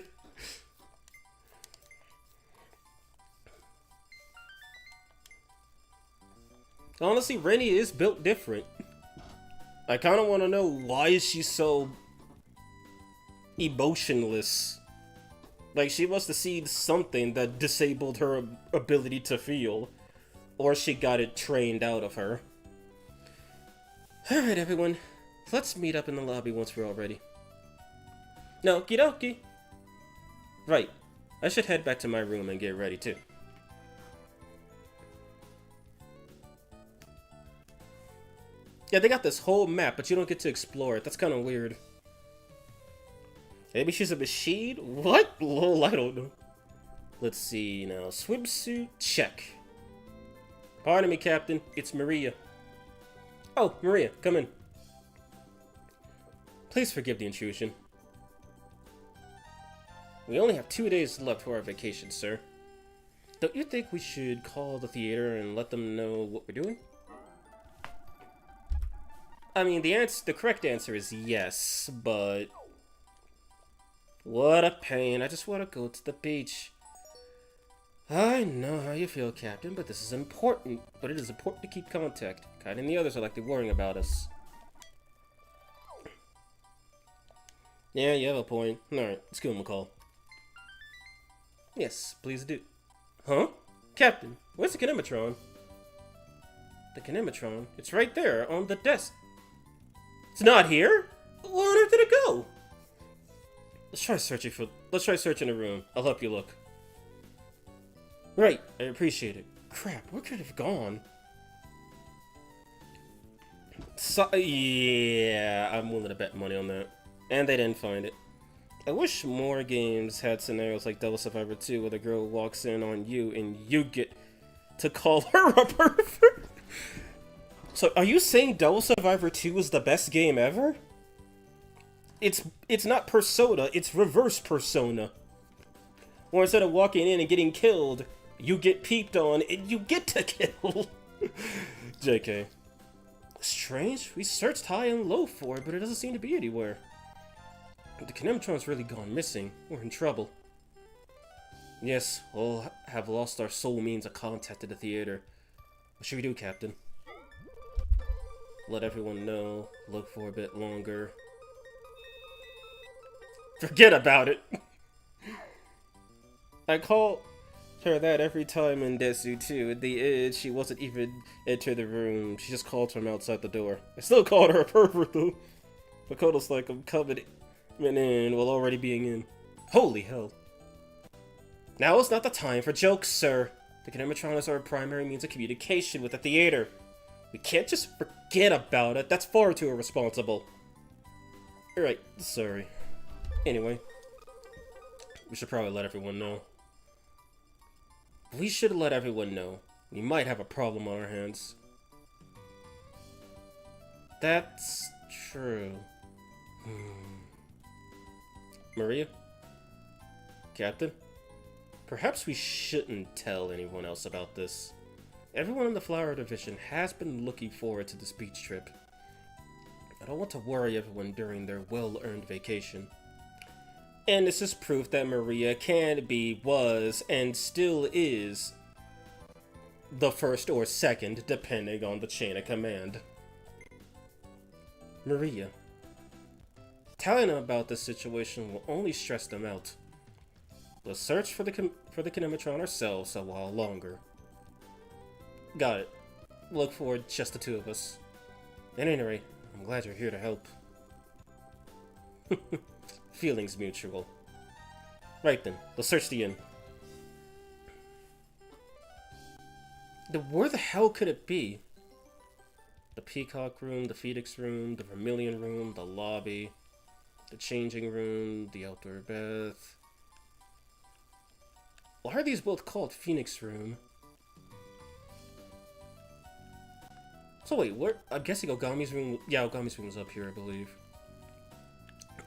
Honestly, Rennie is built different. I kind of want to know why is she so emotionless. Like, she must have seen something that disabled her ability to feel. Or she got it trained out of her. Alright, everyone. Let's meet up in the lobby once we're all ready. No, okie dokie. Right. I should head back to my room and get ready, too. Yeah, they got this whole map, but you don't get to explore it. That's kind of weird. Maybe she's a machine? What? Lol, I don't know. Let's see now. Swimsuit? Check. Pardon me, Captain. It's Maria. Oh, Maria, come in. Please forgive the intrusion. We only have 2 days left for our vacation, sir. Don't you think we should call the theater and let them know what we're doing? I mean, the correct answer is yes, but... What a pain. I just want to go to the beach. I know how you feel, Captain, but this is important. But it is important to keep contact. Kite and the others are likely worrying about us. Yeah, you have a point. Alright, let's give him a call. Yes, please do. Huh? Captain, where's the kinematron? The kinematron? It's right there, on the desk. It's not here? Where on earth did it go? Let's try searching the room. I'll help you look. Right, I appreciate it. Crap, where could it have gone? Yeah, I'm willing to bet money on that. And they didn't find it. I wish more games had scenarios like Devil Survivor 2 where the girl walks in on you and you get to call her a pervert. So, are you saying Devil Survivor 2 is the best game ever? it's not Persona, it's reverse Persona. Or instead of walking in and getting killed, you get peeped on and you get to kill. JK. Strange. We searched high and low for it, but it doesn't seem to be anywhere. The Kinematron's really gone missing. We're in trouble. Yes, we'll have lost our sole means of contact at the theater. What should we do, Captain? Let everyone know. Look for a bit longer. Forget about it! I call her that every time in Desu too. At the end, she wasn't even enter the room. She just called from outside the door. I still called her a pervert though. Makoto's like, I'm coming in while already being in. Holy hell. Now is not the time for jokes, sir. The Kinematron is our primary means of communication with the theater. We can't just forget about it. That's far too irresponsible. Alright, sorry. Anyway, we should probably let everyone know. We should let everyone know. We might have a problem on our hands. That's true. Maria? Captain? Perhaps we shouldn't tell anyone else about this. Everyone in the Flower Division has been looking forward to this beach trip. I don't want to worry everyone during their well-earned vacation. And this is proof that Maria can be, was, and still is the first or second, depending on the chain of command. Maria. Telling them about this situation will only stress them out. We'll search for the Kinematron ourselves a while longer. Got it. Look for just the two of us. At any rate, I'm glad you're here to help. Feelings mutual. Right then, let's search the inn. Where the hell could it be? The Peacock Room, the Phoenix Room, the Vermilion Room, the lobby, the changing room, the outdoor bath. Why are these both called Phoenix Room? So wait, where? I'm guessing Ogami's room. Yeah, Ogami's room is up here, I believe.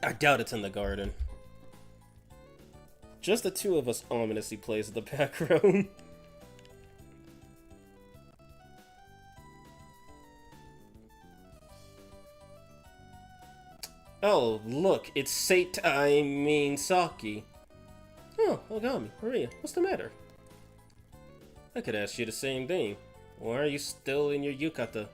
I doubt it's in the garden. Just the two of us ominously plays in the background. Oh, look, it's Saki. Oh, Ogami, Maria, what's the matter? I could ask you the same thing. Why are you still in your yukata?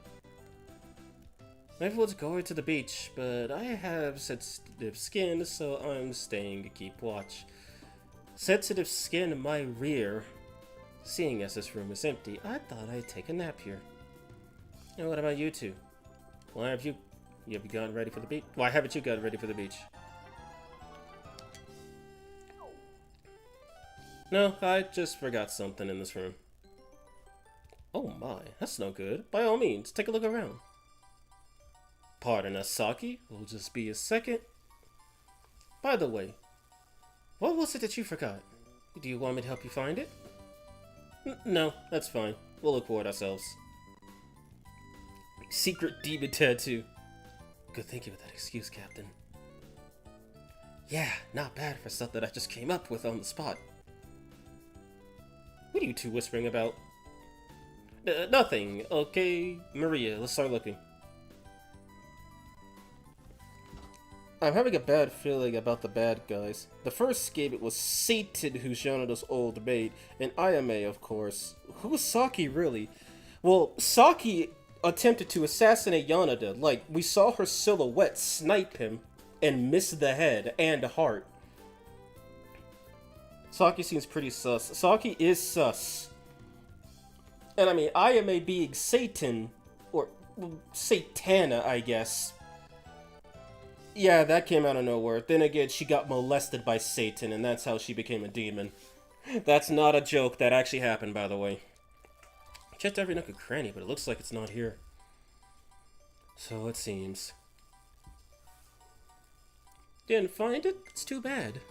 Everyone's going to the beach, but I have sensitive skin, so I'm staying to keep watch. Sensitive skin in my rear. Seeing as this room is empty, I thought I'd take a nap here. And what about you two? Why have you gotten ready for the beach? Why haven't you gotten ready for the beach? No, I just forgot something in this room. Oh my, that's no good. By all means, take a look around. Pardon us, Saki. We'll just be a second. By the way, what was it that you forgot? Do you want me to help you find it? No, that's fine. We'll look for it ourselves. Secret demon tattoo. Good thinking with that excuse, Captain. Yeah, not bad for stuff that I just came up with on the spot. What are you two whispering about? Nothing. Okay, Maria, let's start looking. I'm having a bad feeling about the bad guys. The first game, it was Satan who's Yanoda's old mate, and Ayame, of course. Who was Saki, really? Well, Saki attempted to assassinate Yanoda. Like, we saw her silhouette snipe him and miss the head and heart. Saki seems pretty sus. Saki is sus. And I mean, Ayame being Satan, or Satana, I guess. Yeah, that came out of nowhere. Then again, she got molested by Satan, and that's how she became a demon. That's not a joke. That actually happened, by the way. Checked every nook and cranny, but it looks like it's not here. So it seems. Didn't find it? It's too bad.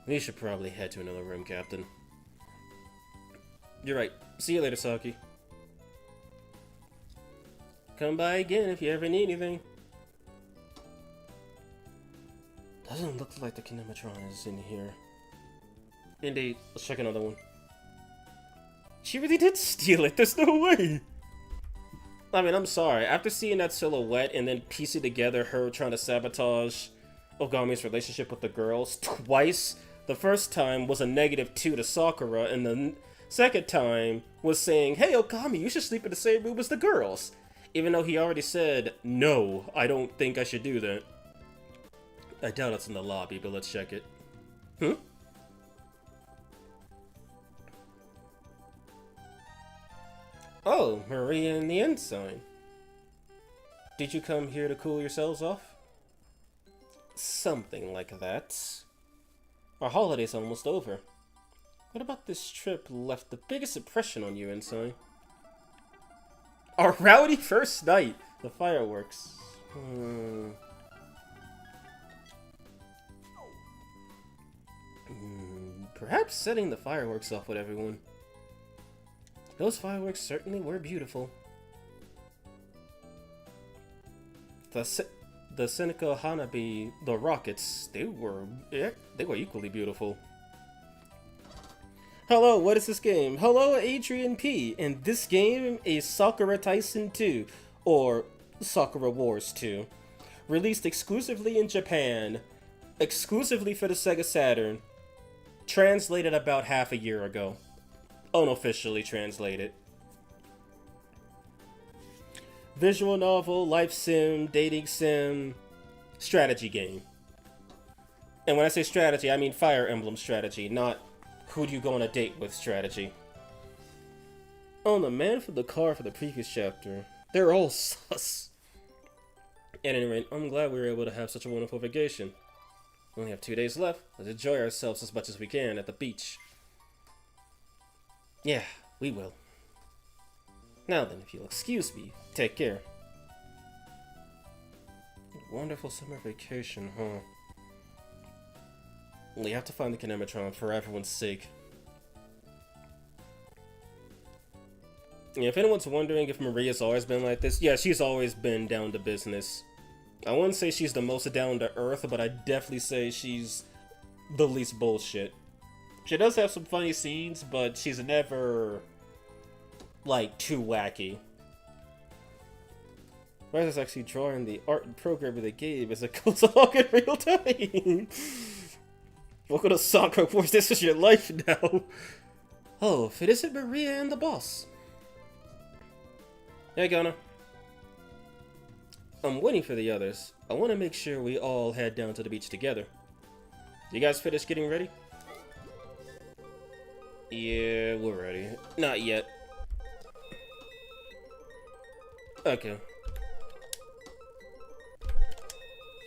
We should probably head to another room, Captain. You're right. See you later, Saki. Come by again if you ever need anything. Doesn't look like the Kinematron is in here. Indeed. Let's check another one. She really did steal it. There's no way. I mean, I'm sorry. After seeing that silhouette and then piecing together her trying to sabotage Ogami's relationship with the girls twice, the first time was a -2 to Sakura, and the second time was saying, hey, Ogami, you should sleep in the same room as the girls. Even though he already said, no, I don't think I should do that. I doubt it's in the lobby, but let's check it. Oh, Maria and the Ensign. Did you come here to cool yourselves off? Something like that. Our holiday's almost over. What about this trip left the biggest impression on you, Ensign? Our rowdy first night! The fireworks. Perhaps setting the fireworks off with everyone. Those fireworks certainly were beautiful. The Seneca Hanabi, the rockets, they were equally beautiful. Hello, what is this game? Hello, Adrian P. And this game is Sakura Taisen 2, or Sakura Wars 2. Released exclusively in Japan, exclusively for the Sega Saturn. Translated about half a year ago. Unofficially translated. Visual novel, life sim, dating sim, strategy game. And when I say strategy, I mean Fire Emblem strategy, not who do you go on a date with strategy. Oh, the man from the car for the previous chapter. They're all sus. At any rate, I'm glad we were able to have such a wonderful vacation. We only have 2 days left. Let's enjoy ourselves as much as we can at the beach. Yeah, we will. Now then, if you'll excuse me, take care. Wonderful summer vacation, huh? We have to find the Kinematron for everyone's sake. Yeah, if anyone's wondering if Maria's always been like this, yeah, she's always been down to business. I wouldn't say she's the most down to earth, but I'd definitely say she's the least bullshit. She does have some funny scenes, but she's never, like, too wacky. Riser's actually drawing the art and programming the game as it goes along in real time. Welcome to Sakura Wars, this is your life now. Oh, if it isn't Maria and the boss. Hey, Ghana. I'm waiting for the others. I want to make sure we all head down to the beach together. You guys finished getting ready? Yeah, we're ready. Not yet. Okay.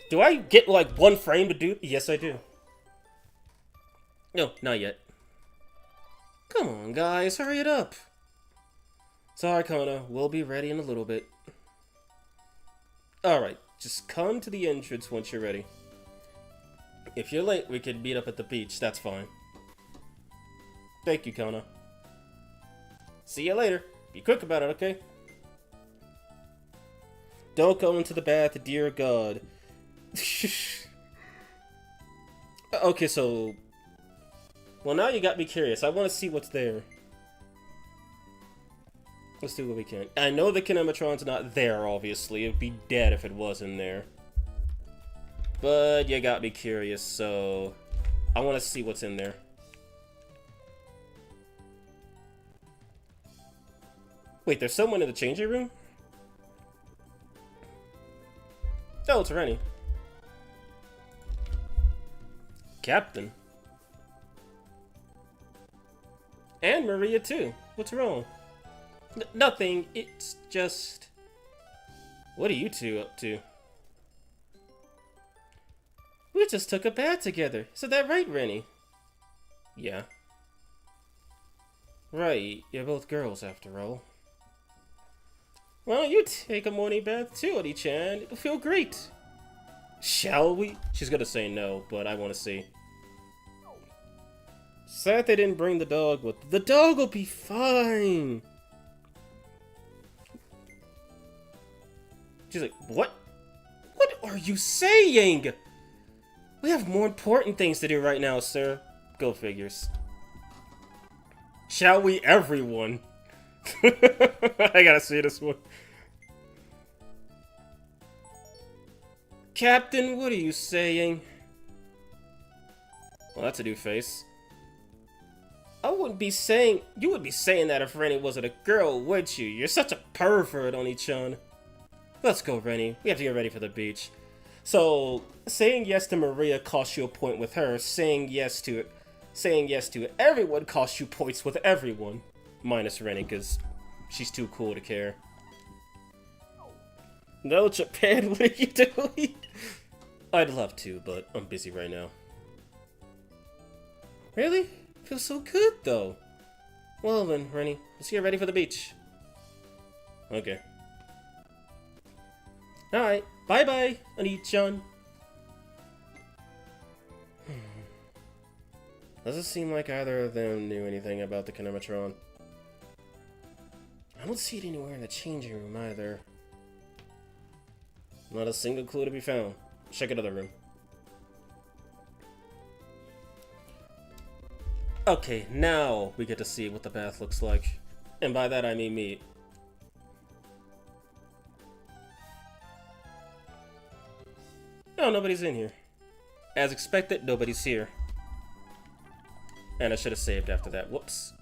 Do I get, like, one frame to do? Yes, I do. No, not yet. Come on, guys, hurry it up. Sorry, Kona. We'll be ready in a little bit. Alright, just come to the entrance once you're ready. If you're late, we can meet up at the beach. That's fine. Thank you, Kona. See you later. Be quick about it, okay? Don't go into the bath, dear God. Okay, so... Well, now you got me curious. I want to see what's there. Let's do what we can. I know the Kinematron's not there, obviously. It'd be dead if it wasn't there. But you got me curious, so... I want to see what's in there. Wait, there's someone in the changing room? Oh, it's Rennie. Captain. And Maria, too. What's wrong? Nothing. It's just... What are you two up to? We just took a bath together. Is that right, Rennie? Yeah. Right. You're both girls, after all. Why don't you take a morning bath too, Odi-chan? It'll feel great. Shall we? She's gonna say no, but I want to see. Sad they didn't bring the dog with them. The dog will be fine. She's like, what? What are you saying? We have more important things to do right now, sir. Go figures. Shall we, everyone? I gotta see this one. Captain, what are you saying? Well, that's a new face. You wouldn't be saying that if Rennie wasn't a girl, would you? You're such a pervert, Oni-chan. Let's go, Rennie. We have to get ready for the beach. So, saying yes to Maria costs you a point with her. Saying yes to everyone costs you points with everyone. Minus Rennie, because she's too cool to care. No, Japan, what are you doing? I'd love to, but I'm busy right now. Really? Feels so good, though. Well then, Rennie, let's get ready for the beach. Okay. Alright, bye-bye, Oni-chan. Doesn't seem like either of them knew anything about the Kinematron. I don't see it anywhere in the changing room either. Not a single clue to be found. Check another room. Okay, now we get to see what the bath looks like. And by that I mean me. No, nobody's in here. As expected, nobody's here. And I should have saved after that. Whoops.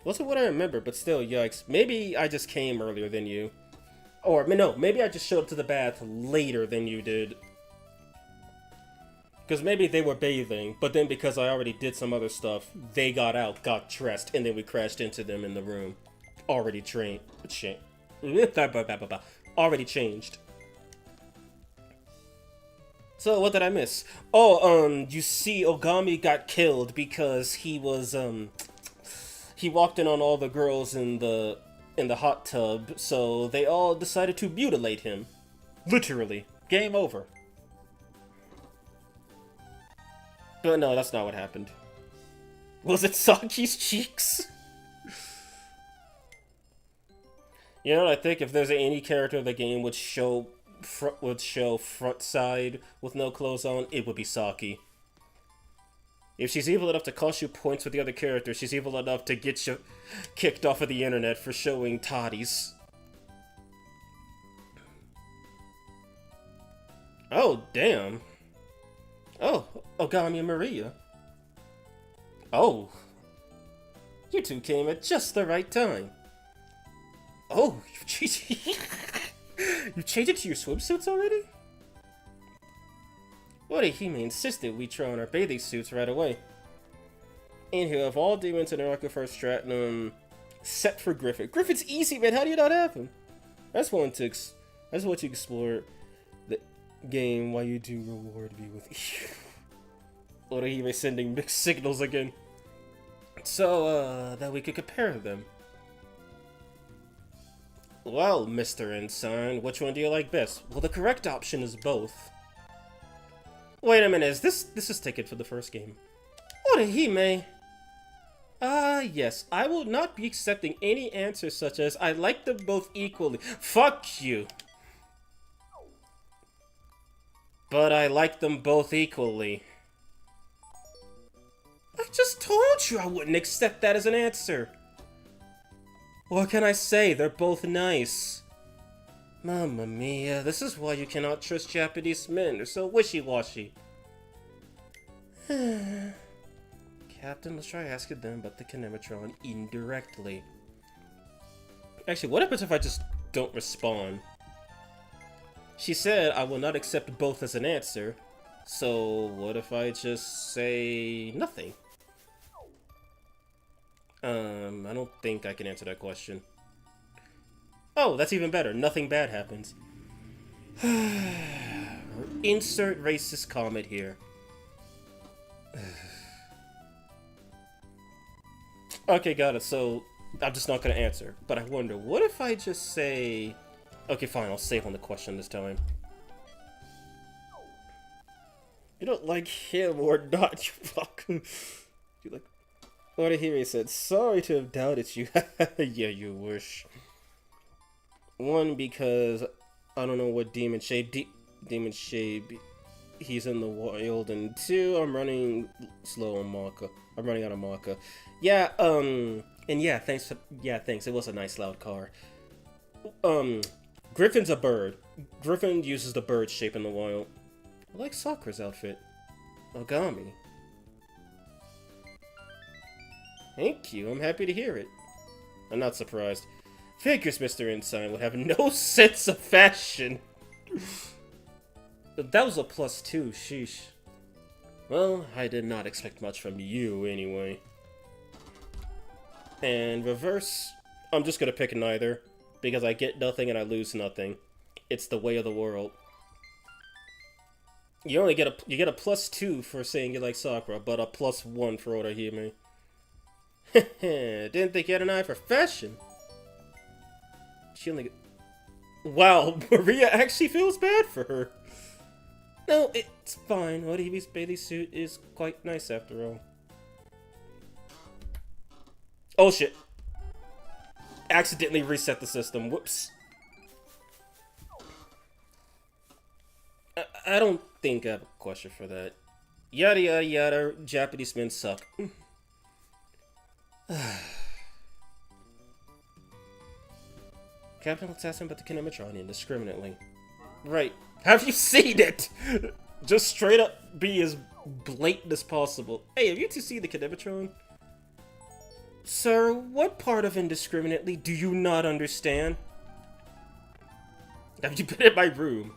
Wasn't what I remember, but still, yikes. Maybe I just came earlier than you. Or, no, maybe I just showed up to the bath later than you did. Because maybe they were bathing, but then because I already did some other stuff, they got out, got dressed, and then we crashed into them in the room. Already already changed. So, what did I miss? Oh, you see Ogami got killed because he was, he walked in on all the girls in the hot tub, so they all decided to mutilate him. Literally. Game over. But no, that's not what happened. Was it Saki's cheeks? You know what I think? If there's any character in the game would show front side with no clothes on, it would be Saki. If she's evil enough to cost you points with the other characters, she's evil enough to get you kicked off of the internet for showing toddies. Oh, damn. Oh, Ogami and Maria. Oh. You two came at just the right time. Oh, you changed it to your swimsuits already? Orihime insisted we try on our bathing suits right away. Anywho, of all demons in Arca First Stratinum, set for Griffin. Griffin's easy, man. How do you not have him? I just want to explore the game while you do reward me with you. Orihime sending mixed signals again. So, that we could compare them. Well, Mr. Ensign, which one do you like best? Well, the correct option is both. Wait a minute, this is ticket for the first game. Orihime! Yes, I will not be accepting any answer such as, I like them both equally. Fuck you! But I like them both equally. I just told you I wouldn't accept that as an answer. What can I say? They're both nice. Mamma mia, this is why you cannot trust Japanese men. They're so wishy-washy. Captain, let's try asking them about the Kinematron indirectly. Actually, what happens if I just don't respond? She said I will not accept both as an answer. So, what if I just say nothing? I don't think I can answer that question. Oh, that's even better. Nothing bad happens. Insert racist comment here. Okay, got it. So, I'm just not gonna answer. But I wonder, what if I just say... Okay, fine, I'll save on the question this time. You don't like him or not, you fuck. You like... Orihime said, sorry to have doubted you. Yeah, you wish. One, because I don't know what demon shape he's in the wild, and 2, I'm running slow on Maka. I'm running out of Maka. Yeah, and yeah, thanks. It was a nice loud car. Griffin's a bird. Griffin uses the bird shape in the wild. I like Sakura's outfit. Ogami. Thank you, I'm happy to hear it. I'm not surprised. Figures Mr. Ensign would have no sense of fashion. That was a +2, sheesh. Well, I did not expect much from you anyway. And reverse, I'm just gonna pick neither, because I get nothing and I lose nothing. It's the way of the world. You only get a +2 for saying you like Sakura, but a +1 for Orihime. Didn't think you had an eye for fashion. She only. Wow, Maria actually feels bad for her. No, it's fine. Orihime's bathing suit is quite nice after all. Oh shit. Accidentally reset the system. Whoops. I don't think I have a question for that. Yada yada yada. Japanese men suck. Captain, let's ask him about the Kinematron indiscriminately. Right. Have you seen it? Just straight up be as blatant as possible. Hey, have you two seen the Kinematron? Sir, what part of indiscriminately do you not understand? Have you been in my room?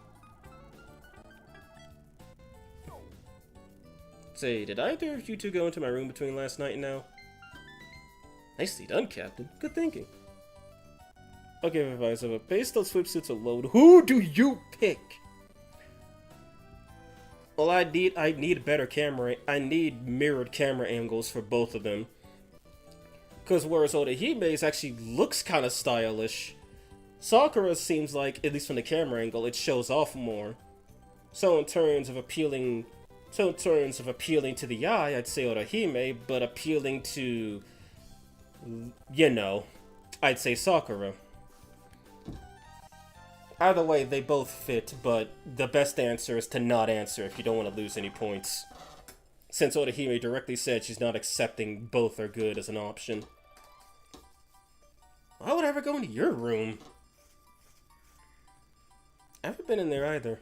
Say, did either of you two go into my room between last night and now? Nicely done, Captain. Good thinking. Okay, advice of a pastel swimsuits alone. Who do you pick? Well, I need better camera. I need mirrored camera angles for both of them. Because whereas Orihime's actually looks kind of stylish, Sakura seems like, at least from the camera angle, it shows off more. So in terms of appealing to the eye, I'd say Orihime, but appealing to, you know, I'd say Sakura. Either way, they both fit, but the best answer is to not answer if you don't want to lose any points. Since Orihime directly said she's not accepting both are good as an option. Why would I ever go into your room? I haven't been in there either.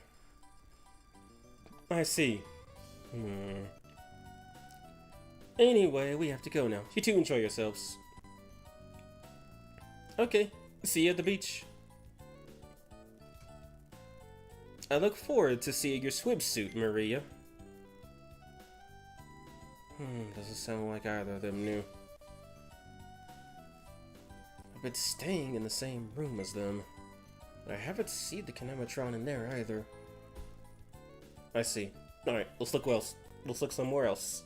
I see. Anyway, we have to go now. You two enjoy yourselves. Okay, see you at the beach. I look forward to seeing your swimsuit, Maria. Doesn't sound like either of them knew. I've been staying in the same room as them, but I haven't seen the Kinematron in there either. I see. Alright, let's look else. Let's look somewhere else.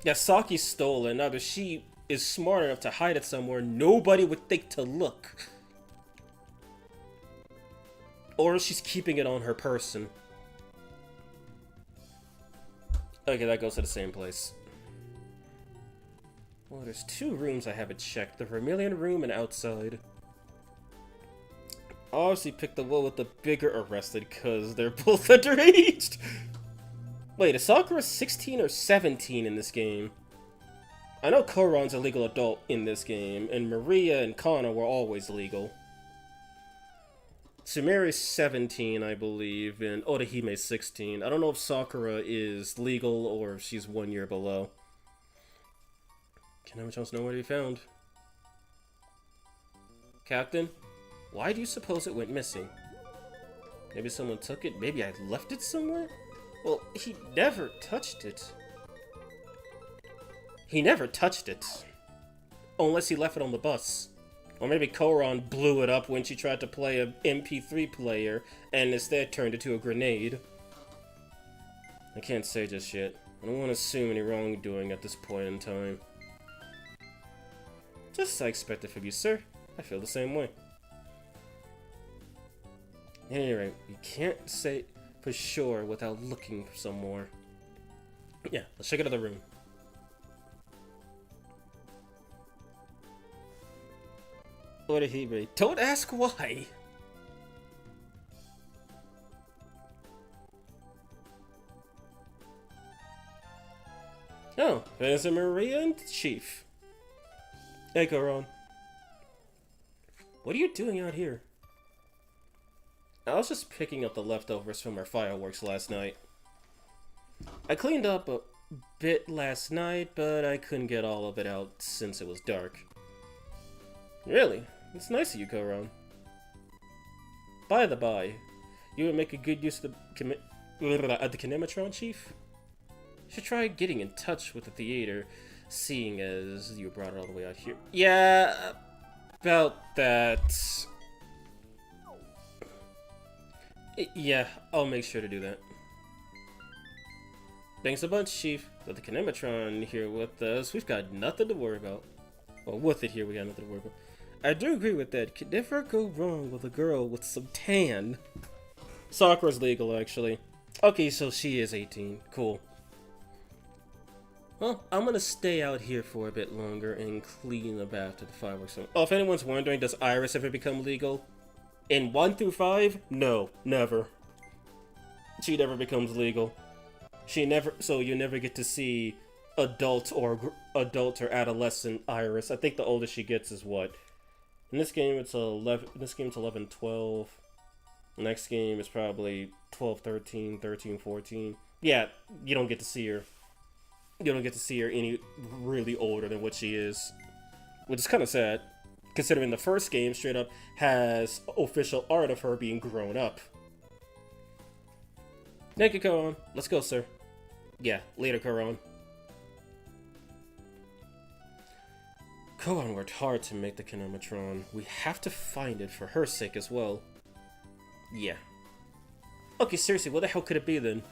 Yeah, Saki's stolen. Either she is smart enough to hide it somewhere nobody would think to look, or she's keeping it on her person. Okay, that goes to the same place. Well, there's 2 rooms I haven't checked. The Vermilion room and outside. Obviously picked the one with the bigger arrested because they're both underaged. Wait, is Sakura 16 or 17 in this game? I know Koron's a legal adult in this game, and Maria and Kana were always legal. Sumeri's 17, I believe, and Orihime's 16. I don't know if Sakura is legal or if she's 1 year below. Kinematron's nowhere to be found. Captain, why do you suppose it went missing? Maybe someone took it? Maybe I left it somewhere? Well, he never touched it. He never touched it. Unless he left it on the bus. Or maybe Koron blew it up when she tried to play an MP3 player and instead turned it to a grenade. I can't say just yet. I don't want to assume any wrongdoing at this point in time. Just as I expected from you, sir. I feel the same way. At any rate, you can't say for sure without looking for some more. Yeah, let's check another room. What did he read? Don't ask why. Oh, there's a Maria and Chief. Hey, Goron. What are you doing out here? I was just picking up the leftovers from our fireworks last night. I cleaned up a bit last night, but I couldn't get all of it out since it was dark. Really? It's nice of you, Goron. By the by, you would make a good use of the Kinematron, Chief? You should try getting in touch with the theater, seeing as you brought it all the way out here. Yeah, about that. Yeah, I'll make sure to do that. Thanks a bunch, Chief. With the Kinematron here with us, we've got nothing to worry about. Well, with it here, we got nothing to worry about. I do agree with that. Could never go wrong with a girl with some tan. Sakura's legal, actually. Okay, so she is 18. Cool. Well, I'm gonna stay out here for a bit longer and clean up after the fireworks. Oh, if anyone's wondering, does Iris ever become legal? In 1 through 5? No, never. She never becomes legal. So you never get to see adult or adolescent Iris. I think the oldest she gets is what? In this game it's 11. This game's 11, 12. Next game is probably 12, 13, 13, 14. Yeah, you don't get to see her. You don't get to see her any really older than what she is, which is kind of sad, considering the first game straight up has official art of her being grown up. Thank you, Koron. Let's go, sir. Yeah, later, Koron. Koron worked hard to make the Kinematron. We have to find it for her sake as well. Yeah. Okay, seriously, what the hell could it be then?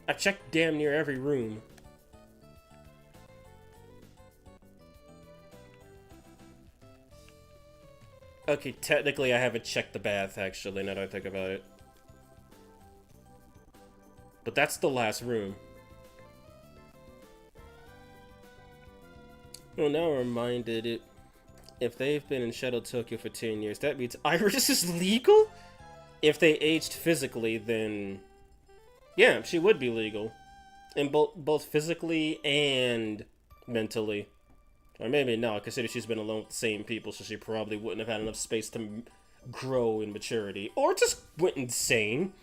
I checked damn near every room. Okay, technically I haven't checked the bath, actually, now that I think about it. But that's the last room. Well, now I'm reminded if they've been in Shadow Tokyo for 10 years, that means Iris is legal? If they aged physically, then yeah, she would be legal. And both physically and mentally. Or maybe not, considering she's been alone with the same people, so she probably wouldn't have had enough space to grow in maturity. Or just went insane.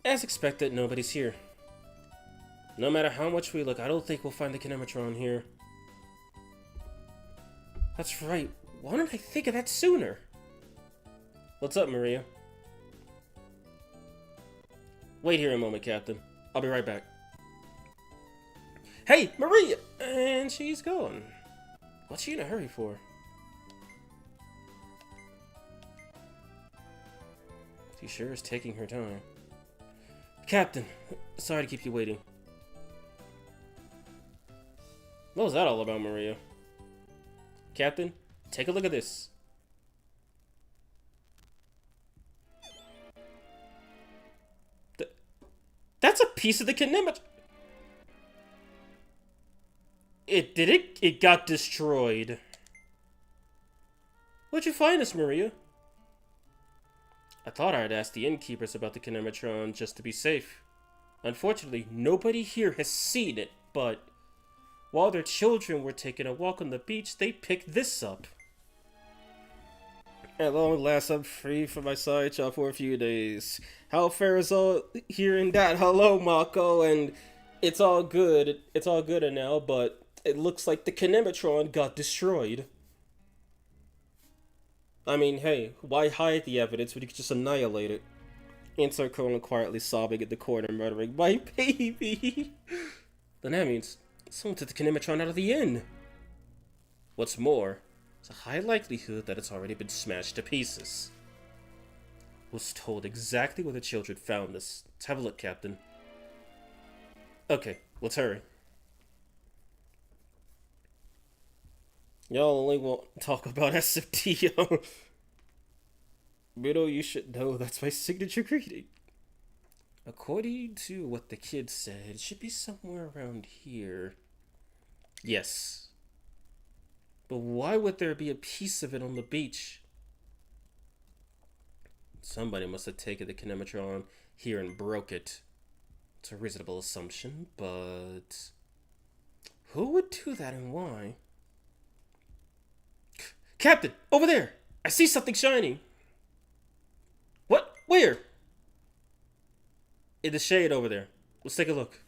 As expected, nobody's here. No matter how much we look, I don't think we'll find the Kinematron here. That's right. Why didn't I think of that sooner? What's up, Maria? Wait here a moment, Captain. I'll be right back. Hey, Maria! And she's gone. What's she in a hurry for? She sure is taking her time. Captain, sorry to keep you waiting. What was that all about, Maria? Captain, take a look at this. That's a piece of the Kinematron. It got destroyed. Where'd you find this, Maria? I thought I'd ask the innkeepers about the Kinematron just to be safe. Unfortunately, nobody here has seen it, but while their children were taking a walk on the beach, they picked this up. At long last, I'm free from my side job for a few days. How fair is all hearing that? Hello, Mako, and it's all good. It's all good now, but it looks like the Kinematron got destroyed. I mean, hey, why hide the evidence when you could just annihilate it? Insert Colin quietly sobbing at the corner, muttering, "My baby!" Then that means someone took the Kinematron out of the inn. What's more, there's a high likelihood that it's already been smashed to pieces. Was told exactly where the children found this. Let's have a look, Captain. Okay, let's hurry. Y'all only won't talk about SMT. Middle, you should know that's my signature greeting. According to what the kid said, it should be somewhere around here. Yes. But why would there be a piece of it on the beach? Somebody must have taken the kinematron here and broke it. It's a reasonable assumption, but who would do that and why? Captain, over there! I see something shining! What? Where? In the shade over there. Let's take a look.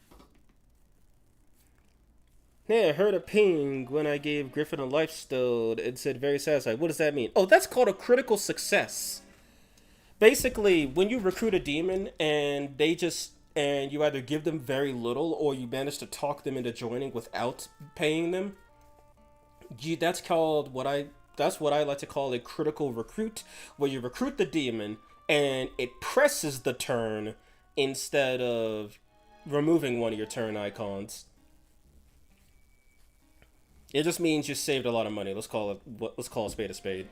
Yeah, I heard a ping when I gave Griffin a life stone and said very satisfied. What does that mean? Oh, that's called a critical success. Basically, when you recruit a demon and and you either give them very little or you manage to talk them into joining without paying them, that's what I like to call a critical recruit, where you recruit the demon and it presses the turn instead of removing one of your turn icons. It just means you saved a lot of money. Let's call a spade a spade.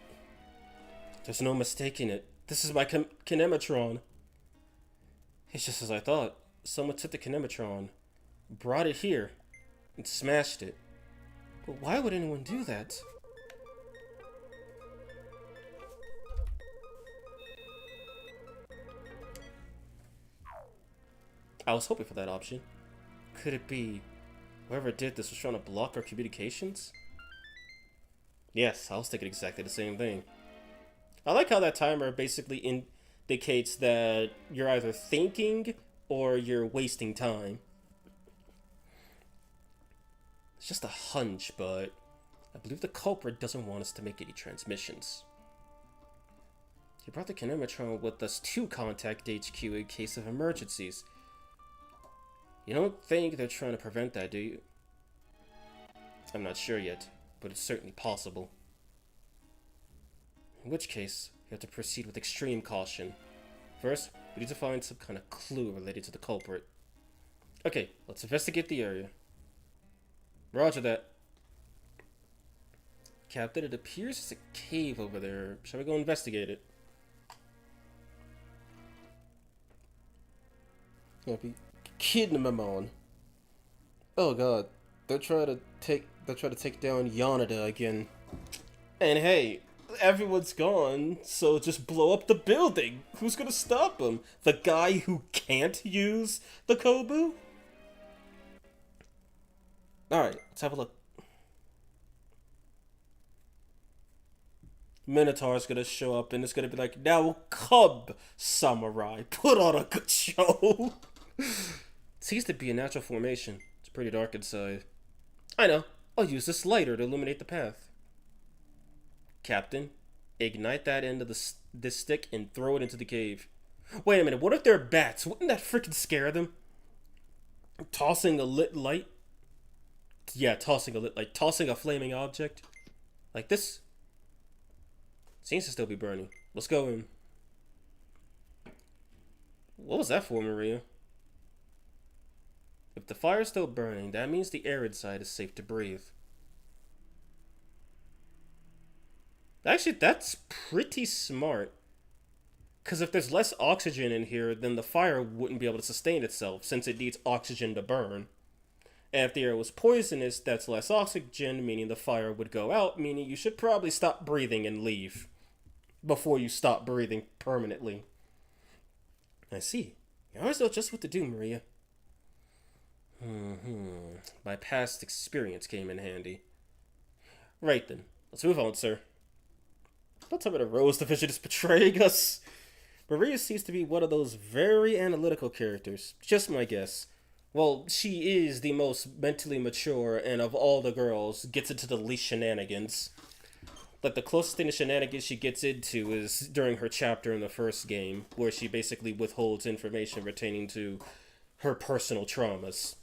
There's no mistaking it. This is my kinematron. It's just as I thought. Someone took the kinematron, brought it here, and smashed it. But why would anyone do that? I was hoping for that option. Could it be whoever did this was trying to block our communications? Yes, I was thinking exactly the same thing. I like how that timer basically indicates that you're either thinking or you're wasting time. It's just a hunch, but I believe the culprit doesn't want us to make any transmissions. He brought the kinematron with us to contact HQ in case of emergencies. You don't think they're trying to prevent that, do you? I'm not sure yet, but it's certainly possible. In which case, we have to proceed with extreme caution. First, we need to find some kind of clue related to the culprit. Okay, let's investigate the area. Roger that. Captain, it appears there's a cave over there. Shall we go investigate it? Yeah, be kidding me, man. Oh god, they're trying to take down Yonada again. And hey, everyone's gone, so just blow up the building. Who's gonna stop them? The guy who can't use the Kobu? Alright, let's have a look. Minotaur's gonna show up and it's gonna be like, now come, samurai, put on a good show. Seems to be a natural formation. It's pretty dark inside. I know. I'll use this lighter to illuminate the path. Captain, ignite that end of this stick and throw it into the cave. Wait a minute, what if they're bats? Wouldn't that freaking scare them? Tossing a lit light? Yeah, tossing a lit light. Tossing a flaming object? Like this? Seems to still be burning. Let's go in. What was that for, Maria? If the fire's still burning, that means the air inside is safe to breathe. Actually, that's pretty smart. Because if there's less oxygen in here, then the fire wouldn't be able to sustain itself, since it needs oxygen to burn. And if the air was poisonous, that's less oxygen, meaning the fire would go out, meaning you should probably stop breathing and leave before you stop breathing permanently. I see. You always know just what to do, Maria. My past experience came in handy. Right then. Let's move on, sir. Don't tell me the Rose Division is betraying us. Maria seems to be one of those very analytical characters. Just my guess. Well, she is the most mentally mature, and of all the girls, gets into the least shenanigans. Like, the closest thing to shenanigans she gets into is during her chapter in the first game, where she basically withholds information pertaining to her personal traumas,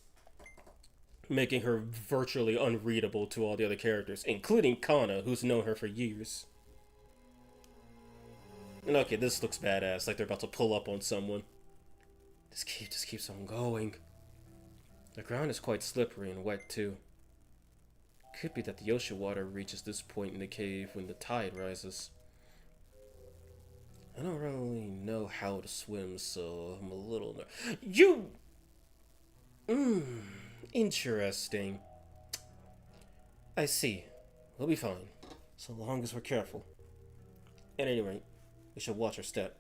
making her virtually unreadable to all the other characters, including Kana, who's known her for years. And okay, this looks badass, like they're about to pull up on someone. This cave just keeps on going. The ground is quite slippery and wet, too. Could be that the ocean water reaches this point in the cave when the tide rises. I don't really know how to swim, so I'm a little... You... Interesting. I see. We'll be fine, so long as we're careful. At any rate, we should watch our step.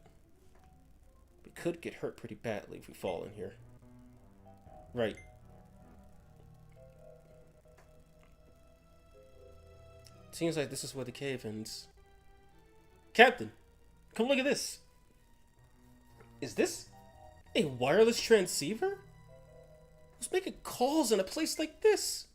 We could get hurt pretty badly if we fall in here. Right. Seems like this is where the cave ends. Captain, come look at this. Is this a wireless transceiver? Who's making calls in a place like this?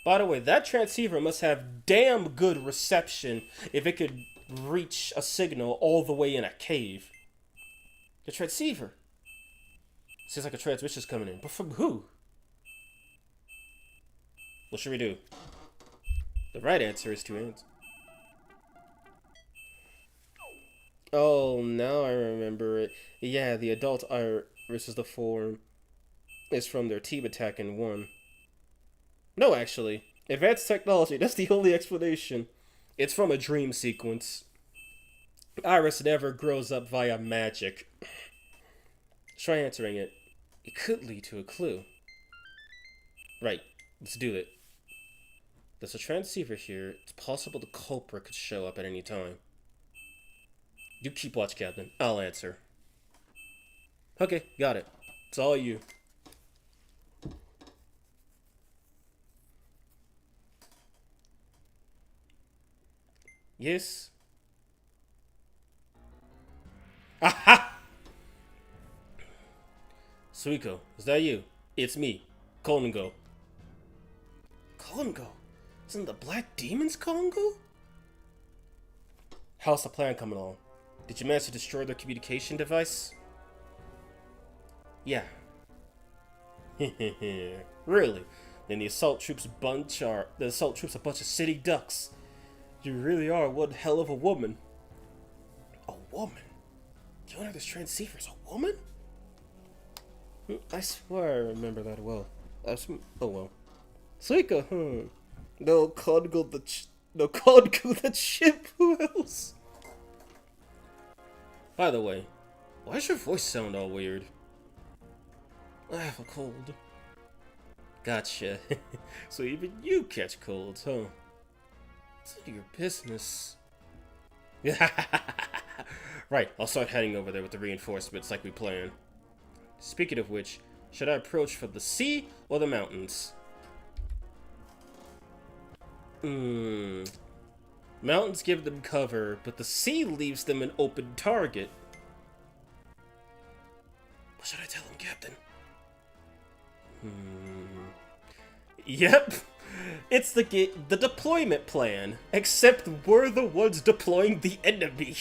By the way, that transceiver must have damn good reception if it could reach a signal all the way in a cave. The transceiver. Seems like a transmission's coming in. But from who? What should we do? The right answer is to answer. Oh, now I remember it. Yeah, the adult iris is the form. Is from their team attack in 1. No, actually. Advanced technology, that's the only explanation. It's from a dream sequence. Iris never grows up via magic. Try answering it. It could lead to a clue. Right, let's do it. There's a transceiver here. It's possible the culprit could show up at any time. You keep watch, Captain. I'll answer. Okay, got it. It's all you. Yes. Aha! Suiko, is that you? It's me, Kongo. Kongo? Isn't the Black Demon's Kongo? How's the plan coming along? Did you manage to destroy their communication device? Yeah. Really? Then the assault troops a bunch of city ducks. You really are one hell of a woman. A woman? The owner of this transceiver is a woman? I swear I remember that well. Oh well. Suika, No Kongo the chip, who else? By the way, why does your voice sound all weird? I have a cold. Gotcha. So even you catch colds, huh? It's none of your business. Right, I'll start heading over there with the reinforcements like we planned. Speaking of which, should I approach from the sea or the mountains? Mountains give them cover, but the sea leaves them an open target. What should I tell him, Captain? Yep. It's the deployment plan, except we're the ones deploying the enemy.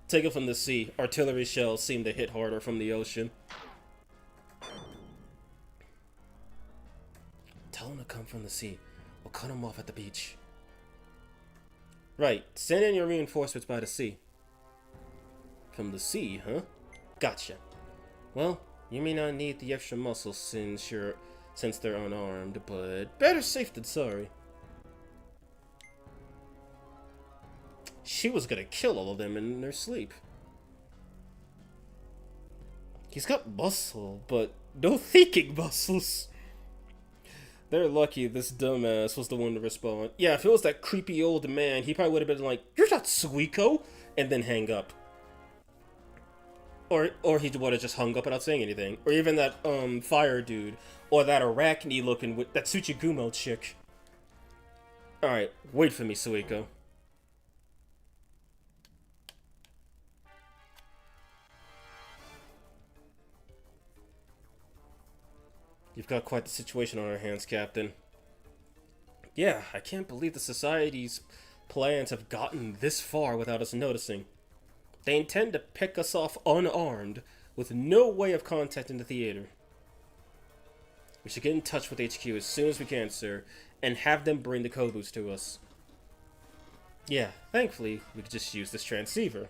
Take it from the sea. Artillery shells seem to hit harder from the ocean. Tell him to come from the sea. We'll cut him off at the beach. Right. Send in your reinforcements by the sea. From the sea, huh? Gotcha. Well, you may not need the extra muscles since they're unarmed, but better safe than sorry. She was gonna kill all of them in their sleep. He's got muscle, but no thinking muscles. They're lucky this dumbass was the one to respond. Yeah, if it was that creepy old man, he probably would have been like, "You're not Suiko," and then hang up. Or he would have just hung up without saying anything. Or even that fire dude, or that arachne looking with that Tsuchigumo chick. All right, wait for me, Suiko. You've got quite the situation on our hands, Captain. Yeah, I can't believe the Society's plans have gotten this far without us noticing. They intend to pick us off unarmed, with no way of contacting the theater. We should get in touch with HQ as soon as we can, sir, and have them bring the Kobus to us. Yeah, thankfully, we could just use this transceiver.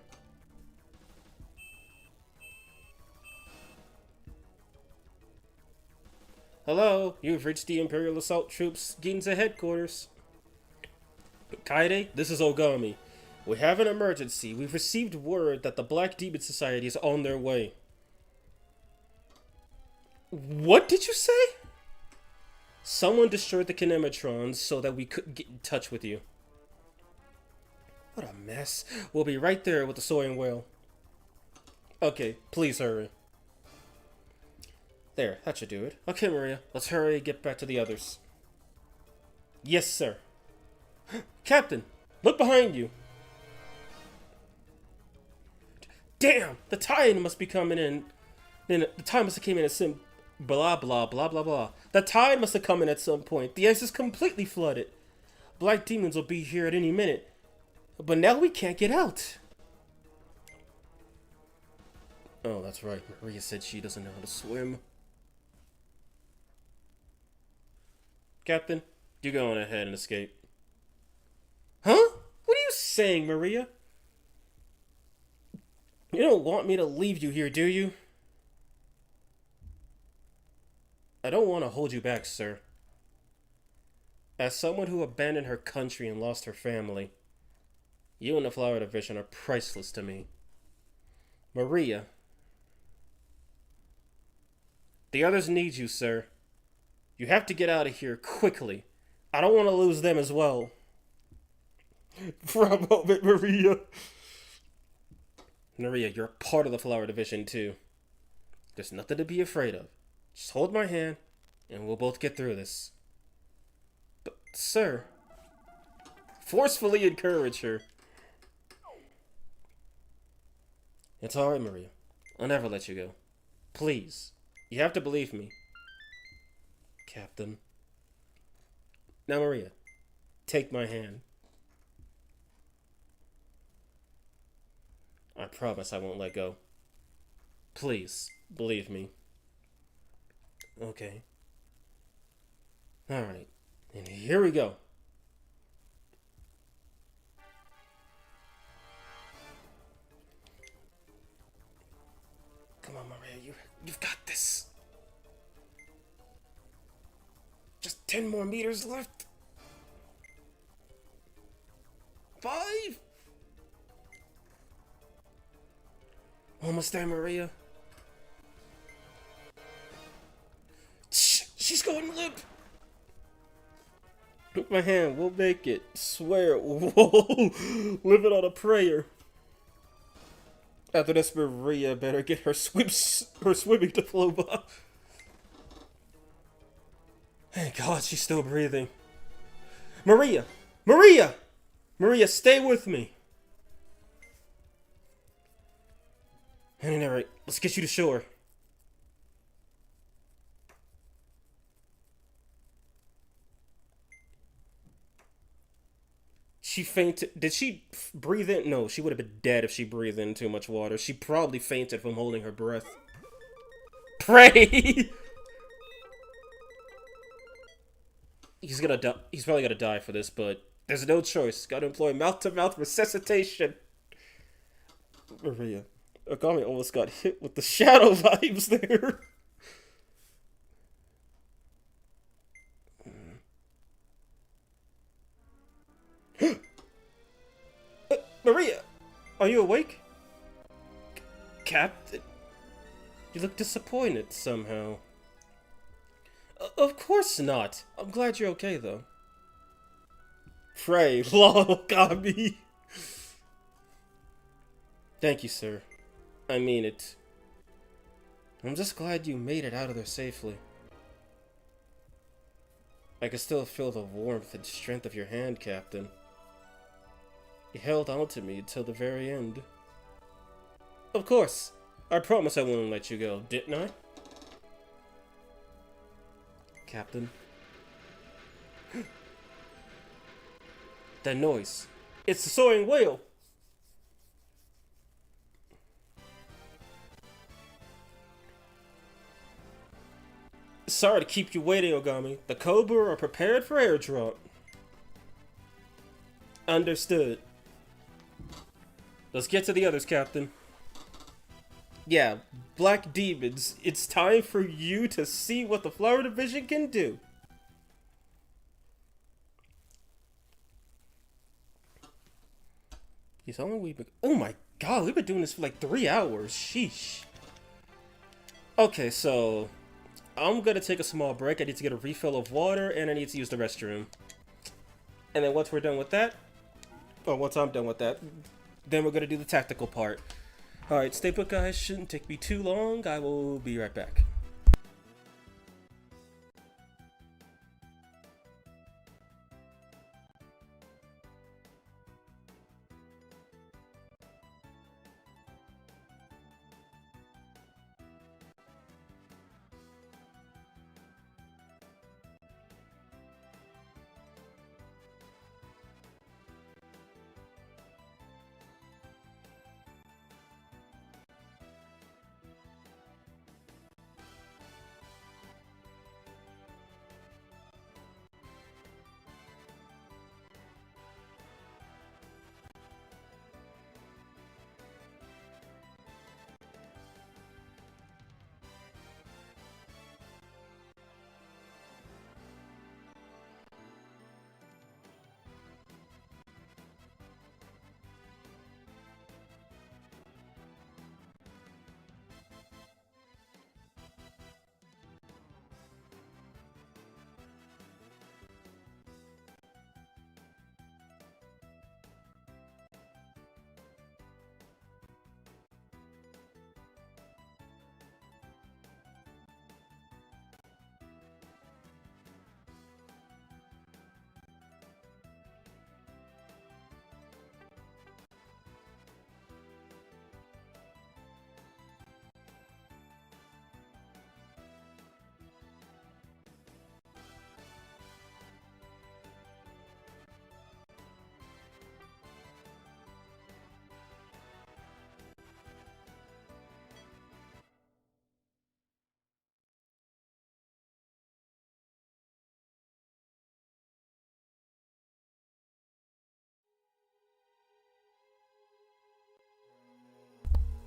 Hello, you've reached the Imperial Assault Troops Ginza headquarters. Kaede, this is Ogami. We have an emergency. We've received word that the Black Demon Society is on their way. What did you say? Someone destroyed the kinematrons so that we couldn't get in touch with you. What a mess. We'll be right there with the soaring whale. Okay, please hurry. There, that should do it. Okay, Maria, let's hurry and get back to the others. Yes, sir. Captain, look behind you. Damn, the tide must be coming in. Then the tide must have came in at some blah blah blah blah blah. The tide must have come in at some point. The ice is completely flooded. Black demons will be here at any minute. But now we can't get out. Oh, that's right. Maria said she doesn't know how to swim. Captain, you go on ahead and escape. Huh? What are you saying, Maria? You don't want me to leave you here, do you? I don't want to hold you back, sir. As someone who abandoned her country and lost her family, you and the Flower Division are priceless to me. Maria. The others need you, sir. You have to get out of here quickly. I don't want to lose them as well. For a moment, Maria. Maria, you're a part of the Flower Division, too. There's nothing to be afraid of. Just hold my hand, and we'll both get through this. But, sir... Forcefully encourage her. It's alright, Maria. I'll never let you go. Please. You have to believe me. Captain. Now, Maria, take my hand. I promise I won't let go. Please, believe me. Okay. Alright, and here we go. Come on, Maria, you've got this. Just 10 more meters left. 5. Almost there, Maria. Shh, she's going limp. Put my hand, we'll make it. Swear. Whoa, living on a prayer. After this, Maria better get her swimming diploma. Thank God she's still breathing. Maria! Maria! Maria, stay with me. At any rate, let's get you to shore. She fainted. Did she breathe in? No, she would have been dead if she breathed in too much water. She probably fainted from holding her breath. Pray! He's gonna die. He's probably gonna die for this, but there's no choice. Gotta employ mouth-to-mouth resuscitation. Maria. Ogami almost got hit with the shadow vibes there. Maria, are you awake? Captain, you look disappointed somehow. Of course not. I'm glad you're okay, though. Pray, lol, Ogami. Thank you, sir. I mean it. I'm just glad you made it out of there safely. I can still feel the warmth and strength of your hand, Captain. You held on to me until the very end. Of course. I promise I won't let you go, didn't I? Captain. That noise. It's the soaring whale! Sorry to keep you waiting, Ogami. The Cobra are prepared for airdrop. Understood. Let's get to the others, Captain. Yeah, Black Demons, it's time for you to see what the Flower Division can do. He's only we've been... Oh my god, we've been doing this for like 3 hours. Sheesh. Okay, so... I'm gonna take a small break. I need to get a refill of water, and I need to use the restroom. And then once we're done with that, or once I'm done with that, then we're gonna do the tactical part. Alright, stay put, guys. Shouldn't take me too long. I will be right back.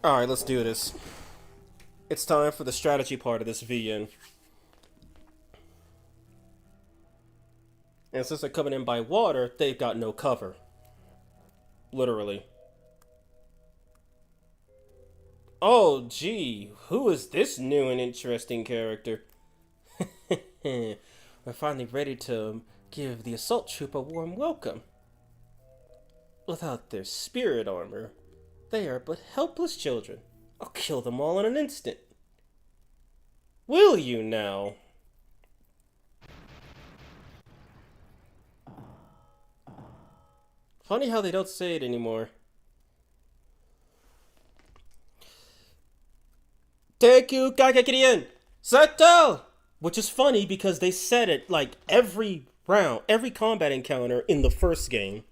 Alright, let's do this. It's time for the strategy part of this VN. And since they're coming in by water, they've got no cover. Literally. Oh, gee, who is this new and interesting character? We're finally ready to give the assault troop a warm welcome. Without their spirit armor, they are but helpless children. I'll kill them all in an instant. Will you now? Funny how they don't say it anymore. Teku kakekirien! Seto! Which is funny because they said it like every round, every combat encounter in the first game.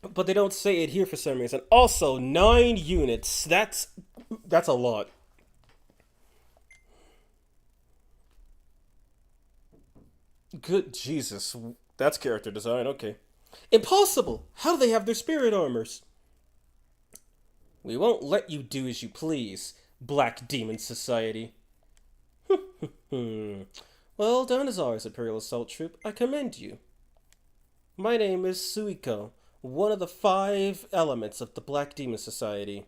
But they don't say it here for some reason. Also, 9 units. That's a lot. Good Jesus. That's character design, okay. Impossible! How do they have their spirit armors? We won't let you do as you please, Black Demon Society. Well done, Azara's Imperial Assault Troop. I commend you. My name is Suiko, one of the 5 elements of the Black Demon Society.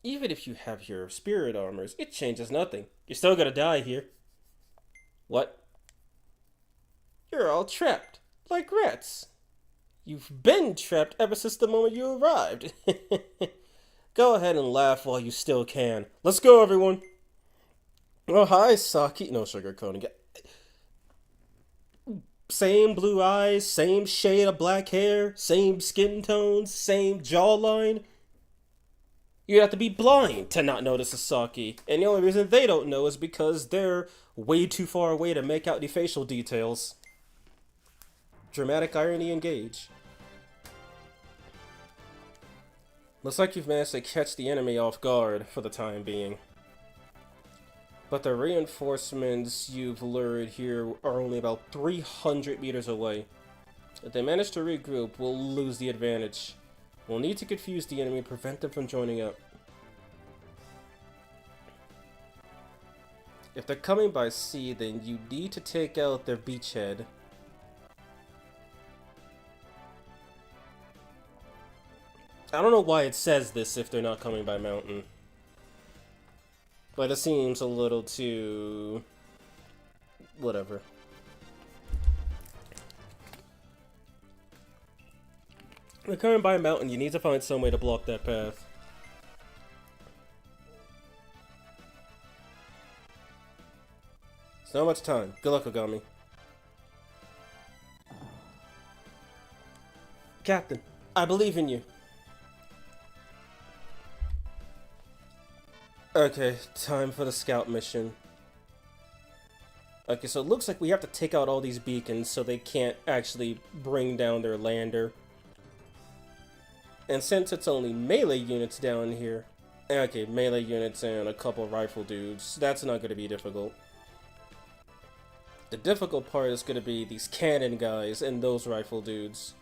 Even if you have your spirit armors, it changes nothing. You're still gonna die here. What? You're all trapped, like rats. You've been trapped ever since the moment you arrived. Go ahead and laugh while you still can. Let's go, everyone. Oh, hi, Saki. No sugarcoating. Same blue eyes, same shade of black hair, same skin tones, same jawline. You'd have to be blind to not notice a Saki. And the only reason they don't know is because they're way too far away to make out the facial details. Dramatic irony engage. Looks like you've managed to catch the enemy off guard for the time being. But the reinforcements you've lured here are only about 300 meters away. If they manage to regroup, we'll lose the advantage. We'll need to confuse the enemy and prevent them from joining up. If they're coming by sea, then you need to take out their beachhead. I don't know why it says this if they're not coming by mountain. Like, it seems a little too... whatever. When coming by a mountain, you need to find some way to block that path. It's not much time. Good luck, Ogami. Captain, I believe in you. Okay, time for the scout mission. Okay, so it looks like we have to take out all these beacons so they can't actually bring down their lander. And since it's only melee units down here... Okay, melee units and a couple rifle dudes. That's not going to be difficult. The difficult part is going to be these cannon guys and those rifle dudes.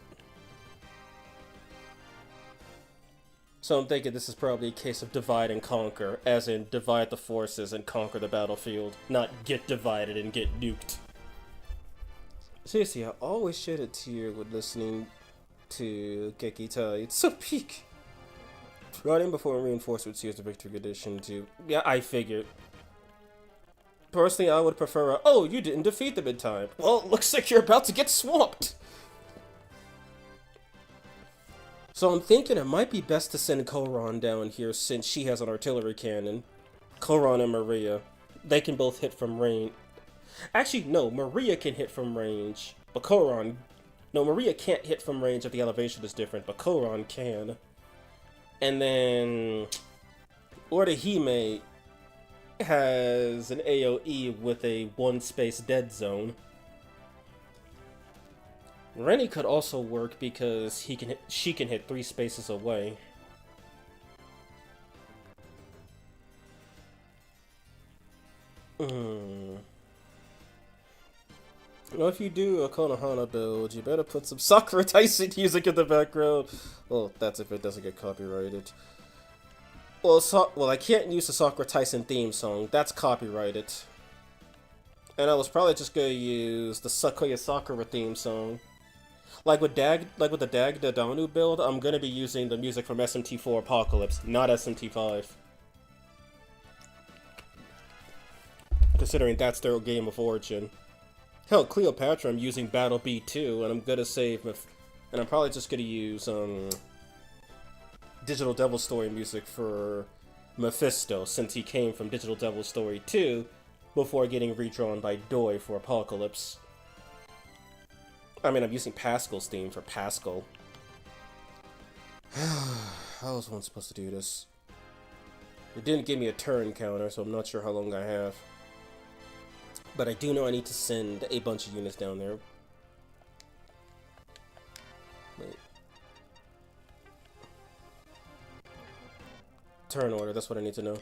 So I'm thinking this is probably a case of divide and conquer, as in divide the forces and conquer the battlefield, not get divided and get nuked. Seriously, I always shed a tear when listening to Kekitai. It's so peak. Riding before reinforcements here's the Victory Edition too. Yeah, I figured. Personally, I would prefer a, oh, you didn't defeat them in time. Well, it looks like you're about to get swamped. So I'm thinking it might be best to send Koron down here since she has an artillery cannon. Koron and Maria. They can both hit from range. Actually, no, Maria can hit from range. But Koron... No, Maria can't hit from range if the elevation is different, but Koron can. And then... Orihime has an AoE with a one-space dead zone. Rennie could also work because she can hit 3 spaces away. You know, if you do a Konohana build, you better put some Sakura Taisen music in the background. Well, that's if it doesn't get copyrighted. Well, I can't use the Sakura Taisen theme song. That's copyrighted. And I was probably just gonna use the Sakuya Sakura theme song. Like with the Dag Dadanu build, I'm gonna be using the music from SMT4 Apocalypse, not SMT5. Considering that's their game of origin. Hell, Cleopatra I'm using Battle B2, and I'm gonna save and I'm probably just gonna use Digital Devil Story music for Mephisto, since he came from Digital Devil Story 2 before getting redrawn by Doi for Apocalypse. I mean, I'm using Pascal's theme for Pascal. How was one supposed to do this? It didn't give me a turn counter, so I'm not sure how long I have. But I do know I need to send a bunch of units down there. Wait. Turn order, that's what I need to know.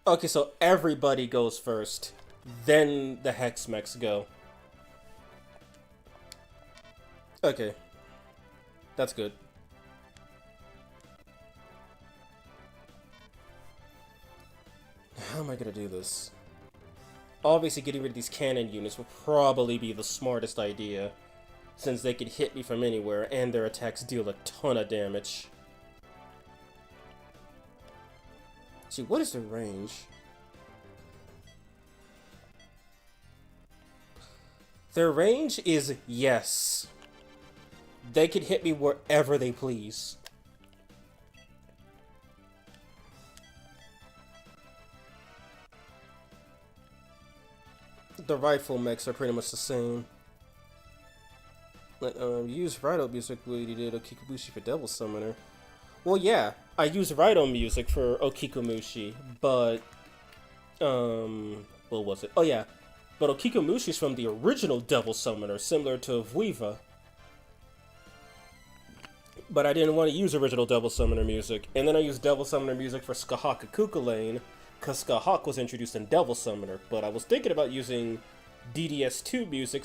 Okay, so everybody goes first. Then the Hex Mechs go. Okay. That's good. How am I gonna do this? Obviously, getting rid of these cannon units would probably be the smartest idea, since they could hit me from anywhere, and their attacks deal a ton of damage. See, what is their range? Their range is yes. They can hit me wherever they please. The rifle mechs are pretty much the same. But, use Rhino music when you did Okikubushi for Devil Summoner. Well, yeah, I use Rhino music for Okikomushi, but, what was it? Oh, yeah, but Okikomushi's from the original Devil Summoner, similar to Vuiva. But I didn't want to use original Devil Summoner music, and then I used Devil Summoner music for Skahaka Kukulane, because Skahak was introduced in Devil Summoner, but I was thinking about using DDS2 music,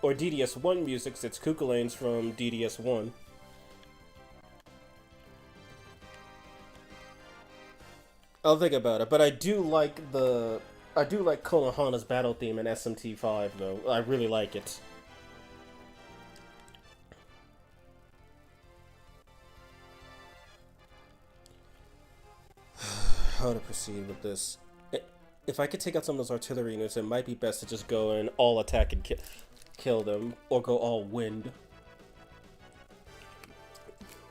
or DDS1 music, since Kukulane's from DDS1. I'll think about it, but I do like the I do like Konohana's battle theme in SMT5 though. I really like it. How to proceed with this? If I could take out some of those artillery units, it might be best to just go and all attack and kill them, or go all wind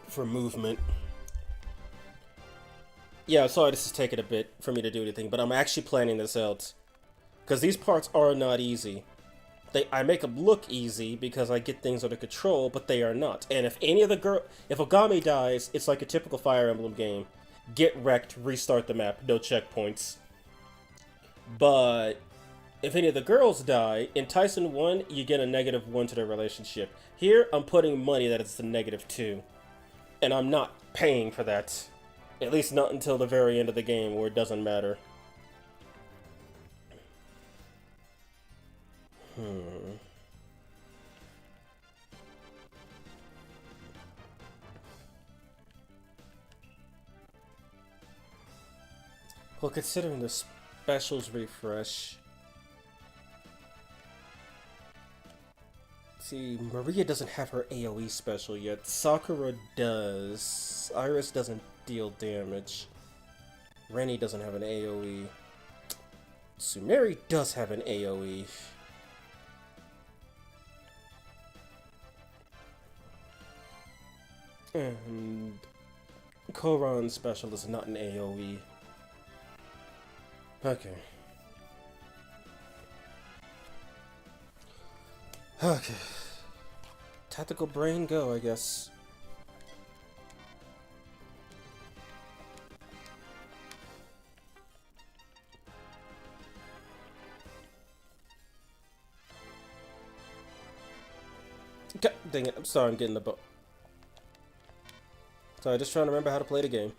for movement. Yeah, sorry this is taking a bit for me to do anything, but I'm actually planning this out. Because these parts are not easy. I make them look easy because I get things under control, but they are not. And if if Ogami dies, it's like a typical Fire Emblem game. Get wrecked, restart the map, no checkpoints. But if any of the girls die, in Taisen 1, you get a -1 to their relationship. Here, I'm putting money that it's a -2. And I'm not paying for that. At least not until the very end of the game, where it doesn't matter. Well, considering the specials refresh... See, Maria doesn't have her AoE special yet. Sakura does. Iris doesn't deal damage. Rennie doesn't have an AoE. Sumeri does have an AoE. And Koran's special is not an AoE. Okay. Okay. Tactical brain go, I guess. God dang it, I'm sorry I'm getting the book. Sorry, just trying to remember how to play the game.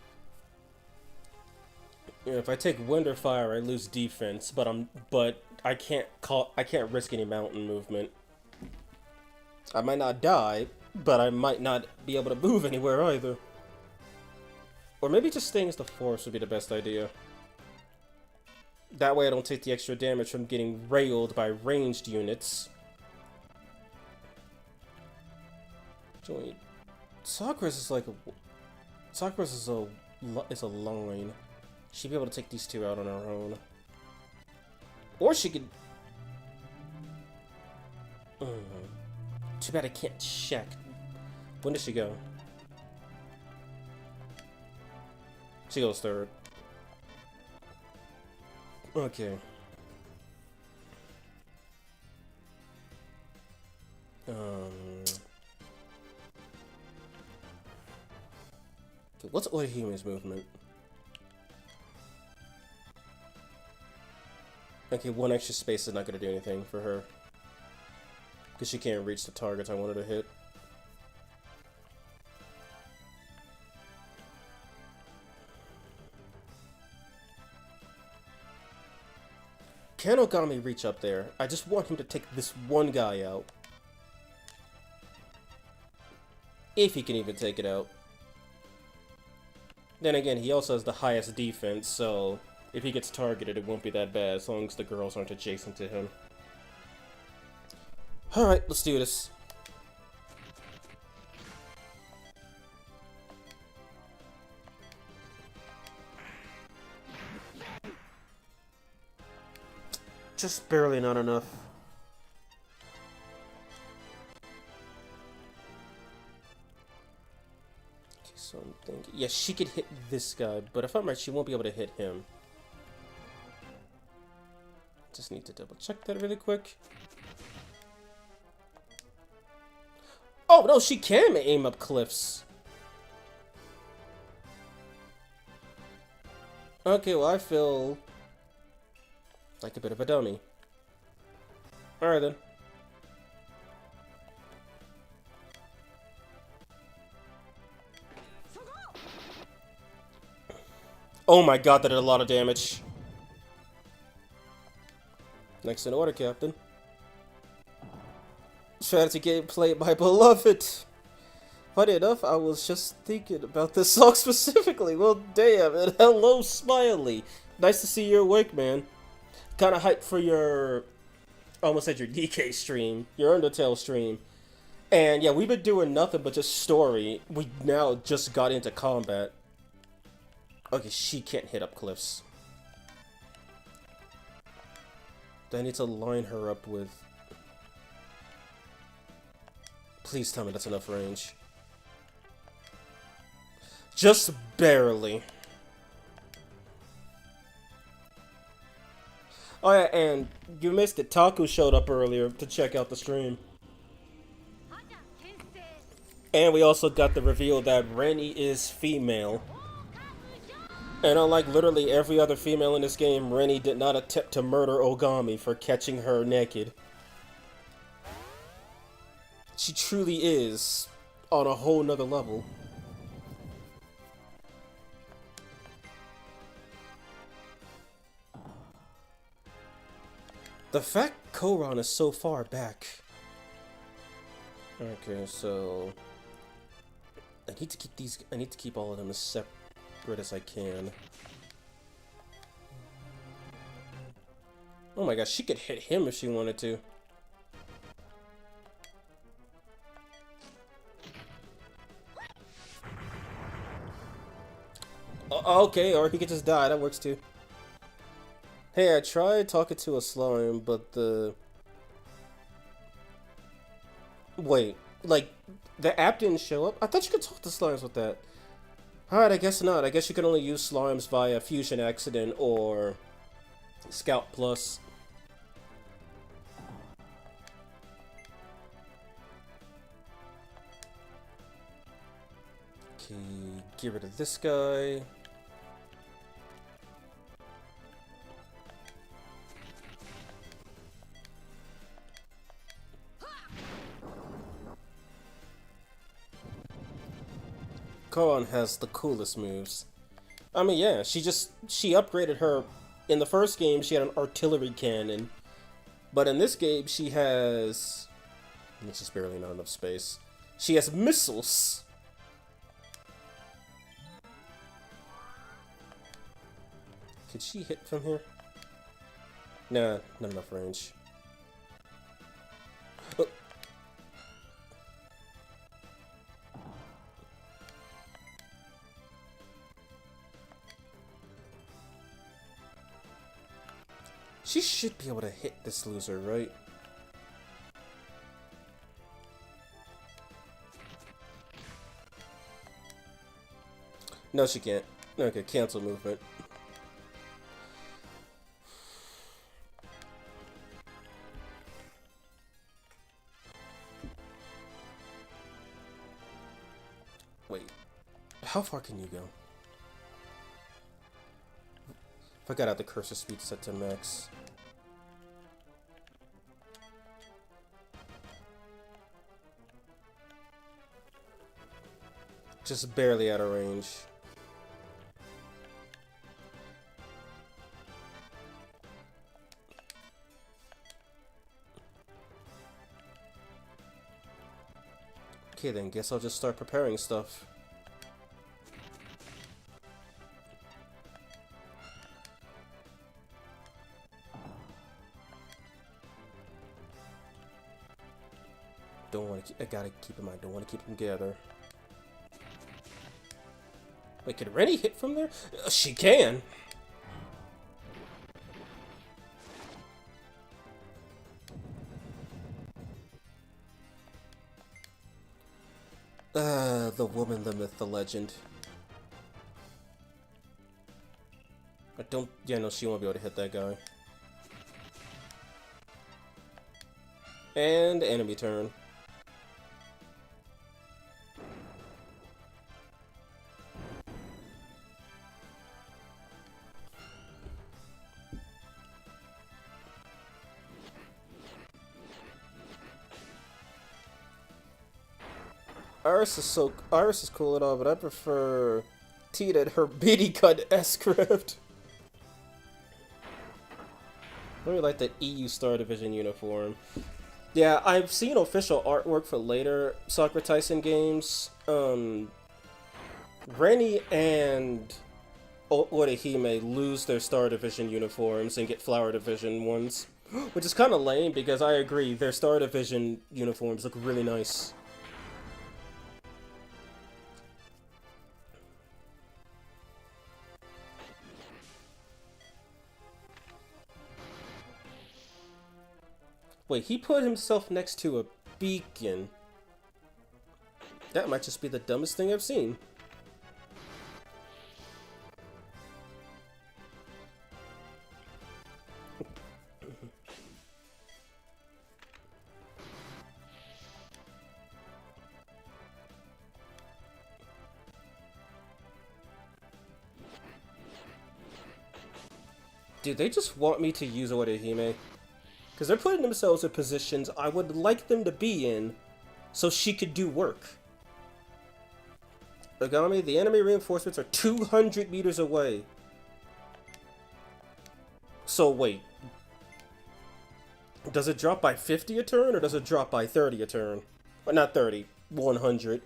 You know, if I take wind or fire, I lose defense, but I can't risk any mountain movement. I might not die, but I might not be able to move anywhere either. Or maybe just staying as the force would be the best idea. That way I don't take the extra damage from getting railed by ranged units. Join. Sakura's is like a... Sakura's is a line. She'd be able to take these two out on her own. Or she could... Too bad I can't check. When does she go? She goes third. Okay. Okay, what's Oihime's movement? Okay, one extra space is not going to do anything for her. Because she can't reach the targets I wanted to hit. Can Ogami reach up there? I just want him to take this one guy out. If he can even take it out. Then again, he also has the highest defense, so if he gets targeted, it won't be that bad as long as the girls aren't adjacent to him. Alright, let's do this. Just barely not enough. Okay, so I'm thinking... Yeah, she could hit this guy, but if I'm right, she won't be able to hit him. Just need to double check that really quick. Oh, no, she can aim up cliffs. Okay, well, I feel like a bit of a dummy. Alright, then. Oh my god, that did a lot of damage. Next in order, Captain. Strategy game played by Beloved. Funny enough, I was just thinking about this song specifically. Well, damn, and hello, Smiley. Nice to see you're awake, man. kind of hyped for your, almost said your DK stream, your Undertale stream. And yeah, we've been doing nothing but just story. We now just got into combat. Okay, she can't hit up cliffs. Do I need to line her up with... Please tell me that's enough range. Just barely. Oh yeah, and you missed it. Taku showed up earlier to check out the stream. And we also got the reveal that Rennie is female. And unlike literally every other female in this game, Rennie did not attempt to murder Ogami for catching her naked. She truly is on a whole nother level. The fact Koron is so far back. Okay, so I need to keep these. I need to keep all of them as separate as I can. Oh my gosh, she could hit him if she wanted to. Okay, or he could just die. That works too. Hey, I tried talking to a slime, but the... Wait, like, the app didn't show up? I thought you could talk to slimes with that. Alright, I guess not. I guess you can only use slimes via Fusion Accident or Scout Plus. Okay, get rid of this guy. Koron has the coolest moves. I mean, yeah, she upgraded her. In the first game, she had an artillery cannon. But in this game, she has... It's just barely not enough space. She has missiles. Could she hit from here? Nah, not enough range. Oh. She should be able to hit this loser, right? No, she can't. Okay, cancel movement. Wait, how far can you go? If I got out the cursor speed set to max. Just barely out of range. Okay then, guess I'll just start preparing stuff. Don't want to. I gotta keep in mind. Don't want to keep them together. Wait, can Rennie hit from there? She can. The woman, the myth, the legend. I don't. Yeah, no, she won't be able to hit that guy. And enemy turn. Iris is cool at all, but I prefer Tita her beady cut S-craft. I really like the EU Star Division uniform. Yeah, I've seen official artwork for later Sakura Taisen games. Rennie and Orihime lose their Star Division uniforms and get Flower Division ones. Which is kind of lame because I agree, their Star Division uniforms look really nice. Wait, he put himself next to a beacon. That might just be the dumbest thing I've seen. Dude, they just want me to use Orihime. Because they're putting themselves in positions I would like them to be in, so she could do work. Ogami, the enemy reinforcements are 200 meters away. So wait. Does it drop by 50 a turn, or does it drop by 30 a turn? Well, not 30, 100.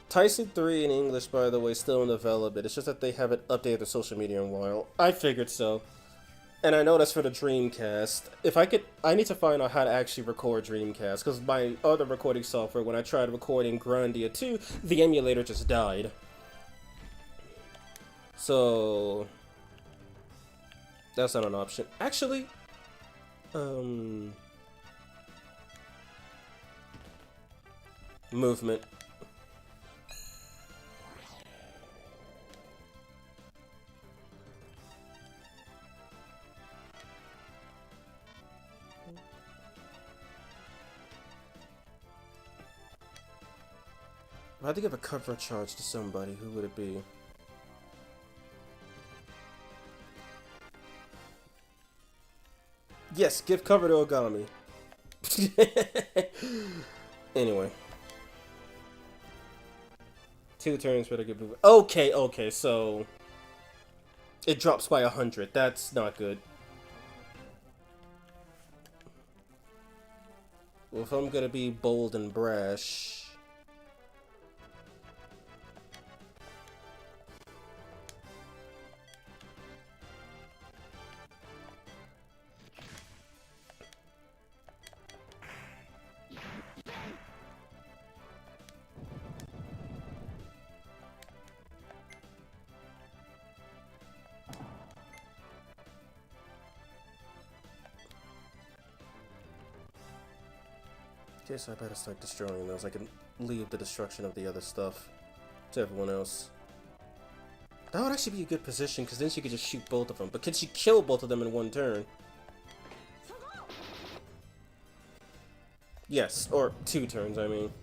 Taisen 3 in English, by the way, still in development. It's just that they haven't updated their social media in a while. I figured so. And I know that's for the Dreamcast. If I could, I need to find out how to actually record Dreamcast, because my other recording software, when I tried recording Grandia 2, the emulator just died. So that's not an option. Actually, movement. If I had to give a cover charge to somebody, who would it be? Yes, give cover to Ogami. Anyway. 2 turns for the good move. Okay, so it drops by 100. That's not good. Well, if I'm gonna be bold and brash... Okay, so I better start destroying those. I can leave the destruction of the other stuff to everyone else. That would actually be a good position, because then she could just shoot both of them. But can she kill both of them in one turn? Yes, or 2 turns, I mean.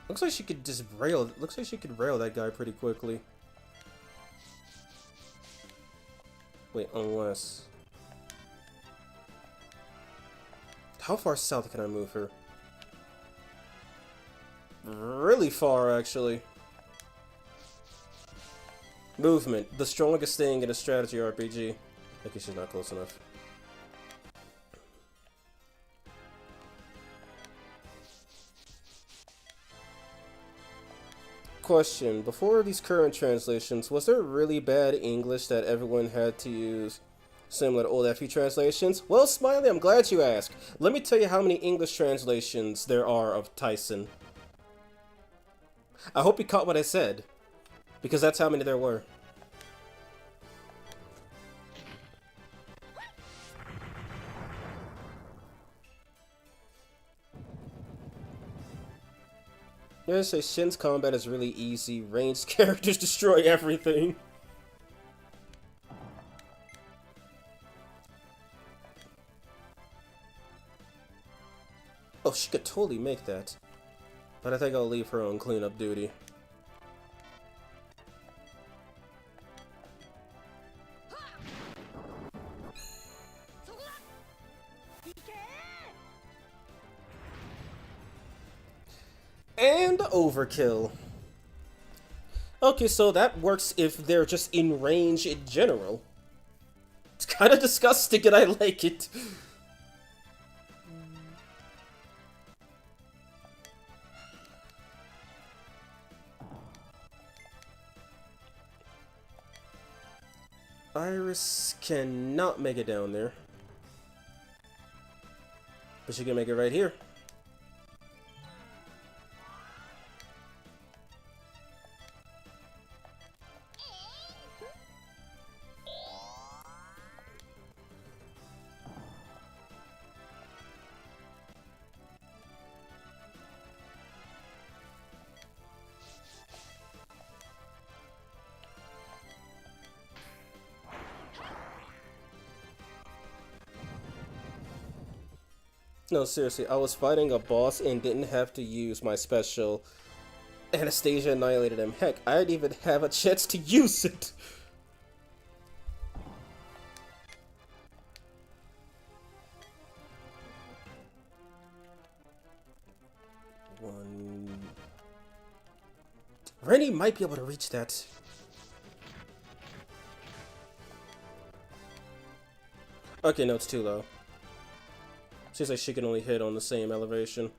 Looks like she could just rail. Looks like she could rail that guy pretty quickly. Wait, unless... How far south can I move her? Really far, actually. Movement. The strongest thing in a strategy RPG. I guess she's not close enough. Question. Before these current translations, was there really bad English that everyone had to use similar to old FE translations? Well, Smiley, I'm glad you asked. Let me tell you how many English translations there are of Taisen. I hope you caught what I said, because that's how many there were. You know, say Shin's combat is really easy. Ranged characters destroy everything. Oh, she could totally make that. But I think I'll leave her on cleanup duty. overkill. Okay, so that works if they're just in range in general. It's kind of disgusting and I like it. Iris cannot make it down there. But she can make it right here. No, seriously, I was fighting a boss and didn't have to use my special. Anastasia annihilated him. Heck, I didn't even have a chance to use it. One. Rennie might be able to reach that. Okay, no, it's too low. Seems like she can only hit on the same elevation.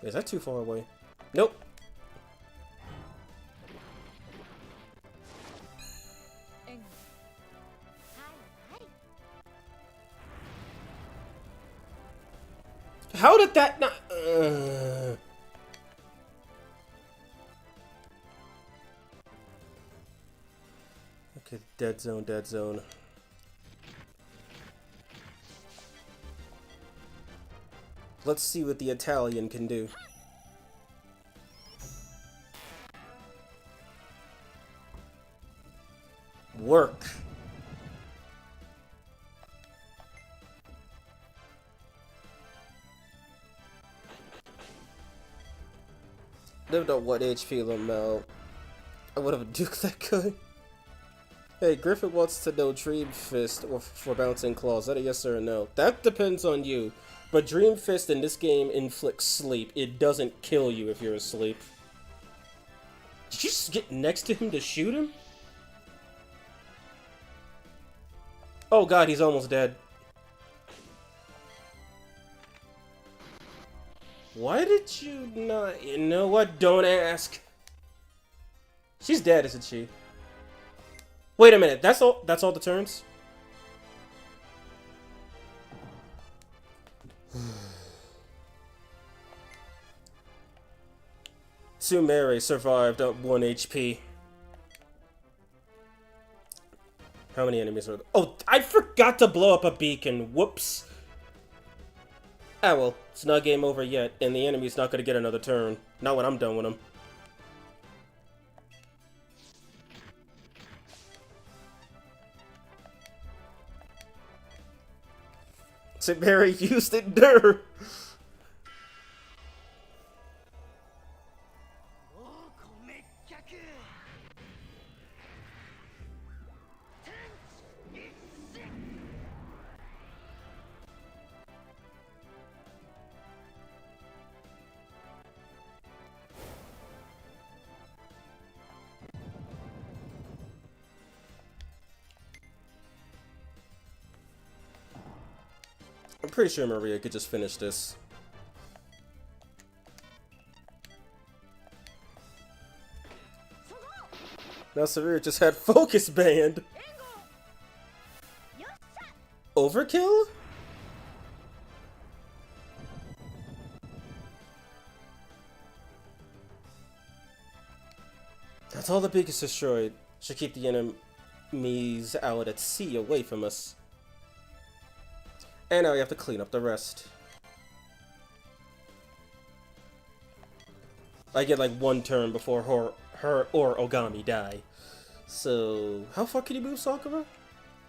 Is that too far away? Nope. How did that not... Okay, dead zone, dead zone. Let's see what the Italian can do. Work. Lived on 1 HP Lamel. I would have duked that guy. Hey, Griffin wants to know Dream Fist or for bouncing claws. Is that a yes or a no? That depends on you. But Dream Fist in this game inflicts sleep. It doesn't kill you if you're asleep. Did you just get next to him to shoot him? Oh god, he's almost dead. Why did you not... You know what? Don't ask. She's dead, isn't she? Wait a minute, that's all the turns? Sumere survived at 1 HP. How many enemies are there? Oh, I forgot to blow up a beacon. Whoops. Ah well, it's not game over yet, and the enemy's not gonna get another turn. Not when I'm done with him. Sumere used Endure. I'm pretty sure Maria could just finish this. Now Severe just had Focus Band. Overkill? That's all the beacons destroyed. Should keep the enemies out at sea away from us. And now we have to clean up the rest. I get like 1 turn before her or Ogami die. So, how far can you move, Sakura?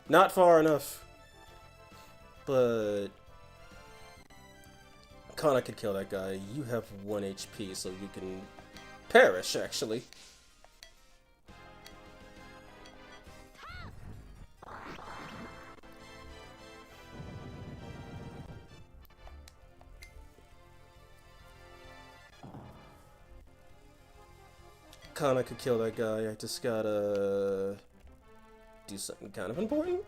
Not far enough. But Kana could kill that guy. You have 1 HP, so you can perish, actually. Kana could kill that guy. I just gotta do something kind of important.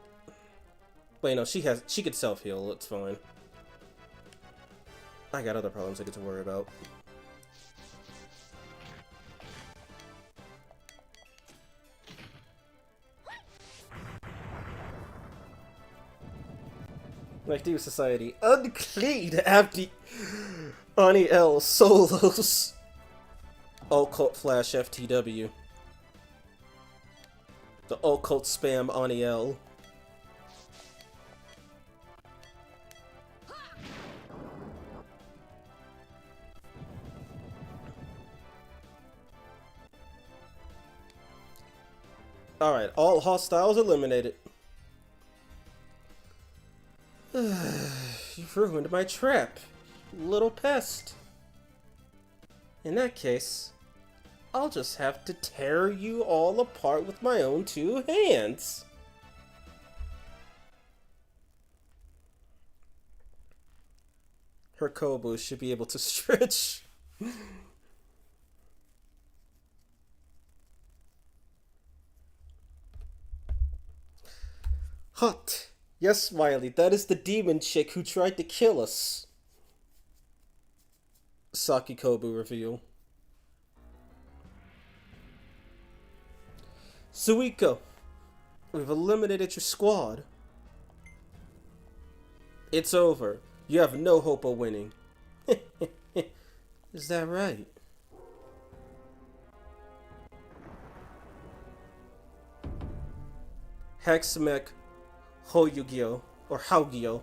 Wait, no, she could self-heal. It's fine. I got other problems I get to worry about. Like Dude Society, unclean after Ani L solos. Occult Flash FTW. The occult spam Ani L. Alright, all hostiles eliminated. You've ruined my trap, little pest. In that case, I'll just have to tear you all apart with my own 2 hands. Her Kobu should be able to stretch. Hot. Yes, Smiley, that is the demon chick who tried to kill us. Saki Kobu reveal. Suiko, we've eliminated your squad. It's over. You have no hope of winning. Is that right? Hexmech Hoyugyo, or Haugyo.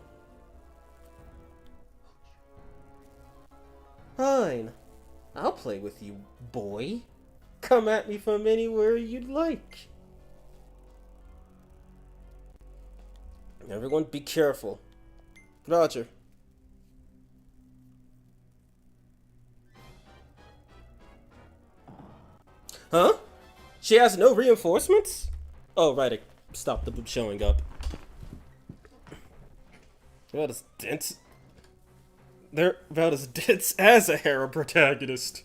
Fine. I'll play with you, boy. Come at me from anywhere you'd like. Everyone be careful. Roger. Huh? She has no reinforcements? Oh, right, it stopped them showing up. About as dense. They're about as dense as a harem protagonist.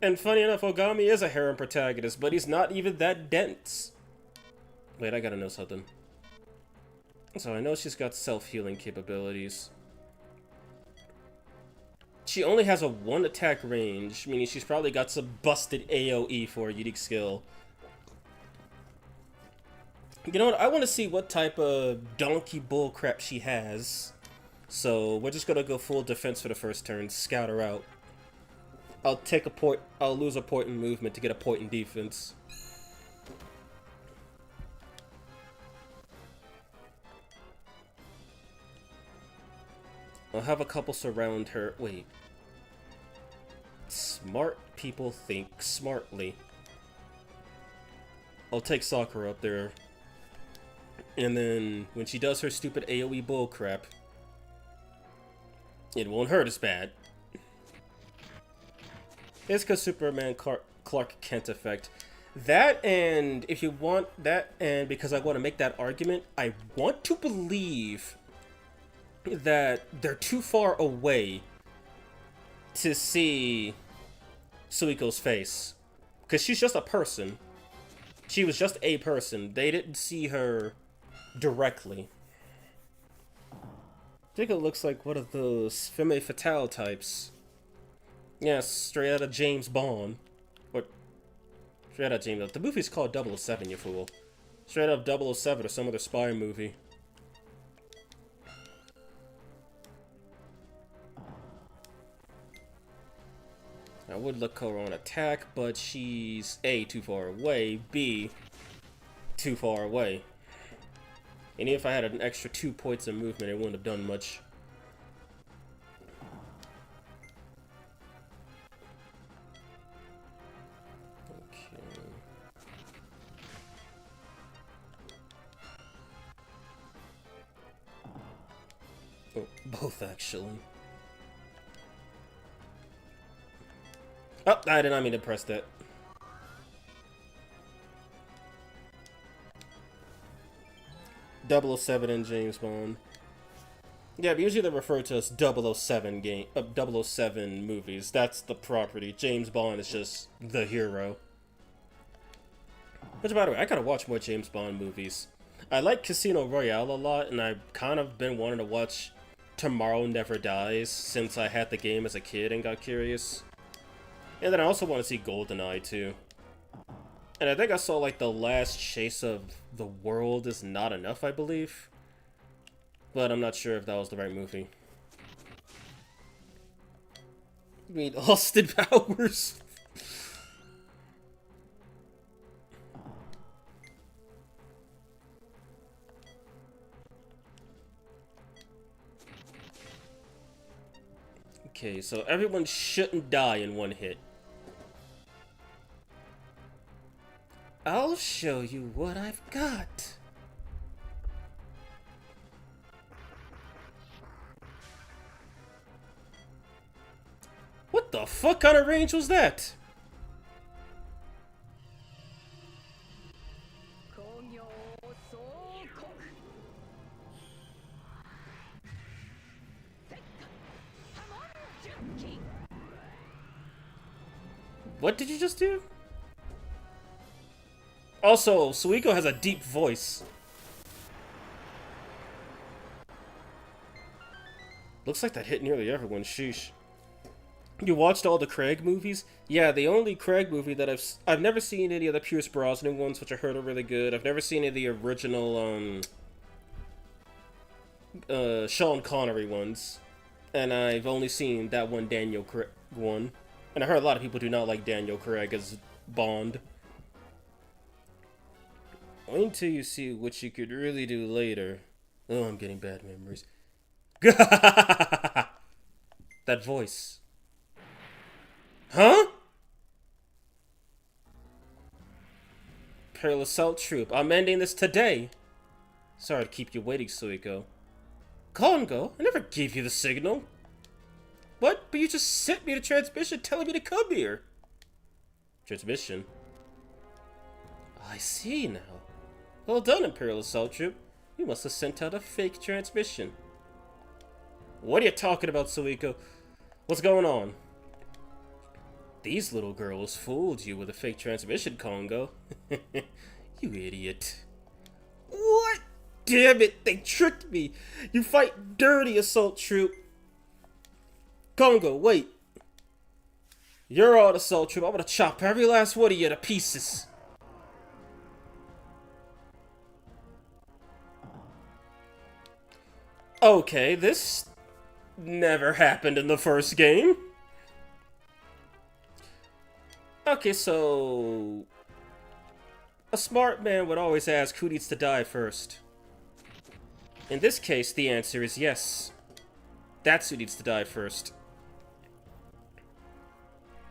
And funny enough, Ogami is a harem protagonist, but he's not even that dense. Wait, I gotta know something. So I know she's got self-healing capabilities. She only has a 1 attack range, meaning she's probably got some busted AoE for a unique skill. You know what? I want to see what type of donkey bull crap she has. So we're just gonna go full defense for the first turn, scout her out. I'll take a point. I'll lose a point in movement to get a point in defense. I'll have a couple surround her. Wait. Smart people think smartly. I'll take Sakura up there. And then, when she does her stupid AoE bullcrap, it won't hurt as bad. It's because Superman Clark Kent effect. That, and if you want that, and because I want to make that argument, I want to believe that they're too far away to see Suiko's face. Because she's just a person. She was just a person. They didn't see her directly. I think it looks like one of those femme fatale types. Yes, straight out of James Bond. Or, straight out of James Bond. The movie's called 007, you fool. Straight out of 007 or some other spy movie. I would look her on attack, but she's A, too far away, B, too far away. And if I had an extra 2 points of movement, it wouldn't have done much. Okay. Oh, both actually. Oh, I did not mean to press that. .007 and James Bond. Yeah, but usually they're referred to as 007 game, 007 movies. That's the property. James Bond is just the hero. Which, by the way, I gotta watch more James Bond movies. I like Casino Royale a lot, and I've kind of been wanting to watch Tomorrow Never Dies since I had the game as a kid and got curious. And then I also want to see GoldenEye too. And I think I saw like The Last Chase of the World Is Not Enough, I believe. But I'm not sure if that was the right movie. You mean Austin Powers? Okay, so everyone shouldn't die in one hit. I'll show you what I've got. What the fuck kind of range was that? What did you just do? Also, Suiko has a deep voice. Looks like that hit nearly everyone, sheesh. You watched all the Craig movies? Yeah, the only Craig movie that I've never seen any of the Pierce Brosnan ones, which I heard are really good. I've never seen any of the original, Sean Connery ones. And I've only seen that one Daniel Craig one. And I heard a lot of people do not like Daniel Craig as Bond. Wait until you see what you could really do later. Oh, I'm getting bad memories. That voice. Huh? Imperial Assault Troop. I'm ending this today. Sorry to keep you waiting, Suiko. Congo? I never gave you the signal. What? But you just sent me the transmission telling me to come here. Transmission? I see now. Well done, Imperial Assault Troop. You must have sent out a fake transmission. What are you talking about, Suiko? What's going on? These little girls fooled you with a fake transmission, Congo. You idiot. What? Damn it, they tricked me. You fight dirty, Assault Troop. Congo, wait. You're on, Assault Troop. I'm gonna chop every last one of you to pieces. Okay, this never happened in the first game. Okay, so a smart man would always ask who needs to die first. In this case, the answer is yes. That's who needs to die first.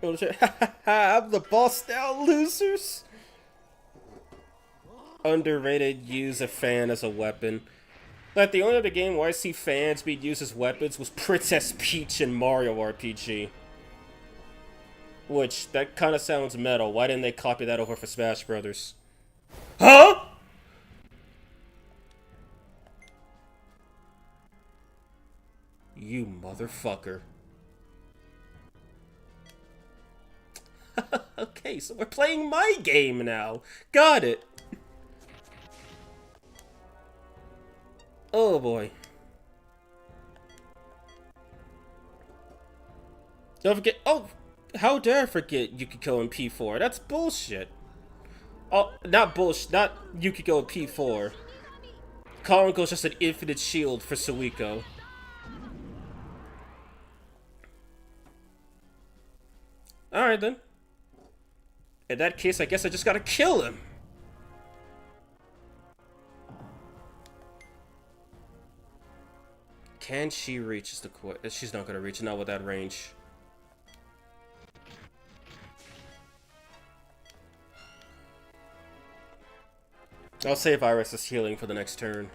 I'm the boss now, losers! Underrated, use a fan as a weapon. Like, the only other game where I see fans being used as weapons was Princess Peach in Mario RPG. Which, that kind of sounds metal. Why didn't they copy that over for Smash Brothers? Huh?! You motherfucker. Okay, so we're playing my game now. Got it. Oh boy. Don't forget. Oh, how dare I forget Yukiko in P4? That's bullshit. Oh, not bullshit. Not Yukiko in P4. Kongo's just an infinite shield for Suiko. Alright then. In that case, I guess I just gotta kill him. Can she reach? Is the question. She's not gonna reach, not with that range. I'll save Iris' healing for the next turn.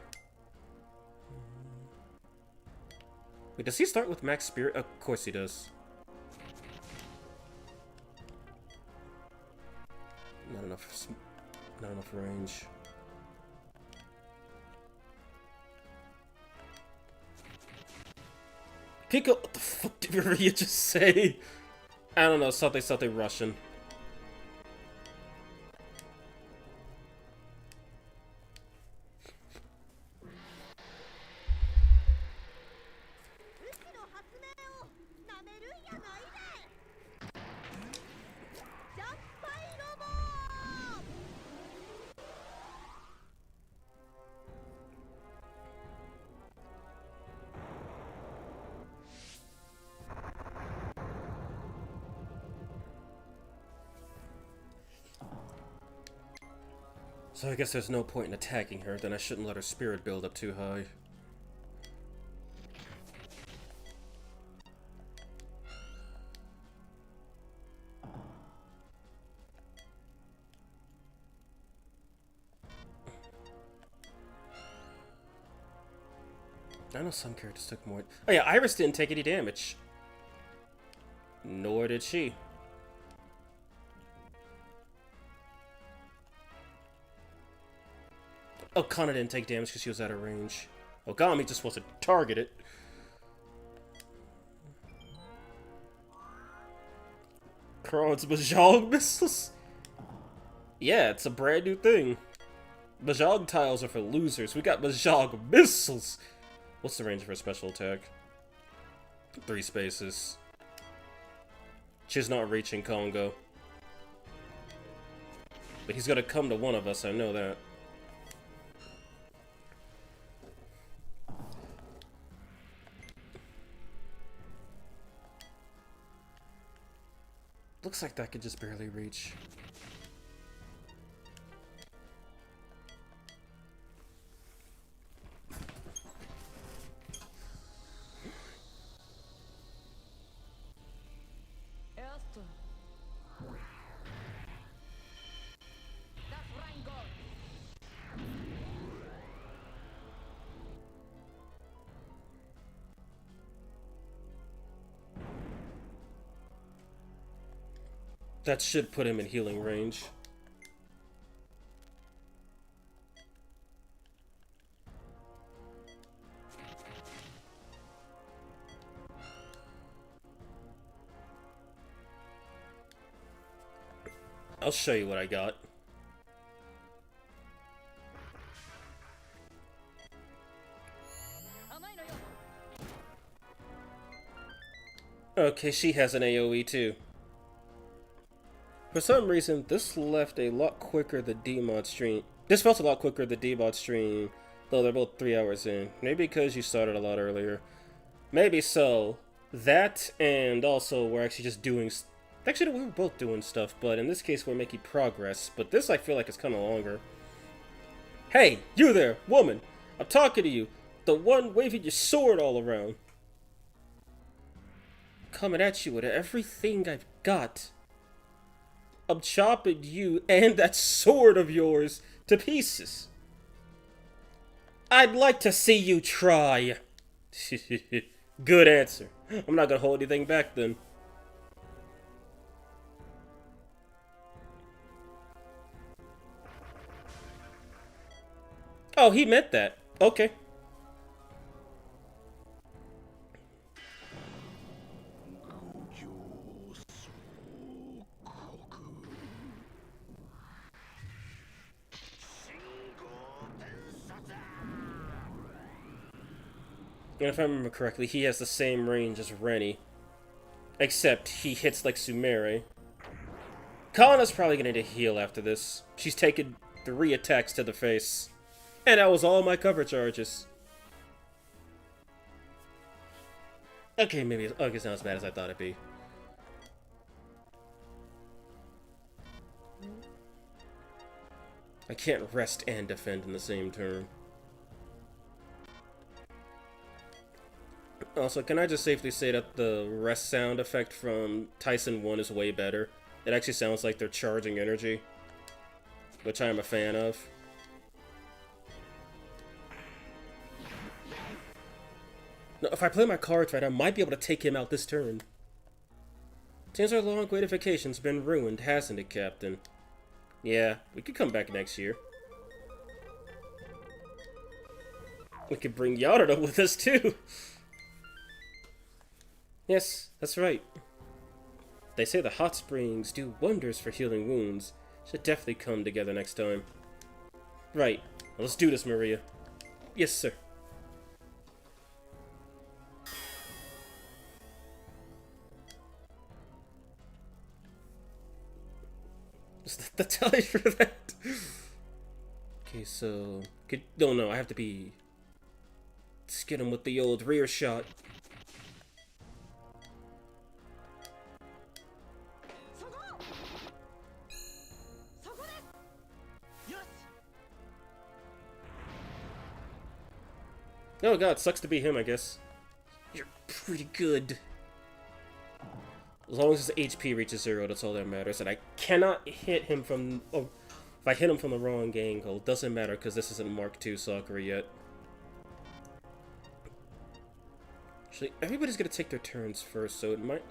Wait, does he start with max spirit? Of course he does. Not enough range. Pico, what the fuck did Maria just say? I don't know, something Russian. So I guess there's no point in attacking her, then I shouldn't let her spirit build up too high. I know some characters took more. Oh yeah, Iris didn't take any damage. Nor did she. Oh, Kana didn't take damage because she was out of range. Ogami just wasn't targeted. Kron's Mahjong missiles? Yeah, it's a brand new thing. Mahjong tiles are for losers. We got Mahjong missiles. What's the range of her special attack? 3 spaces. She's not reaching Kongo. But he's gonna come to one of us, I know that. Looks like that could just barely reach. That should put him in healing range. I'll show you what I got. Okay, she has an AoE too. For some reason, this left a lot quicker than D-Mod stream. This felt a lot quicker than D-Mod stream, though they're both 3 hours in. Maybe because you started a lot earlier. Maybe so. That, and also we're actually just doing... Actually, we were both doing stuff, but in this case we're making progress. But this, I feel like, is kind of longer. Hey, you there, woman! I'm talking to you. The one waving your sword all around. Coming at you with everything I've got. I'm chopping you and that sword of yours to pieces. I'd like to see you try. Good answer. I'm not gonna hold anything back then. Oh, he meant that. Okay. And if I remember correctly, he has the same range as Rennie. Except he hits like Sumere. Kana's probably gonna need a heal after this. She's taken 3 attacks to the face. And that was all my cover charges. Okay, maybe it's not as bad as I thought it'd be. I can't rest and defend in the same turn. Also, can I just safely say that the rest sound effect from Taisen 1 is way better? It actually sounds like they're charging energy, which I am a fan of. Now, if I play my cards right, I might be able to take him out this turn. Seems our long-awaited vacation's been ruined, hasn't it, Captain? Yeah, we could come back next year. We could bring Yasuda with us, too. Yes, that's right. They say the hot springs do wonders for healing wounds. Should definitely come together next time. Right. Well, let's do this, Maria. Yes, sir. That's how I for that. Okay, so... No, I have to be... Let's get him with the old rear shot. Oh god, sucks to be him, I guess. You're pretty good. As long as his HP reaches 0, that's all that matters. And I cannot hit him from... Oh, if I hit him from the wrong angle, it doesn't matter because this isn't Mark II Sakura yet. Actually, everybody's gonna take their turns first, so it might...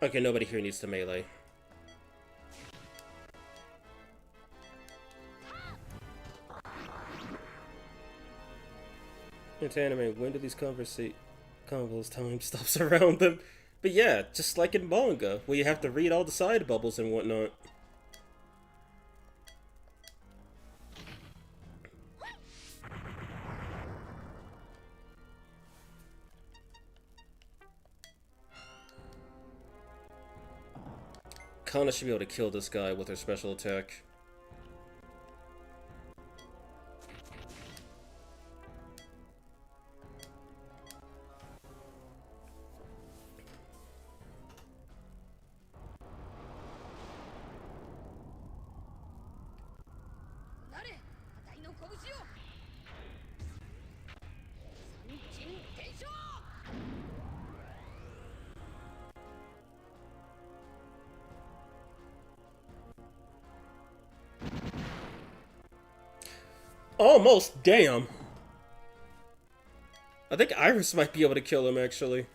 Okay, nobody here needs to melee. It's anime. When do these convos time stops around them? But yeah, just like in manga, where you have to read all the side bubbles and whatnot. Kana should be able to kill this guy with her special attack. Almost, damn. I think Iris might be able to kill him, actually.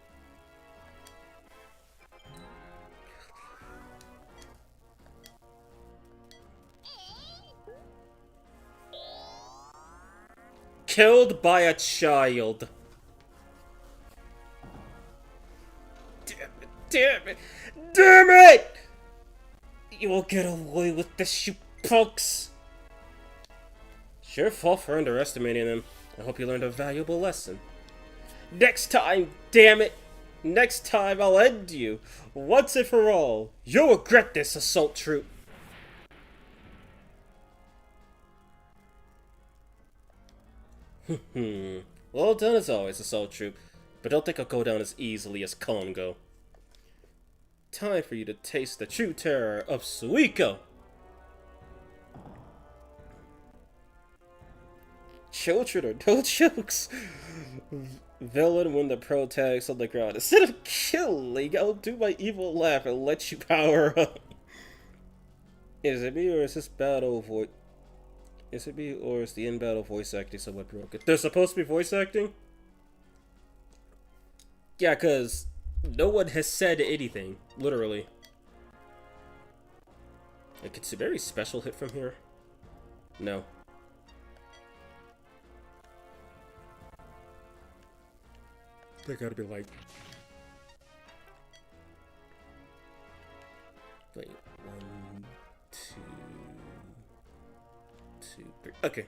Killed by a child. Damn it, damn it, damn it! You will get away with this, you punks. It's your fault for underestimating them. I hope you learned a valuable lesson. Next time, damn it! Next time I'll end you, once and for all. You'll regret this, assault troop. Well done as always, assault troop. But don't think I'll go down as easily as Congo. Time for you to taste the true terror of Suiko. Children are no jokes. Villain when the pro tags on the ground. Instead of killing, I'll do my evil laugh and let you power up. Is it me or is this battle voice? Is it me or is the in-battle voice acting somewhat broken? They're supposed to be voice acting? Yeah, because no one has said anything, literally. Like, it's a very special hit from here. No. They gotta be like... Wait, 1, 2... 2, 3... Okay.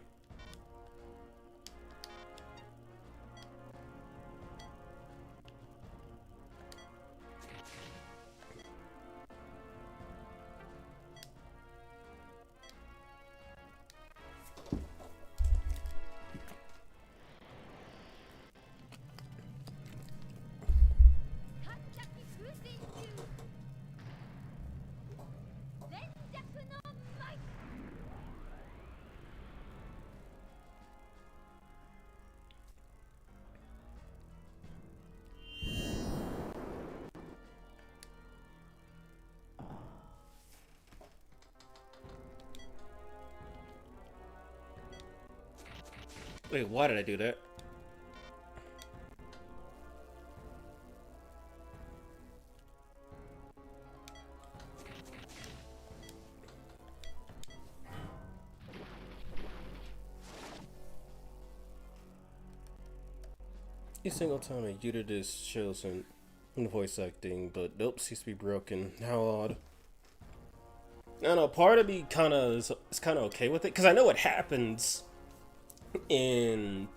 Wait, why did I do that? A single time a unit is chosen in voice acting, but nope, seems to be broken. How odd. I don't know, part of me is kind of okay with it, because I know what happens in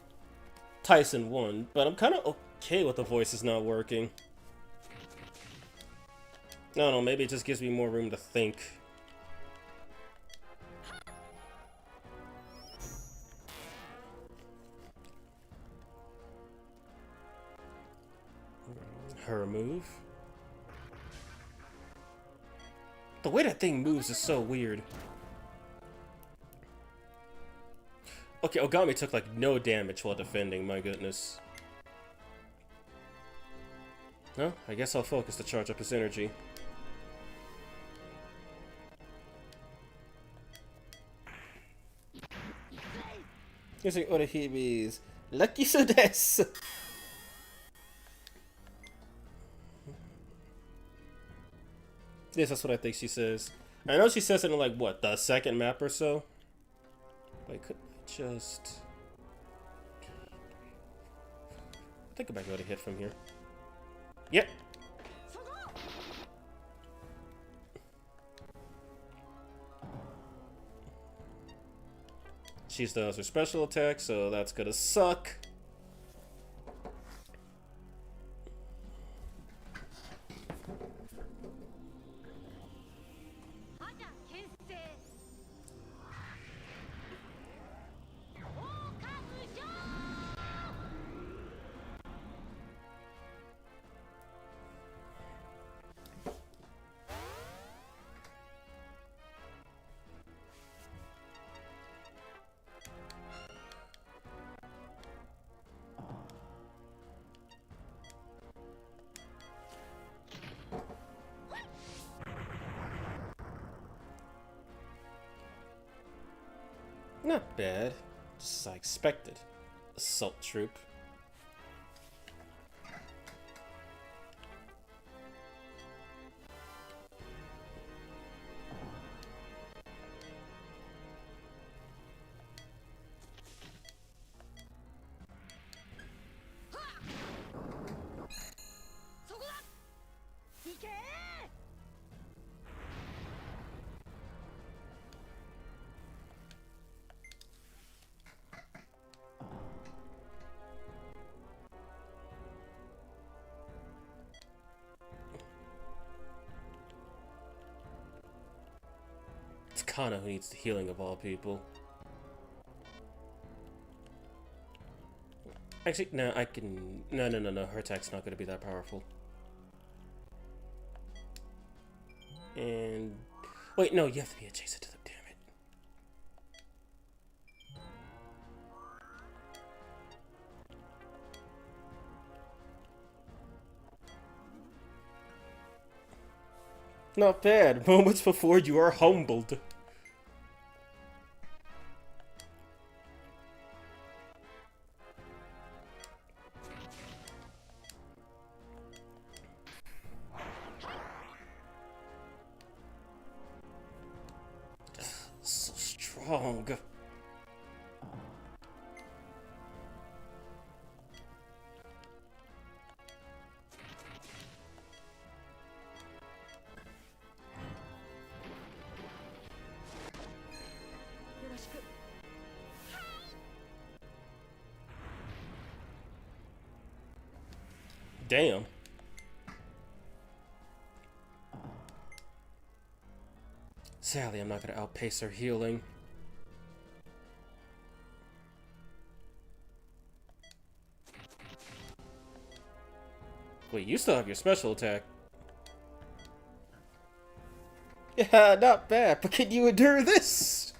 Taisen 1, but I'm kind of okay with the voices not working. I don't know, maybe it just gives me more room to think. Her move. The way that thing moves is so weird. Okay, Ogami took like no damage while defending, my goodness. No, I guess I'll focus to charge up his energy. Using Orihimi's Lucky so desu. Yes, that's what I think she says. I know she says it in like what, the second map or so? But I couldn't just I think I might be able to hit from here. Yep. She still has her special attack, so that's gonna suck. Not bad, just as I expected. Assault troop. It's Kana who needs the healing of all people. Actually, no, I can... No. Her attack's not going to be that powerful. And... Wait, no, you have to be adjacent to them, damn it. Not bad. Moments before you are humbled. So strong. Damn. Sadly, I'm not going to outpace her healing. Wait, you still have your special attack. Yeah, not bad, but can you endure this?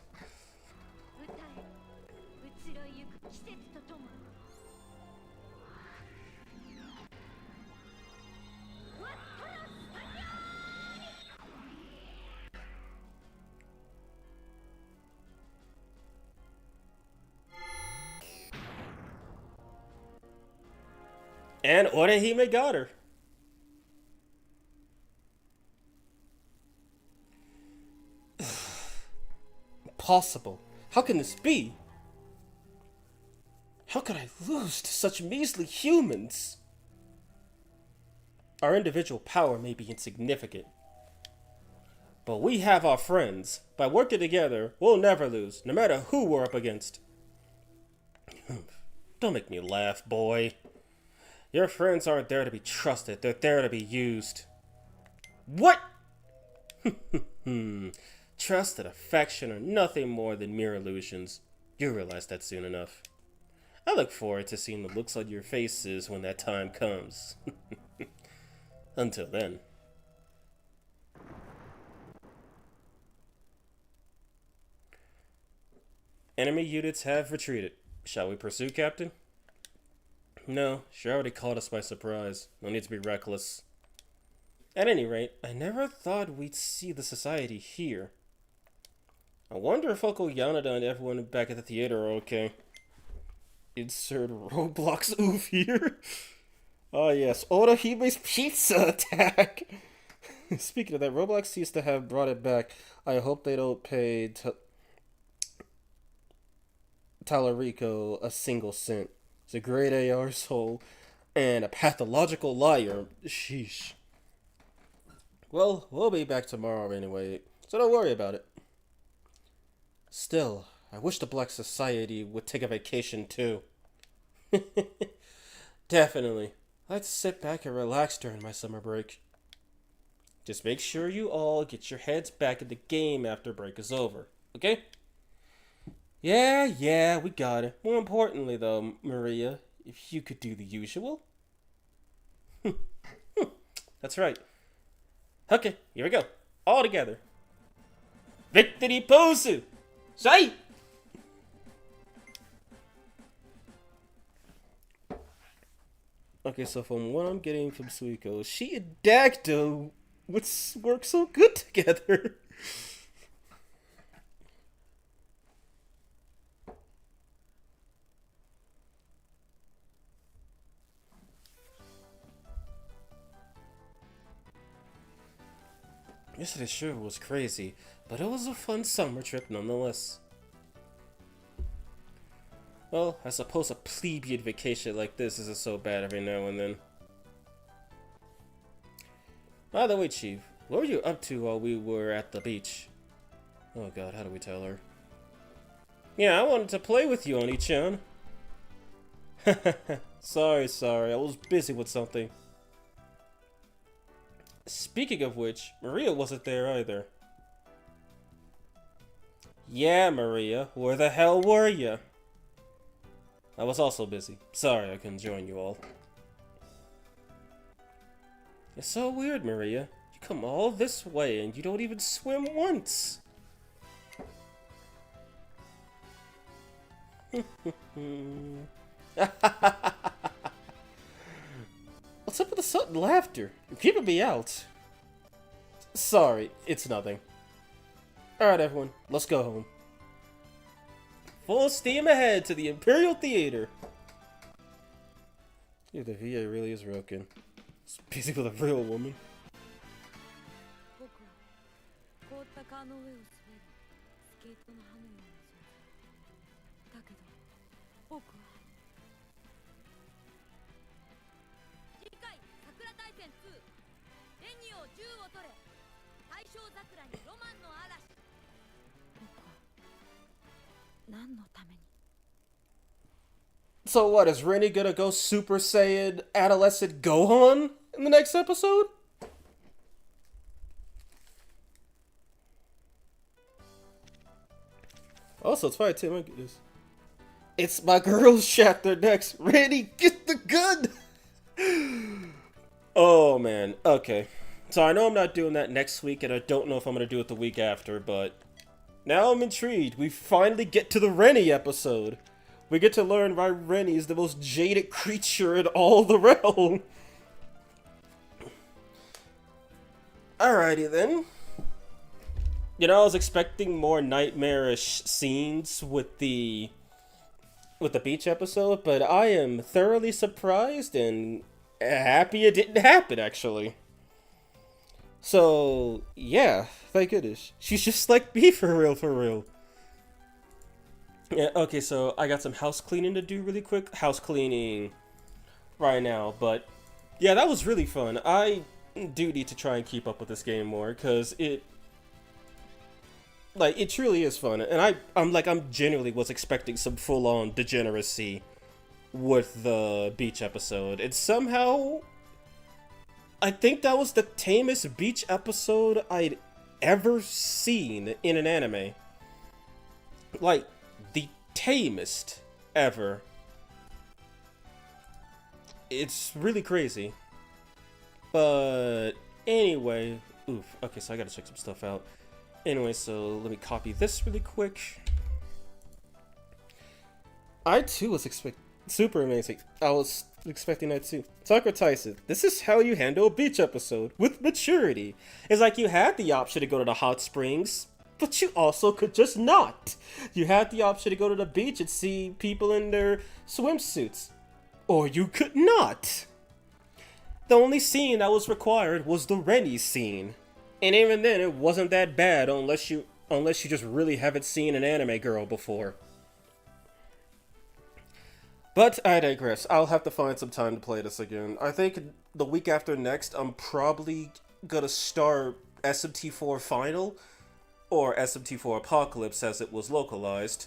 And Orihime got her. Impossible. How can this be? How could I lose to such measly humans? Our individual power may be insignificant, but we have our friends. By working together, we'll never lose, no matter who we're up against. Don't make me laugh, boy. Your friends aren't there to be trusted, they're there to be used. What? Trust and affection are nothing more than mere illusions. You'll realize that soon enough. I look forward to seeing the looks on your faces when that time comes. Until then. Enemy units have retreated. Shall we pursue, Captain? No, she already caught us by surprise. No need to be reckless. At any rate, I never thought we'd see the society here. I wonder if Uncle Yanada and everyone back at the theater are okay. Insert Roblox oof here. Oh yes, Odahime's pizza attack! Speaking of that, Roblox seems to have brought it back. I hope they don't pay Talarico a single cent. He's a great AR soul and a pathological liar. Sheesh. Well, we'll be back tomorrow anyway, so don't worry about it. Still, I wish the Black Society would take a vacation too. Definitely. Let's sit back and relax during my summer break. Just make sure you all get your heads back in the game after break is over, okay? Yeah, we got it. More importantly though, Maria, if you could do the usual. That's right. Okay, here we go. All together. Victory pose! Say! Okay, so from what I'm getting from Suiko, she and Dagdo would work so good together. Yesterday sure was crazy, but it was a fun summer trip nonetheless. Well, I suppose a plebeian vacation like this isn't so bad every now and then. By the way, Chief, what were you up to while we were at the beach? Oh god, how do we tell her? Yeah, I wanted to play with you, Oni-chan. Sorry, I was busy with something. Speaking of which, Maria wasn't there either. Yeah, Maria, where the hell were you? I was also busy. Sorry I couldn't join you all. It's so weird, Maria. You come all this way and you don't even swim once. What's up with the sudden laughter? You're keeping me out. Sorry, it's nothing. Alright everyone, let's go home. Full steam ahead to the Imperial Theater. Dude, the VA really is broken. It's busy with a real woman. So what, is Rennie gonna go Super Saiyan adolescent Gohan in the next episode? Also, it's 5:10, my goodness. It's my girl's chapter next. Rennie, get the gun! Oh man, okay. So I know I'm not doing that next week, and I don't know if I'm gonna do it the week after, but now I'm intrigued. We finally get to the Rennie episode. We get to learn why Rennie is the most jaded creature in all the realm. Alrighty then. You know, I was expecting more nightmarish scenes with the beach episode, but I am thoroughly surprised and happy it didn't happen, actually. So, yeah, thank goodness. She's just like me for real, for real. Yeah, okay, so I got some house cleaning to do really quick. House cleaning right now, but yeah, that was really fun. I do need to try and keep up with this game more because it truly is fun, and I'm genuinely was expecting some full on degeneracy with the beach episode. And somehow I think that was the tamest beach episode I'd ever seen in an anime. Like, the tamest ever. It's really crazy. But anyway, oof. Okay, so I gotta check some stuff out. Anyway, so let me copy this really quick. I too was super amazing. I was expecting that too. Sakura Taisen, this is how you handle a beach episode with maturity. It's like you had the option to go to the hot springs, but you also could just not. You had the option to go to the beach and see people in their swimsuits, or you could not. The only scene that was required was the Rennie scene, and even then it wasn't that bad unless you just really haven't seen an anime girl before. But I digress. I'll have to find some time to play this again. I think the week after next, I'm probably gonna start SMT4 Final, or SMT4 Apocalypse as it was localized.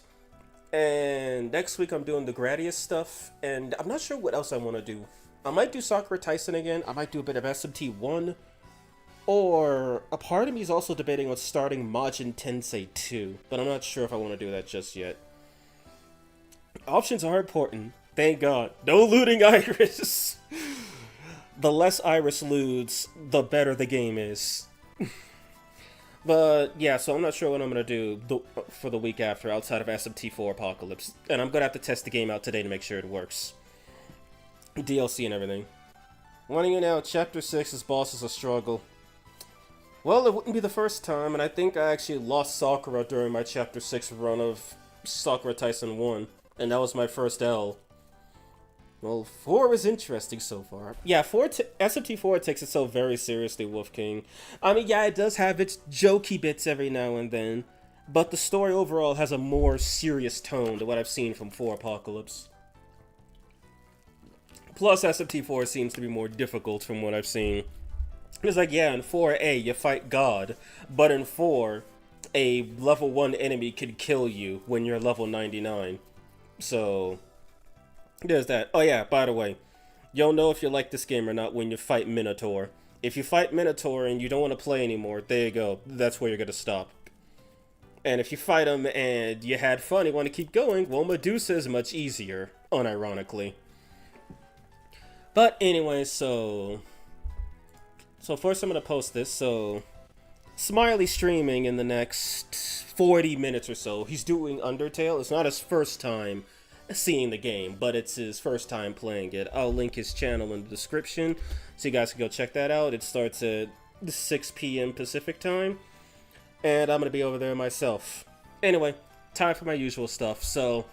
And next week I'm doing the Gradius stuff, and I'm not sure what else I want to do. I might do Sakura Taisen again, I might do a bit of SMT1, or a part of me is also debating on starting Majin Tensei 2, but I'm not sure if I want to do that just yet. Options are important. Thank God. No looting Iris. The less Iris loots, the better the game is. But yeah, so I'm not sure what I'm going to do for the week after outside of SMT4 Apocalypse. And I'm going to have to test the game out today to make sure it works. DLC and everything. Warning you now, Chapter 6's boss is a struggle. Well, it wouldn't be the first time, and I think I actually lost Sakura during my Chapter 6 run of Sakura Taisen 1. And that was my first L. Well, 4 is interesting so far. Yeah, SMT4 takes itself very seriously, Wolf King. I mean, yeah, it does have its jokey bits every now and then, but the story overall has a more serious tone than what I've seen from 4 Apocalypse. Plus, SMT4 seems to be more difficult from what I've seen. It's like, yeah, in 4A, you fight God, but in 4, a level 1 enemy could kill you when you're level 99. So, there's that. Oh yeah, by the way, you'll know if you like this game or not when you fight Minotaur. If you fight Minotaur and you don't want to play anymore, there you go. That's where you're going to stop. And if you fight him and you had fun and want to keep going, well, Medusa is much easier, unironically. But anyway, so first I'm going to post this. So, Smiley streaming in the next 40 minutes or so. He's doing Undertale. It's not his first time seeing the game, but it's his first time playing it. I'll link his channel in the description so you guys can go check that out. It starts at 6 p.m. Pacific time, and I'm going to be over there myself. Anyway, time for my usual stuff. So,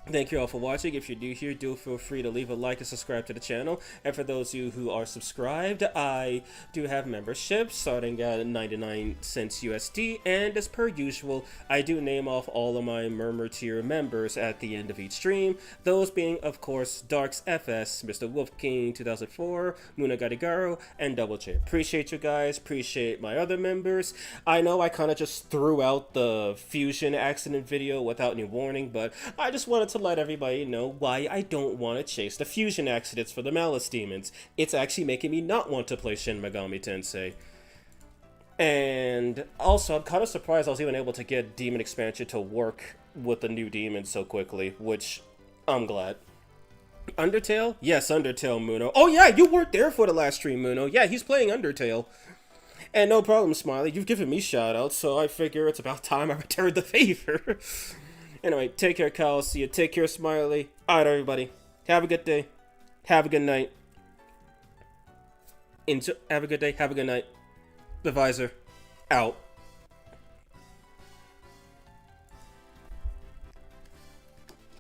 thank you all for watching. If you're new here, do feel free to leave a like and subscribe to the channel. And for those of you who are subscribed, I do have memberships starting at 99 cents USD. And as per usual, I do name off all of my Murmur tier members at the end of each stream. Those being, of course, Darks FS, Mr. Wolf King 2004, Muna Gadigaro, and Double J. Appreciate you guys. Appreciate my other members. I know I kind of just threw out the Fusion accident video without any warning, but I just wanted to let everybody know why I don't want to chase the fusion accidents for the Malice Demons. It's actually making me not want to play Shin Megami Tensei. And also, I'm kind of surprised I was even able to get Demon Expansion to work with the new demons so quickly, which I'm glad. Undertale? Yes, Undertale, Muno. Oh yeah, you weren't there for the last stream, Muno. Yeah, he's playing Undertale. And no problem, Smiley. You've given me shoutouts, so I figure it's about time I returned the favor. Anyway, take care, Kyle. See you. Take care, Smiley. Alright, everybody. Have a good day. Have a good night. Have a good day. Have a good night. The Visor. Out.